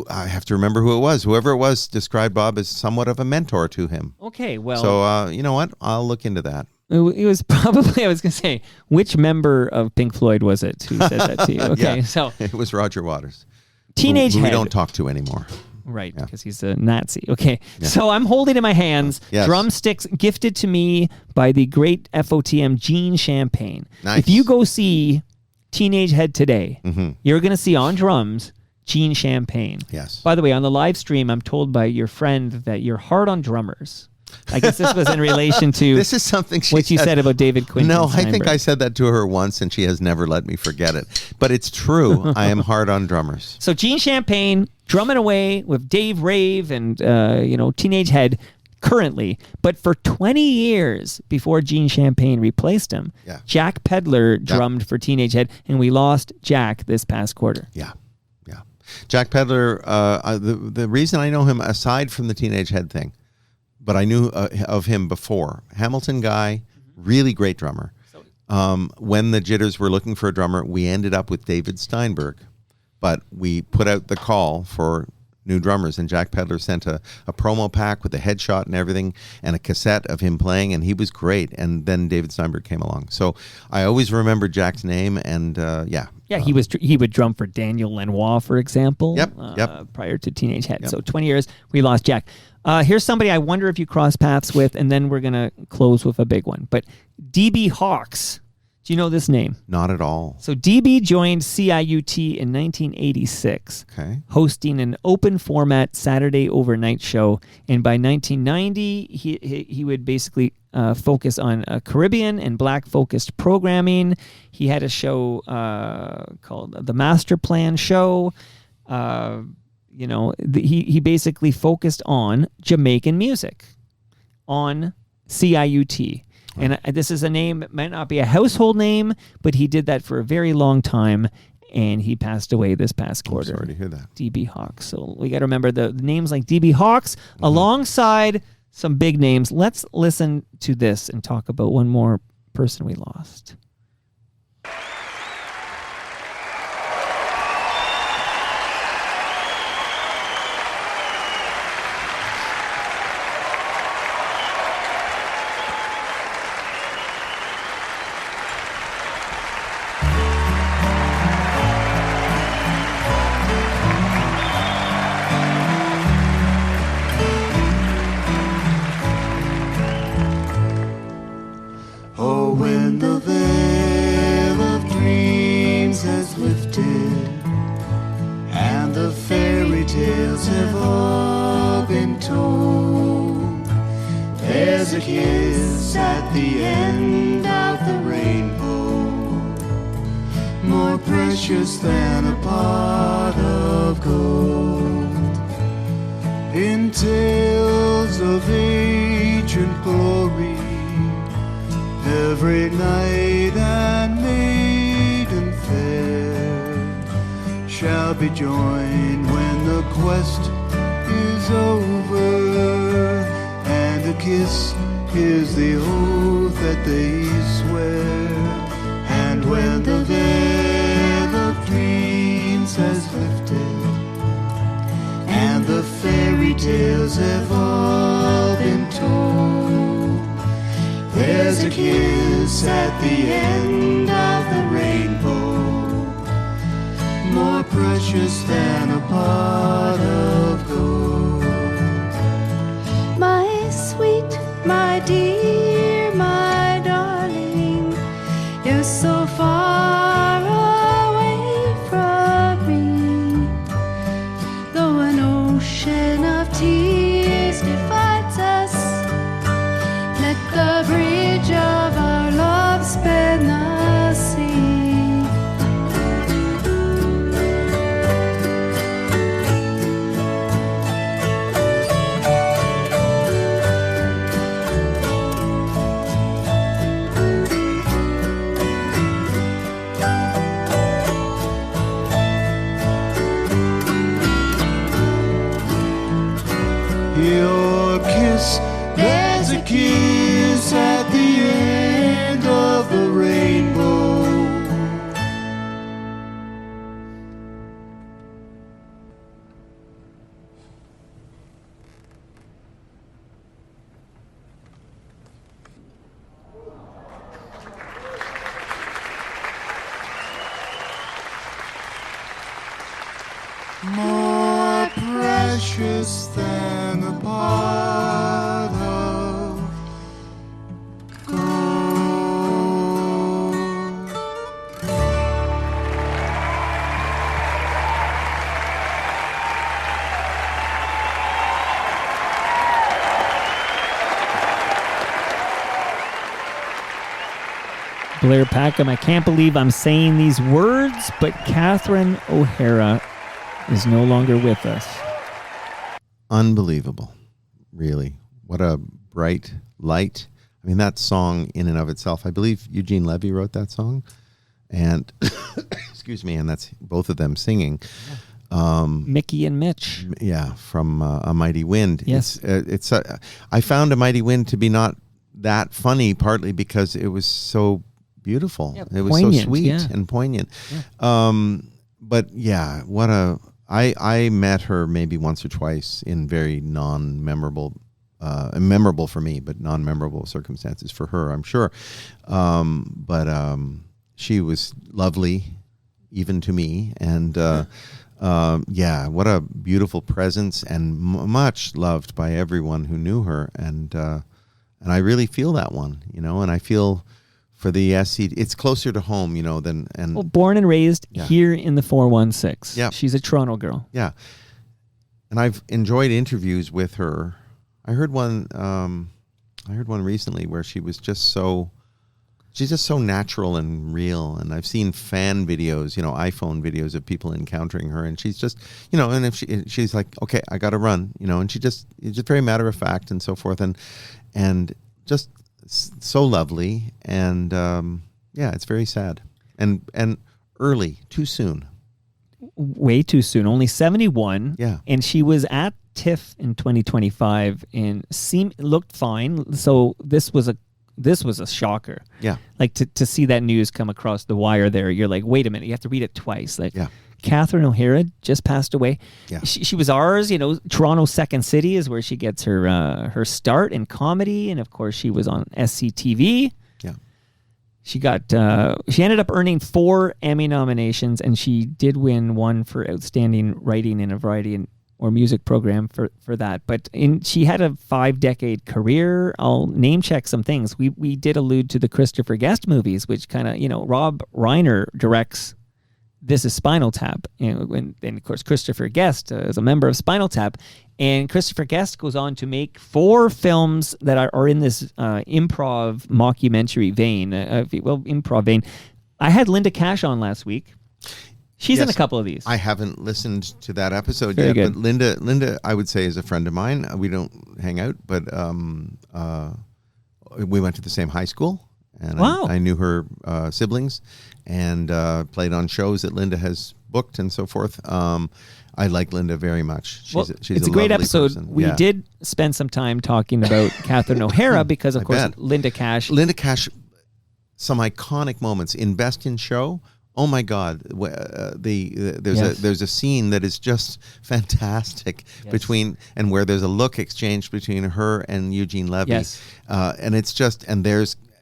I have to remember who it was. Whoever it was described Bob as somewhat of a mentor to him. Okay, well. So, you know what? I'll look into that. It was probably, I was going to say, which member of Pink Floyd was it who said that to you? Okay, so. It was Roger Waters. Teenage who we Head. don't talk to anymore. Right, because he's a Nazi. Okay, so I'm holding in my hands drumsticks gifted to me by the great FOTM Gene Champagne. Nice. If you go see Teenage Head today, you're going to see on drums Gene Champagne. Yes. By the way, on the live stream, I'm told by your friend that you're hard on drummers. I guess this was in relation to this is something what you said about David Quinn. No, I think I said that to her once, and she has never let me forget it. But it's true. I am hard on drummers. So Gene Champagne drumming away with Dave Rave and Teenage Head currently, but for 20 years before Gene Champagne replaced him, Jack Pedler drummed for Teenage Head, and we lost Jack this past quarter. Yeah. Jack Pedler. The reason I know him aside from the Teenage Head thing. But I knew of him before. Hamilton guy, really great drummer. When the Jitters were looking for a drummer, we ended up with David Steinberg. But we put out the call for new drummers, and Jack Pedler sent a promo pack with a headshot and everything, and a cassette of him playing, and he was great. And then David Steinberg came along. So I always remember Jack's name, and he would drum for Daniel Lanois, for example. Yep. Prior to Teenage Head. So 20 years, we lost Jack. Here's somebody I wonder if you cross paths with, and then we're going to close with a big one. But DB Hawks, do you know this name? Not at all. So DB joined CIUT in 1986, hosting an open format Saturday overnight show. And by 1990, he would basically focus on Caribbean and Black-focused programming. He had a show called The Master Plan Show. He basically focused on Jamaican music on CIUT. And this is a name, it might not be a household name, but he did that for a very long time, and he passed away this past quarter. I'm sorry to hear that. DB Hawks. So we got to remember the names like DB Hawks alongside some big names. Let's listen to this and talk about one more person we lost. Oh, when the veil of dreams has lifted and the fairy tales have all been told, there's a kiss at the end of the rainbow, more precious than a pot of gold. In tales of ancient glory, every knight and maiden fair shall be joined when the quest is over, and a kiss is the oath that they swear. And when the veil of dreams has lifted and the fairy tales have all been told, there's a kiss at the end of the rainbow, more precious than a pot of gold. My sweet, my dear, my darling, you're so far away from me. Though an ocean of tears divides us, let the bridge of our love span the sea. more precious than the pot of gold. Blair Packham, I can't believe I'm saying these words, but Catherine O'Hara is no longer with us. Unbelievable. Really. What a bright light. I mean, that song in and of itself, I believe Eugene Levy wrote that song. And, excuse me, and that's both of them singing. Mickey and Mitch. Yeah, from A Mighty Wind. Yes. I found A Mighty Wind to be not that funny, partly because it was so beautiful. Yeah, it was poignant, so sweet yeah. and poignant. Yeah. But yeah, I met her maybe once or twice in very non-memorable, memorable for me, but non-memorable circumstances for her, I'm sure. But she was lovely, even to me, and yeah, what a beautiful presence, and much loved by everyone who knew her, and I really feel that one, and I feel. For the SC, it's closer to home, than and. Well, born and raised here in the 416. Yeah, she's a Toronto girl. Yeah, and I've enjoyed interviews with her. I heard one recently where she was just so. She's just so natural and real, and I've seen fan videos, iPhone videos of people encountering her, and she's just, and if she's like, okay, I got to run, and it's just very matter of fact and so forth, and just. So lovely, and yeah, it's very sad, and early, too soon, way too soon. Only 71. Yeah, and she was at TIFF in 2025 and looked fine. So this was a shocker. Yeah, like to see that news come across the wire. There, you're like, wait a minute, you have to read it twice. Like, yeah. Catherine O'Hara just passed away. Yeah. She was ours, Toronto's Second City is where she gets her start in comedy. And of course she was on SCTV. Yeah. She ended up earning 4 Emmy nominations, and she did win one for outstanding writing in a variety or music program for that. But she had a 5-decade career. I'll name check some things. We did allude to the Christopher Guest movies, which kind of, Rob Reiner directs This Is Spinal Tap, and of course Christopher Guest is a member of Spinal Tap, and Christopher Guest goes on to make 4 films that are in this improv mockumentary vein, improv vein. I had Linda Cash on last week. She's in a couple of these. I haven't listened to that episode Very yet, good. but Linda, I would say, is a friend of mine. We don't hang out, but we went to the same high school, and wow. I knew her siblings. And played on shows that Linda has booked and so forth. I like Linda very much. She's a great episode. Person. We did spend some time talking about Catherine O'Hara because, of course, Linda Cash. Linda Cash, some iconic moments in Best in Show. Oh my God! There's a scene that is just fantastic between and where there's a look exchange between her and Eugene Levy. Yes. And it's just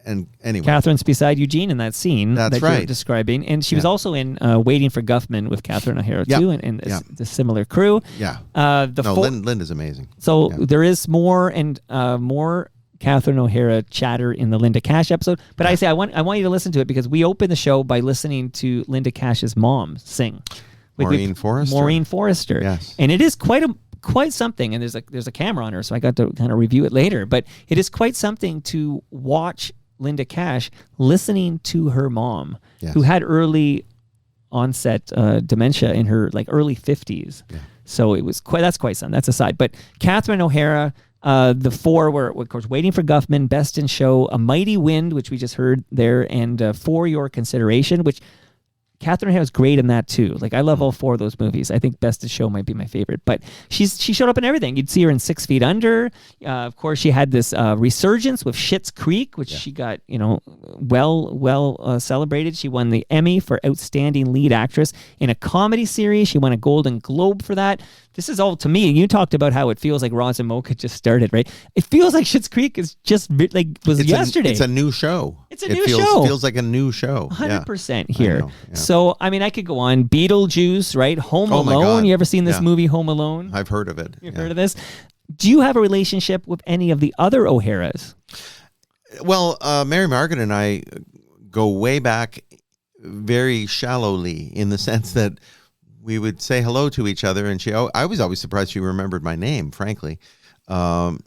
and anyway, Catherine's beside Eugene in that scene that right. you're describing, and she was also in Waiting for Guffman with Catherine O'Hara too, and the similar crew. Yeah, Linda's amazing. So there is more Catherine O'Hara chatter in the Linda Cash episode, but I want you to listen to it because we open the show by listening to Linda Cash's mom sing. Maureen Forrester. Yes, and it is quite something, and there's a camera on her, so I got to kind of review it later. But it is quite something to watch Linda Cash listening to her mom, who had early onset dementia in her early 50s. Yeah. So that's quite something. That's aside. But Catherine O'Hara, the 4 were, of course, Waiting for Guffman, Best in Show, A Mighty Wind, which we just heard there, and For Your Consideration, which Catherine O'Hara was great in that too. I love all 4 of those movies. I think Best in Show might be my favorite. But she showed up in everything. You'd see her in 6 Feet Under. Of course, she had this resurgence with Schitt's Creek, which she got well celebrated. She won the Emmy for Outstanding Lead Actress in a Comedy Series. She won a Golden Globe for that. This is all to me. You talked about how it feels like Roz and Mocha just started, right? It feels like Schitt's Creek is just yesterday. It's a new show. It's a new show. It feels like a new show. 100% here. I know, yeah. So, I mean, I could go on. Beetlejuice, right? Home Oh my Alone. God. You ever seen this Yeah. movie, Home Alone? I've heard of it. You've heard of this? Do you have a relationship with any of the other O'Haras? Well, Mary Margaret and I go way back very shallowly in the sense that we would say hello to each other, and I was always surprised she remembered my name, frankly. But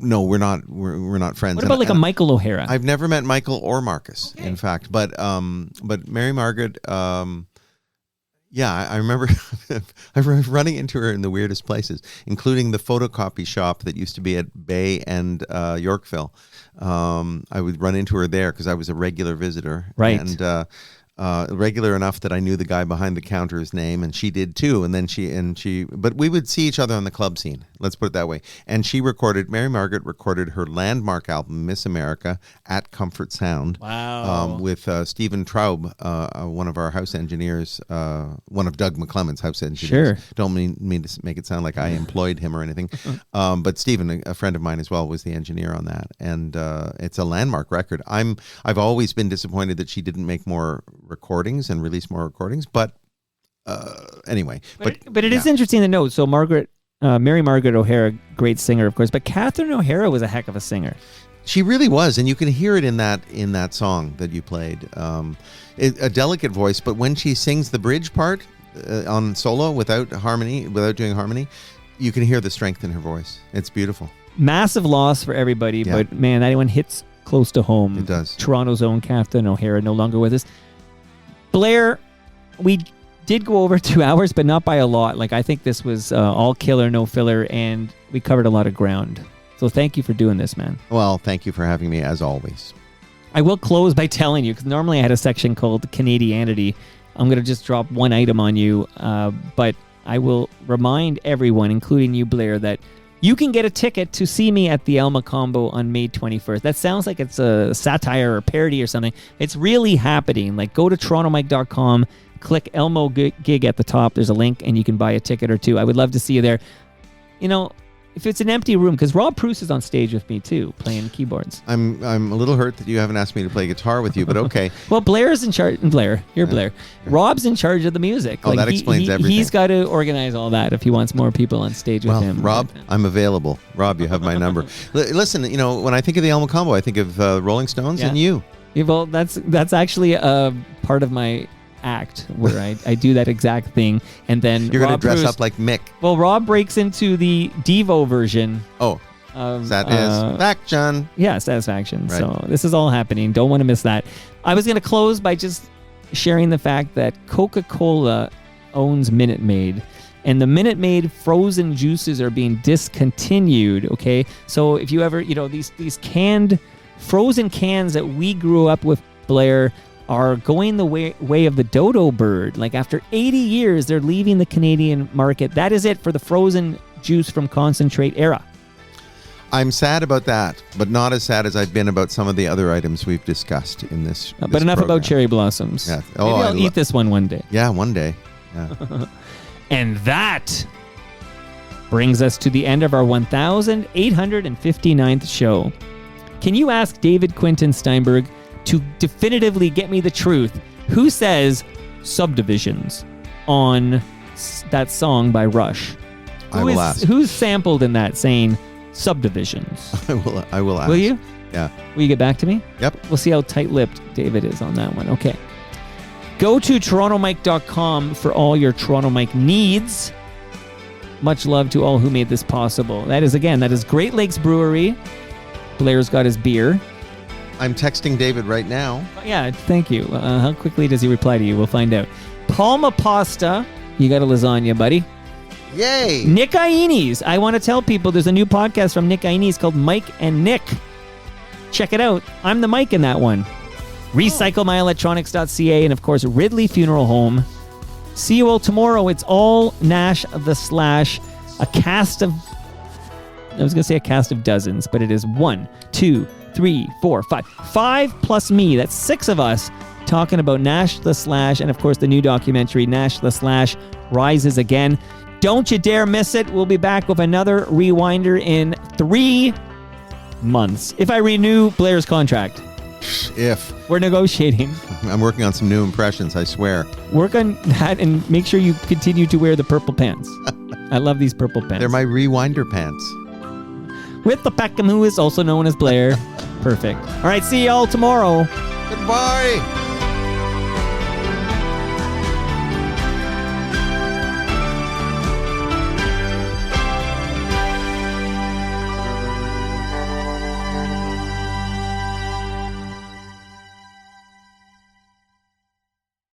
no, we're not friends. What about like a Michael O'Hara? I've never met Michael or Marcus, in fact. But Mary Margaret, yeah, I remember I remember running into her in the weirdest places, including the photocopy shop that used to be at Bay and Yorkville. I would run into her there because I was a regular visitor. Right. And regular enough that I knew the guy behind the counter's name, and she did too. And then but we would see each other on the club scene. Let's put it that way. And Mary Margaret recorded her landmark album, Miss America, at Comfort Sound. Wow. With Stephen Traub, one of our house engineers, one of Doug McClelland's house engineers. Sure. Don't mean to make it sound like I employed him or anything. But Stephen, a friend of mine as well, was the engineer on that. And it's a landmark record. I've always been disappointed that she didn't make more recordings and release more recordings, but anyway. But it is interesting to note. So Mary Margaret O'Hara, great singer, of course, but Catherine O'Hara was a heck of a singer. She really was, and you can hear it in that song that you played. A delicate voice, but when she sings the bridge part on solo without doing harmony, you can hear the strength in her voice. It's beautiful. Massive loss for everybody, Yeah. but man, that one hits close to home. It does. Toronto's own Catherine O'Hara no longer with us. Blair, we did go over 2 hours, but not by a lot. Like, I think this was all killer, no filler, and we covered a lot of ground. So thank you for doing this, man. Well, thank you for having me, as always. I will close by telling you, because normally I had a section called Canadianity. I'm going to just drop one item on you, but I will remind everyone, including you, Blair, that you can get a ticket to see me at the Elma Combo on May 21st. That sounds like it's a satire or parody or something. It's really happening. Like, go to torontomike.com, click Elmo gig at the top. There's a link, and you can buy a ticket or two. I would love to see you there. You know, if it's an empty room, because Rob Pruce is on stage with me too, playing keyboards. I'm a little hurt that you haven't asked me to play guitar with you, but okay. Well, Blair's in charge. Blair. Rob's in charge of the music. Oh, that explains everything. He's got to organize all that if he wants more people on stage with him. Rob, I'm available. Rob, you have my number. Listen, when I think of the Elmo Combo, I think of Rolling Stones and you. Yeah, well, that's actually a part of my act where I do that exact thing, and then you're going to dress up like Mick. Well, Rob breaks into the Devo version. Oh, Satisfaction. Yeah, Satisfaction. Right. So this is all happening. Don't want to miss that. I was going to close by just sharing the fact that Coca-Cola owns Minute Maid, and the Minute Maid frozen juices are being discontinued. Okay, so if you ever, these canned, frozen cans that we grew up with, Blair, are going the way of the dodo bird. Like, after 80 years, they're leaving the Canadian market. That is it for the frozen juice from concentrate era. I'm sad about that, but not as sad as I've been about some of the other items we've discussed in this. But enough program. about cherry blossoms. Yeah. Maybe I'll eat this one day. Yeah, one day. Yeah. And that brings us to the end of our 1,859th show. Can you ask David Quinton Steinberg to definitively get me the truth? Who says subdivisions on that song by Rush? I will ask. Who's sampled in that saying subdivisions? I will ask. Will you? Yeah. Will you get back to me? Yep. We'll see how tight-lipped David is on that one. Okay. Go to torontomike.com for all your Toronto Mike needs. Much love to all who made this possible. That is Great Lakes Brewery. Blair's got his beer. I'm texting David right now. Yeah, thank you. How quickly does he reply to you? We'll find out. Palma Pasta. You got a lasagna, buddy. Yay! Nick Ianni's. I want to tell people there's a new podcast from Nick Ianni's called Mike and Nick. Check it out. I'm the Mike in that one. RecycleMyElectronics.ca, and of course Ridley Funeral Home. See you all tomorrow. It's all Nash the Slash. A cast of dozens, but it is 1, 2, 3, 4, 5. 5 plus me. That's 6 of us talking about Nash the Slash, and of course the new documentary Nash the Slash Rises Again. Don't you dare miss it. We'll be back with another Rewinder in 3 months. If I renew Blair's contract. If. We're negotiating. I'm working on some new impressions, I swear. Work on that and make sure you continue to wear the purple pants. I love these purple pants. They're my Rewinder pants. With the Packham, who is also known as Blair. Perfect. All right, see y'all tomorrow. Goodbye.